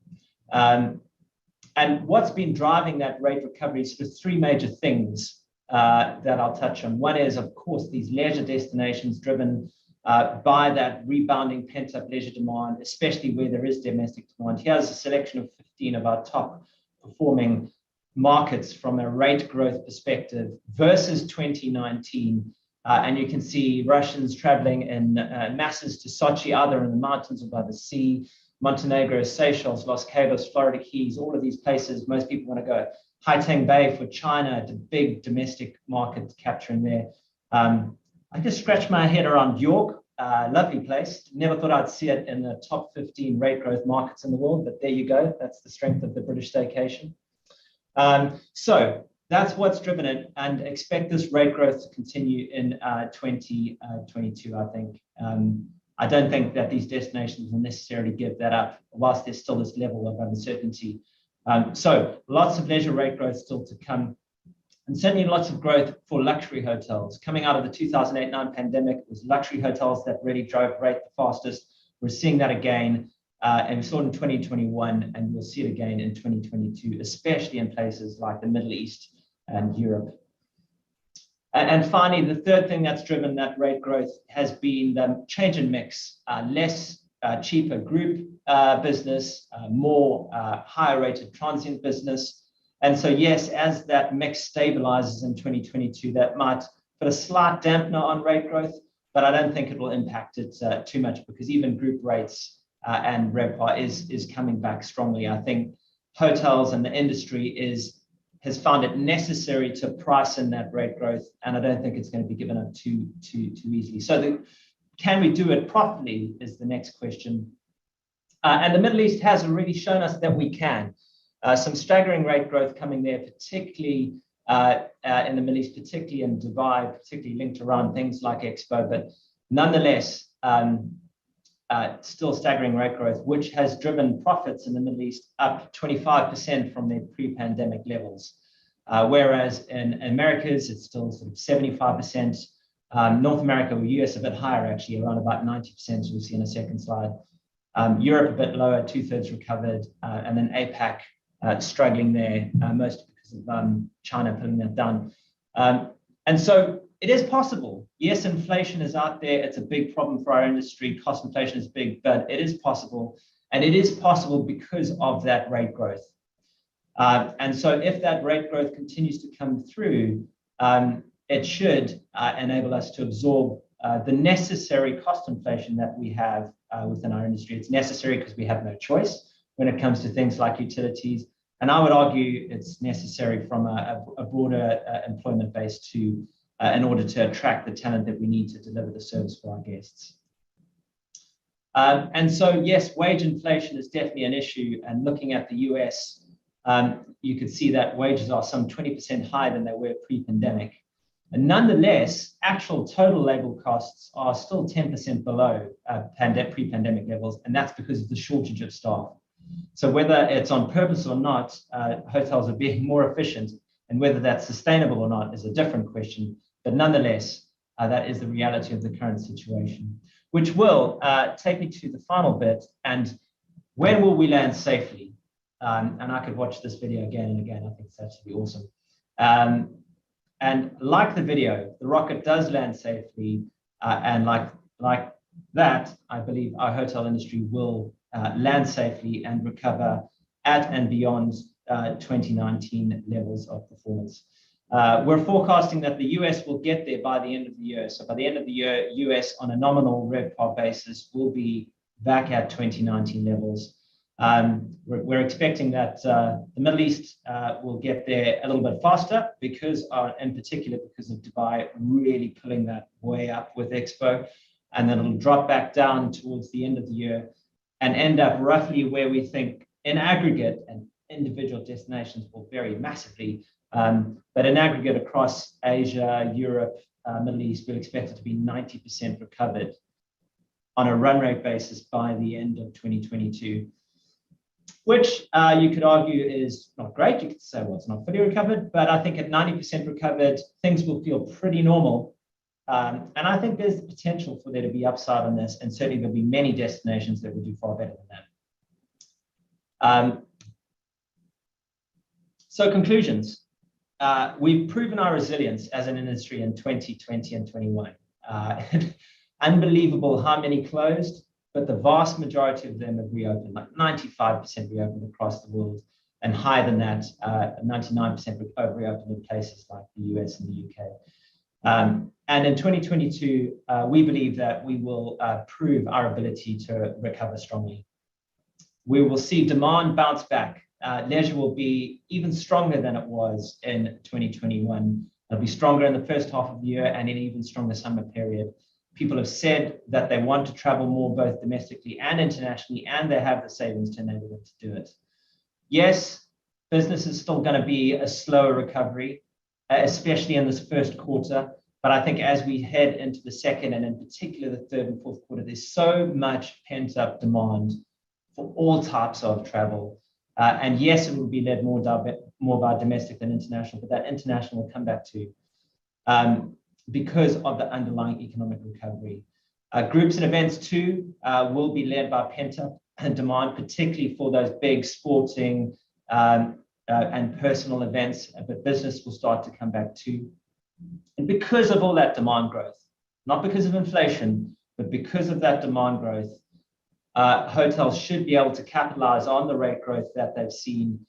And what's been driving that rate recovery is just three major things that I'll touch on. One is, of course, these leisure destinations driven by that rebounding pent-up leisure demand, especially where there is domestic demand. Here's a selection of 15 of our top performing markets from a rate growth perspective versus 2019. And you can see Russians traveling in masses to Sochi, either in the mountains or by the sea, Montenegro, Seychelles, Los Cabos, Florida Keys, all of these places most people want to go. Haiteng Bay for China, the big domestic market capturing there. I just scratched my head around York, lovely place. Never thought I'd see it in the top 15 rate growth markets in the world, but there you go. That's the strength of the British staycation. So that's what's driven it, and expect this rate growth to continue in 2022, I think. I don't think that these destinations will necessarily give that up, whilst there's still this level of uncertainty. So lots of leisure rate growth still to come, and certainly lots of growth for luxury hotels. Coming out of the 2008-9 pandemic, it was luxury hotels that really drove rate the fastest. We're seeing that again, and we saw it in 2021, and we'll see it again in 2022, especially in places like the Middle East and Europe. And finally, the third thing that's driven that rate growth has been the change in mix, less cheaper group business, more higher rated transient business. And so yes, as that mix stabilizes in 2022, that might put a slight dampener on rate growth, but I don't think it will impact it too much, because even group rates and RevPAR is coming back strongly. I think hotels and the industry has found it necessary to price in that rate growth, and I don't think it's going to be given up too easily. So can we do it properly is the next question. And the Middle East has already shown us that we can. Some staggering rate growth coming there, particularly in the Middle East, particularly in Dubai, particularly linked around things like Expo, but nonetheless, still staggering rate growth, which has driven profits in the Middle East up 25% from their pre-pandemic levels. Whereas in Americas, it's still sort of 75%. North America or US a bit higher, actually, around about 90%, you'll see in a second slide. Europe a bit lower, 2/3 recovered, and then APAC struggling there, mostly because of China putting that down. And so it is possible. Yes, inflation is out there. It's a big problem for our industry. Cost inflation is big, but it is possible. And it is possible because of that rate growth. And so if that rate growth continues to come through, it should enable us to absorb the necessary cost inflation that we have within our industry. It's necessary because we have no choice when it comes to things like utilities. And I would argue it's necessary from a broader employment base to in order to attract the talent that we need to deliver the service for our guests. And so, yes, wage inflation is definitely an issue. And looking at the US, you could see that wages are some 20% higher than they were pre-pandemic. And nonetheless, actual total labor costs are still 10% below pre-pandemic levels, and that's because of the shortage of staff. So whether it's on purpose or not, hotels are being more efficient, and whether that's sustainable or not is a different question. But nonetheless, that is the reality of the current situation, which will take me to the final bit. And when will we land safely? And I could watch this video again and again. I think it's absolutely awesome. And like the video, the rocket does land safely. And like that, I believe our hotel industry will land safely and recover at and beyond 2019 levels of performance. We're forecasting that the US will get there by the end of the year. So by the end of the year, US on a nominal RevPAR basis will be back at 2019 levels. We're expecting that the Middle East will get there a little bit faster because, in particular, because of Dubai really pulling that way up with Expo, and then it'll drop back down towards the end of the year and end up roughly where we think in aggregate, and individual destinations will vary massively, but in aggregate across Asia, Europe, Middle East, we'll expect it to be 90% recovered on a run rate basis by the end of 2022. Which you could argue is not great. You could say, well, it's not fully recovered, but I think at 90% recovered, things will feel pretty normal. And I think there's the potential for there to be upside on this, and certainly there'll be many destinations that will do far better than that. So conclusions. We've proven our resilience as an industry in 2020 and 21. Unbelievable how many closed, but the vast majority of them have reopened, like 95% reopened across the world, and higher than that, 99% reopened in places like the US and the UK. And in 2022, we believe that we will prove our ability to recover strongly. We will see demand bounce back. Leisure will be even stronger than it was in 2021. It'll be stronger in the first half of the year and in even stronger summer period. People have said that they want to travel more, both domestically and internationally, and they have the savings to enable them to do it. Yes, business is still going to be a slower recovery, especially in this first quarter. But I think as we head into the second, and in particular the third and fourth quarter, there's so much pent-up demand for all types of travel. And yes, it will be led more by domestic than international, but that international will come back to. Because of the underlying economic recovery. Groups and events too will be led by pent-up demand, particularly for those big sporting and personal events, but business will start to come back too. And because of all that demand growth, not because of inflation, but because of that demand growth, hotels should be able to capitalize on the rate growth that they've seen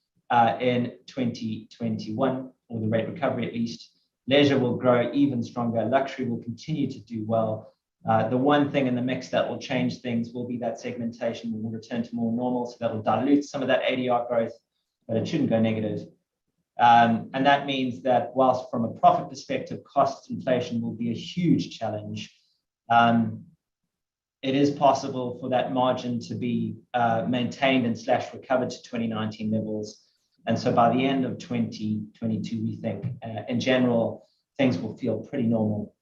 in 2021, or the rate recovery at least. Leisure will grow even stronger. Luxury will continue to do well. The one thing in the mix that will change things will be that segmentation will return to more normal, so that'll dilute some of that ADR growth, but it shouldn't go negative. And that means that whilst from a profit perspective, cost inflation will be a huge challenge, it is possible for that margin to be maintained and / recovered to 2019 levels. And so by the end of 2022, we think, in general, things will feel pretty normal.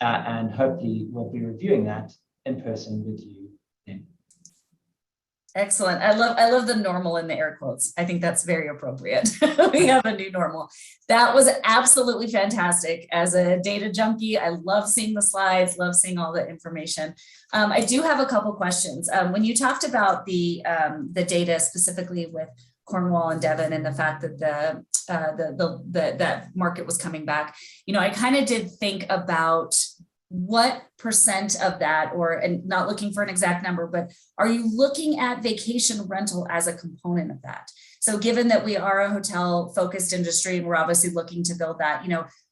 And hopefully we'll be reviewing that in person with you then. Excellent. I love the normal in the air quotes. I think that's very appropriate. We have a new normal. That was absolutely fantastic. As a data junkie, I love seeing the slides, love seeing all the information. I do have a couple questions. When you talked about the data specifically with Cornwall and Devon, and the fact that that market was coming back, I kind of did think about what % of that, and not looking for an exact number, but are you looking at vacation rental as a component of that? So given that we are a hotel focused industry and we're obviously looking to build that,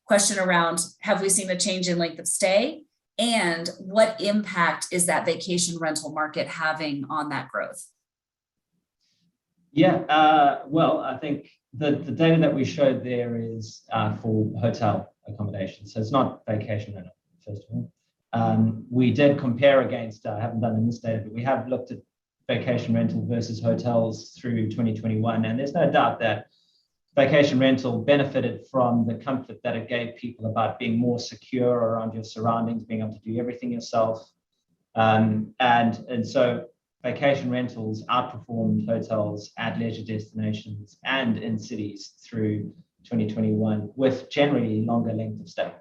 question around, have we seen a change in length of stay? And what impact is that vacation rental market having on that growth? Yeah, well, I think the data that we showed there is for hotel accommodation. So it's not vacation rental, first of all. We did compare against, I haven't done in this data, but we have looked at vacation rental versus hotels through 2021. And there's no doubt that vacation rental benefited from the comfort that it gave people about being more secure around your surroundings, being able to do everything yourself. And so vacation rentals outperformed hotels at leisure destinations and in cities through 2021 with generally longer length of stay.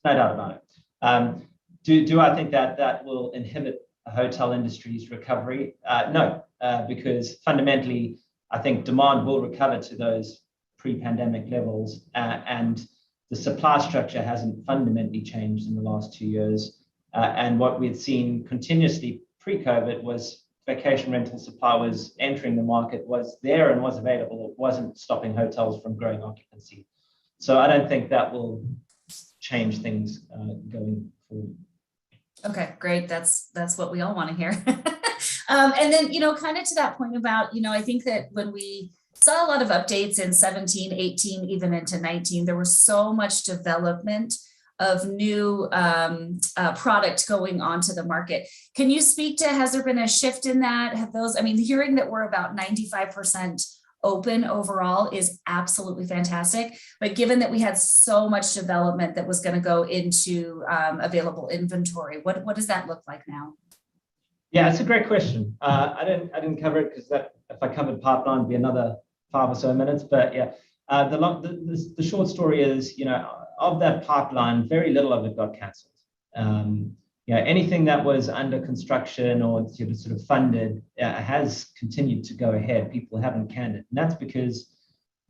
No doubt about it. Do I think that will inhibit the hotel industry's recovery? No, because fundamentally, I think demand will recover to those pre-pandemic levels, and the supply structure hasn't fundamentally changed in the last 2 years. And what we'd seen continuously pre-COVID was vacation rental supply was entering the market, was there and was available. It wasn't stopping hotels from growing occupancy. So I don't think that will change things going forward. Okay, great. That's what we all want to hear. And then, kind of to that point about, I think that when we saw a lot of updates in 17, 18, even into 19, there was so much development of new product going onto the market. Can you speak to, has there been a shift in that? Have those, hearing that we're about 95% open overall is absolutely fantastic. But given that we had so much development that was going to go into available inventory, what does that look like now? Yeah, it's a great question. I didn't cover it because if I covered pipeline, it'd be another 5 or so minutes. But yeah, the short story is, of that pipeline, very little of it got cancelled. Anything that was under construction or sort of funded has continued to go ahead. People haven't canned it, and that's because,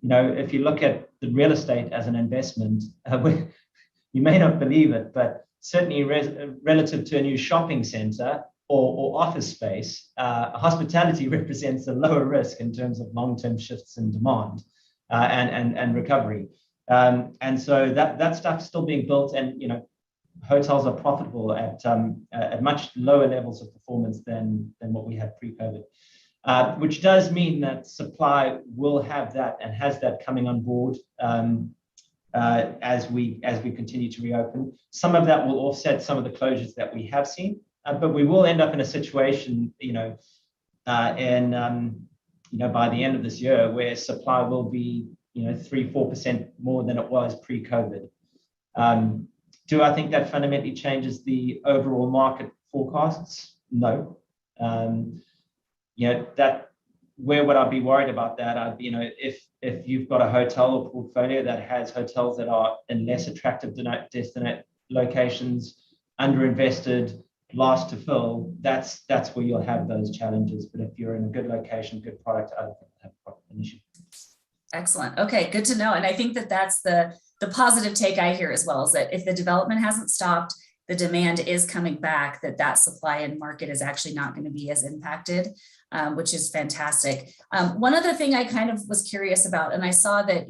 if you look at the real estate as an investment, you may not believe it, but certainly relative to a new shopping center or office space, hospitality represents a lower risk in terms of long-term shifts in demand and recovery. And so that stuff's still being built, and hotels are profitable at much lower levels of performance than what we had pre-COVID, which does mean that supply will have that and has that coming on board as we continue to reopen. Some of that will offset some of the closures that we have seen, but we will end up in a situation, by the end of this year, where supply will be 3-4% more than it was pre-COVID. Do I think that fundamentally changes the overall market forecasts? No. Where would I be worried about that? If you've got a hotel or portfolio that has hotels that are in less attractive destination locations, underinvested, last to fill, that's where you'll have those challenges. But if you're in a good location, good product, I don't think you'll have an issue. Excellent. Okay, good to know. And I think that that's the positive take I hear as well, is that if the development hasn't stopped, the demand is coming back, that supply and market is actually not going to be as impacted, which is fantastic. One other thing I kind of was curious about, and I saw that,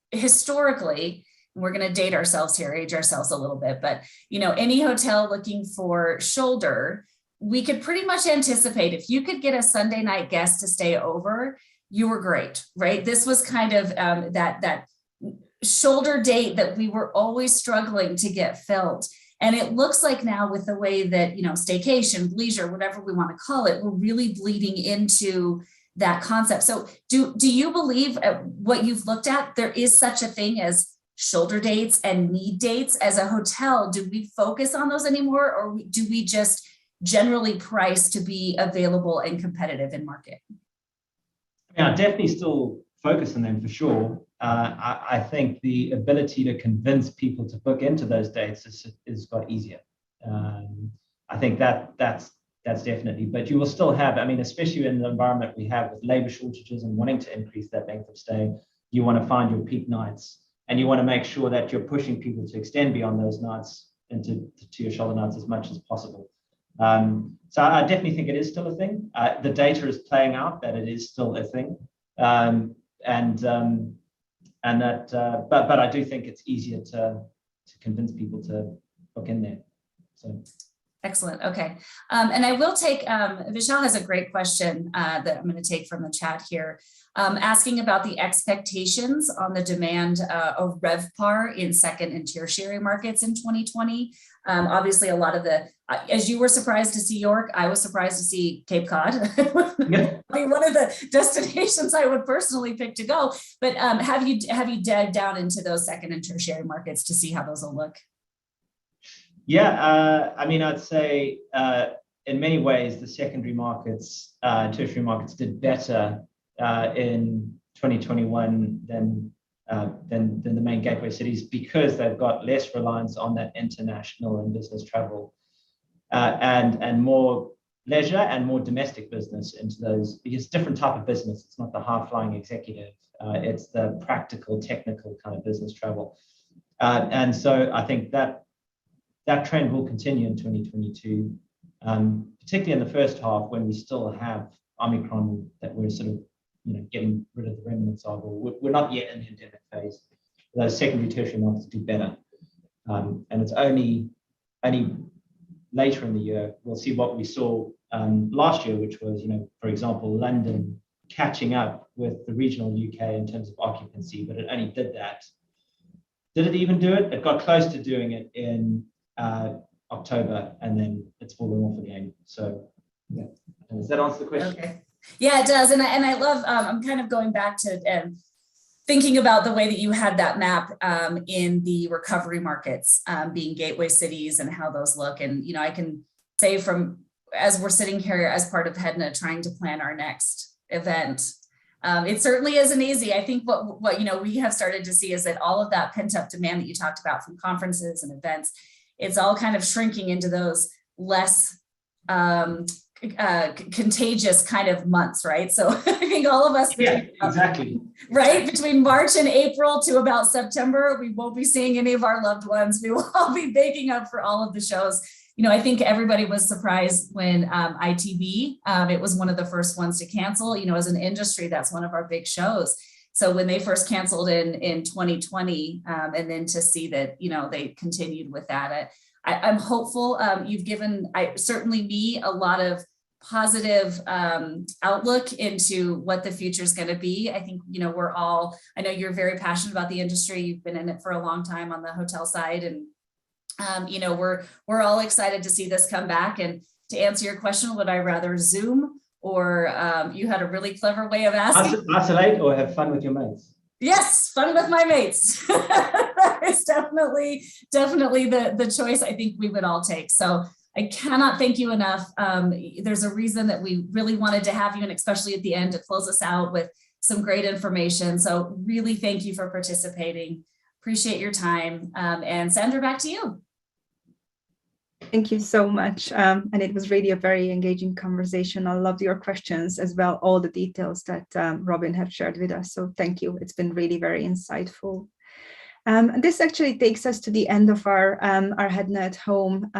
historically, we're going to age ourselves a little bit, but, any hotel looking for shoulder, we could pretty much anticipate if you could get a Sunday night guest to stay over, you were great, right? This was kind of that shoulder date that we were always struggling to get filled. And it looks like now, with the way that, staycation, leisure, whatever we want to call it, we're really bleeding into that concept. So do you believe what you've looked at, there is such a thing as shoulder dates and need dates? As a hotel, do we focus on those anymore, or do we just generally price to be available and competitive in market? I definitely still focus on them for sure. I think the ability to convince people to book into those dates is got easier. I think that's definitely, but you will still have, especially in the environment we have with labor shortages and wanting to increase that length of stay, you want to find your peak nights, and you want to make sure that you're pushing people to extend beyond those nights into your shoulder nights as much as possible. So I definitely think it is still a thing. The data is playing out that it is still a thing, but I do think it's easier to convince people to book in there. So. Excellent. Okay. And I will take, Vishal has a great question that I'm going to take from the chat here, asking about the expectations on the demand of RevPAR in second and tertiary markets in 2020. Obviously, a lot of as you were surprised to see York, I was surprised to see Cape Cod. One of the destinations I would personally pick to go. But have you dived down into those second and tertiary markets to see how those will look? Yeah, I'd say in many ways the secondary markets, tertiary markets did better in 2021 than the main gateway cities, because they've got less reliance on that international and business travel, and more leisure and more domestic business into those, because different type of business. It's not the high-flying executive. It's the practical, technical kind of business travel. And so I think that trend will continue in 2022, particularly in the first half when we still have Omicron that we're sort of getting rid of the remnants of, or we're not yet in the endemic phase. Those secondary, tertiary markets do better. And it's only later in the year we'll see what we saw last year, which was, for example, London catching up with the regional UK in terms of occupancy, but it only did that. Did it even do it? It got close to doing it in October, and then it's fallen off again. So, yeah. Does that answer the question? Okay. Yeah, it does. And I love, I'm kind of going back to thinking about the way that you had that map in the recovery markets being gateway cities and how those look. And, I can say from, as we're sitting here as part of Hedna trying to plan our next event, it certainly isn't easy. I think what we have started to see is that all of that pent up demand that you talked about from conferences and events, it's all kind of shrinking into those less contagious kind of months, right? So I think all of us, exactly, right, between March and April to about September, we won't be seeing any of our loved ones. We will all be baking up for all of the shows. I think everybody was surprised when ITB, it was one of the first ones to cancel. As an industry, that's one of our big shows. So when they first canceled in 2020, and then to see that, they continued with that, I'm hopeful. You've given certainly me a lot of positive outlook into what the future is going to be. I think, we're all, I know you're very passionate about the industry. You've been in it for a long time on the hotel side. And, we're all excited to see this come back. And to answer your question, would I rather Zoom or you had a really clever way of asking? Isolate or have fun with your mates? Yes, fun with my mates. That is definitely the choice I think we would all take. So I cannot thank you enough. There's a reason that we really wanted to have you, and especially at the end to close us out with some great information. So really thank you for participating. Appreciate your time. And Sandra, back to you. Thank you so much. And it was really a very engaging conversation. I loved your questions as well, all the details that Robin have shared with us. So thank you. It's been really very insightful. This actually takes us to the end of our Hedna at Home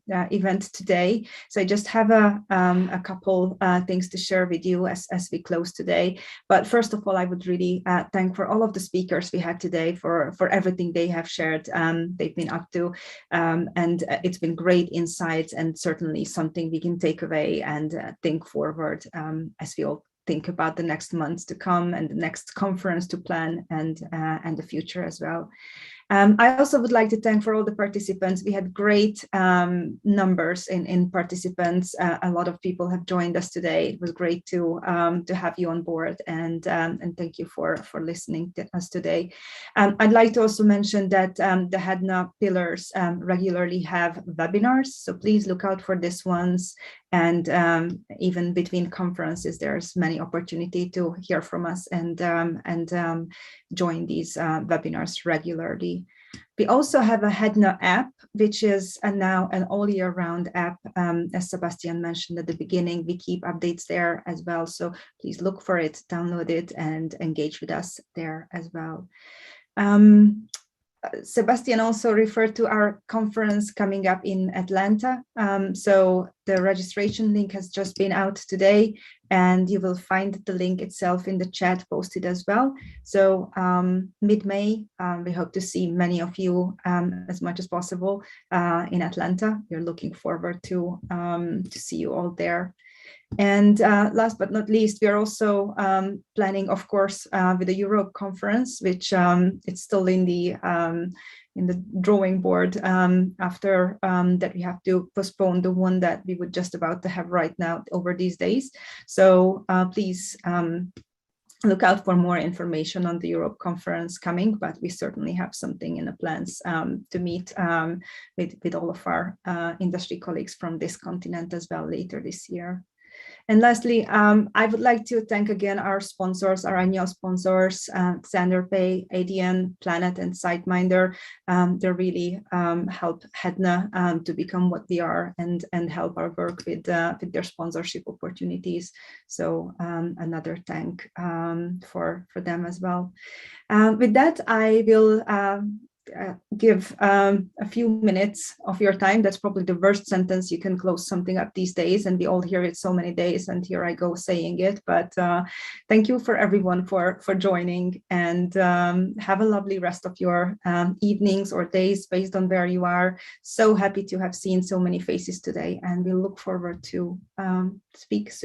event today. So I just have a couple things to share with you as we close today. But first of all, I would really thank for all of the speakers we had today for everything they have shared, they've been up to. And it's been great insights and certainly something we can take away and think forward as we all think about the next months to come and the next conference to plan and the future as well. I also would like to thank for all the participants. We had great numbers in participants. A lot of people have joined us today. It was great to have you on board, and thank you for listening to us today. I'd like to also mention that the Hedna pillars regularly have webinars, so please look out for these ones. And even between conferences, there's many opportunity to hear from us and join these webinars regularly. We also have a Hedna app, which is now an all year round app. As Sebastian mentioned at the beginning, we keep updates there as well. So please look for it, download it, and engage with us there as well. Sebastian also referred to our conference coming up in Atlanta. So the registration link has just been out today, and you will find the link itself in the chat posted as well. So mid-May, we hope to see many of you as much as possible in Atlanta. We're looking forward to see you all there. And last but not least, we are also planning, of course, with the Europe conference, which it's still in the drawing board after that we have to postpone the one that we would just about to have right now over these days. So please look out for more information on the Europe conference coming, but we certainly have something in the plans to meet with all of our industry colleagues from this continent as well later this year. And lastly, I would like to thank again our sponsors, our annual sponsors, XanderPay, ADN, Planet, and SiteMinder. They really help Hedna to become what we are and help our work with their sponsorship opportunities. So another thank for them as well. With that, I will give a few minutes of your time. That's probably the worst sentence you can close something up these days, and we all hear it so many days, and here I go saying it. But thank you for everyone for joining, and have a lovely rest of your evenings or days based on where you are. So happy to have seen so many faces today, and we look forward to speak soon.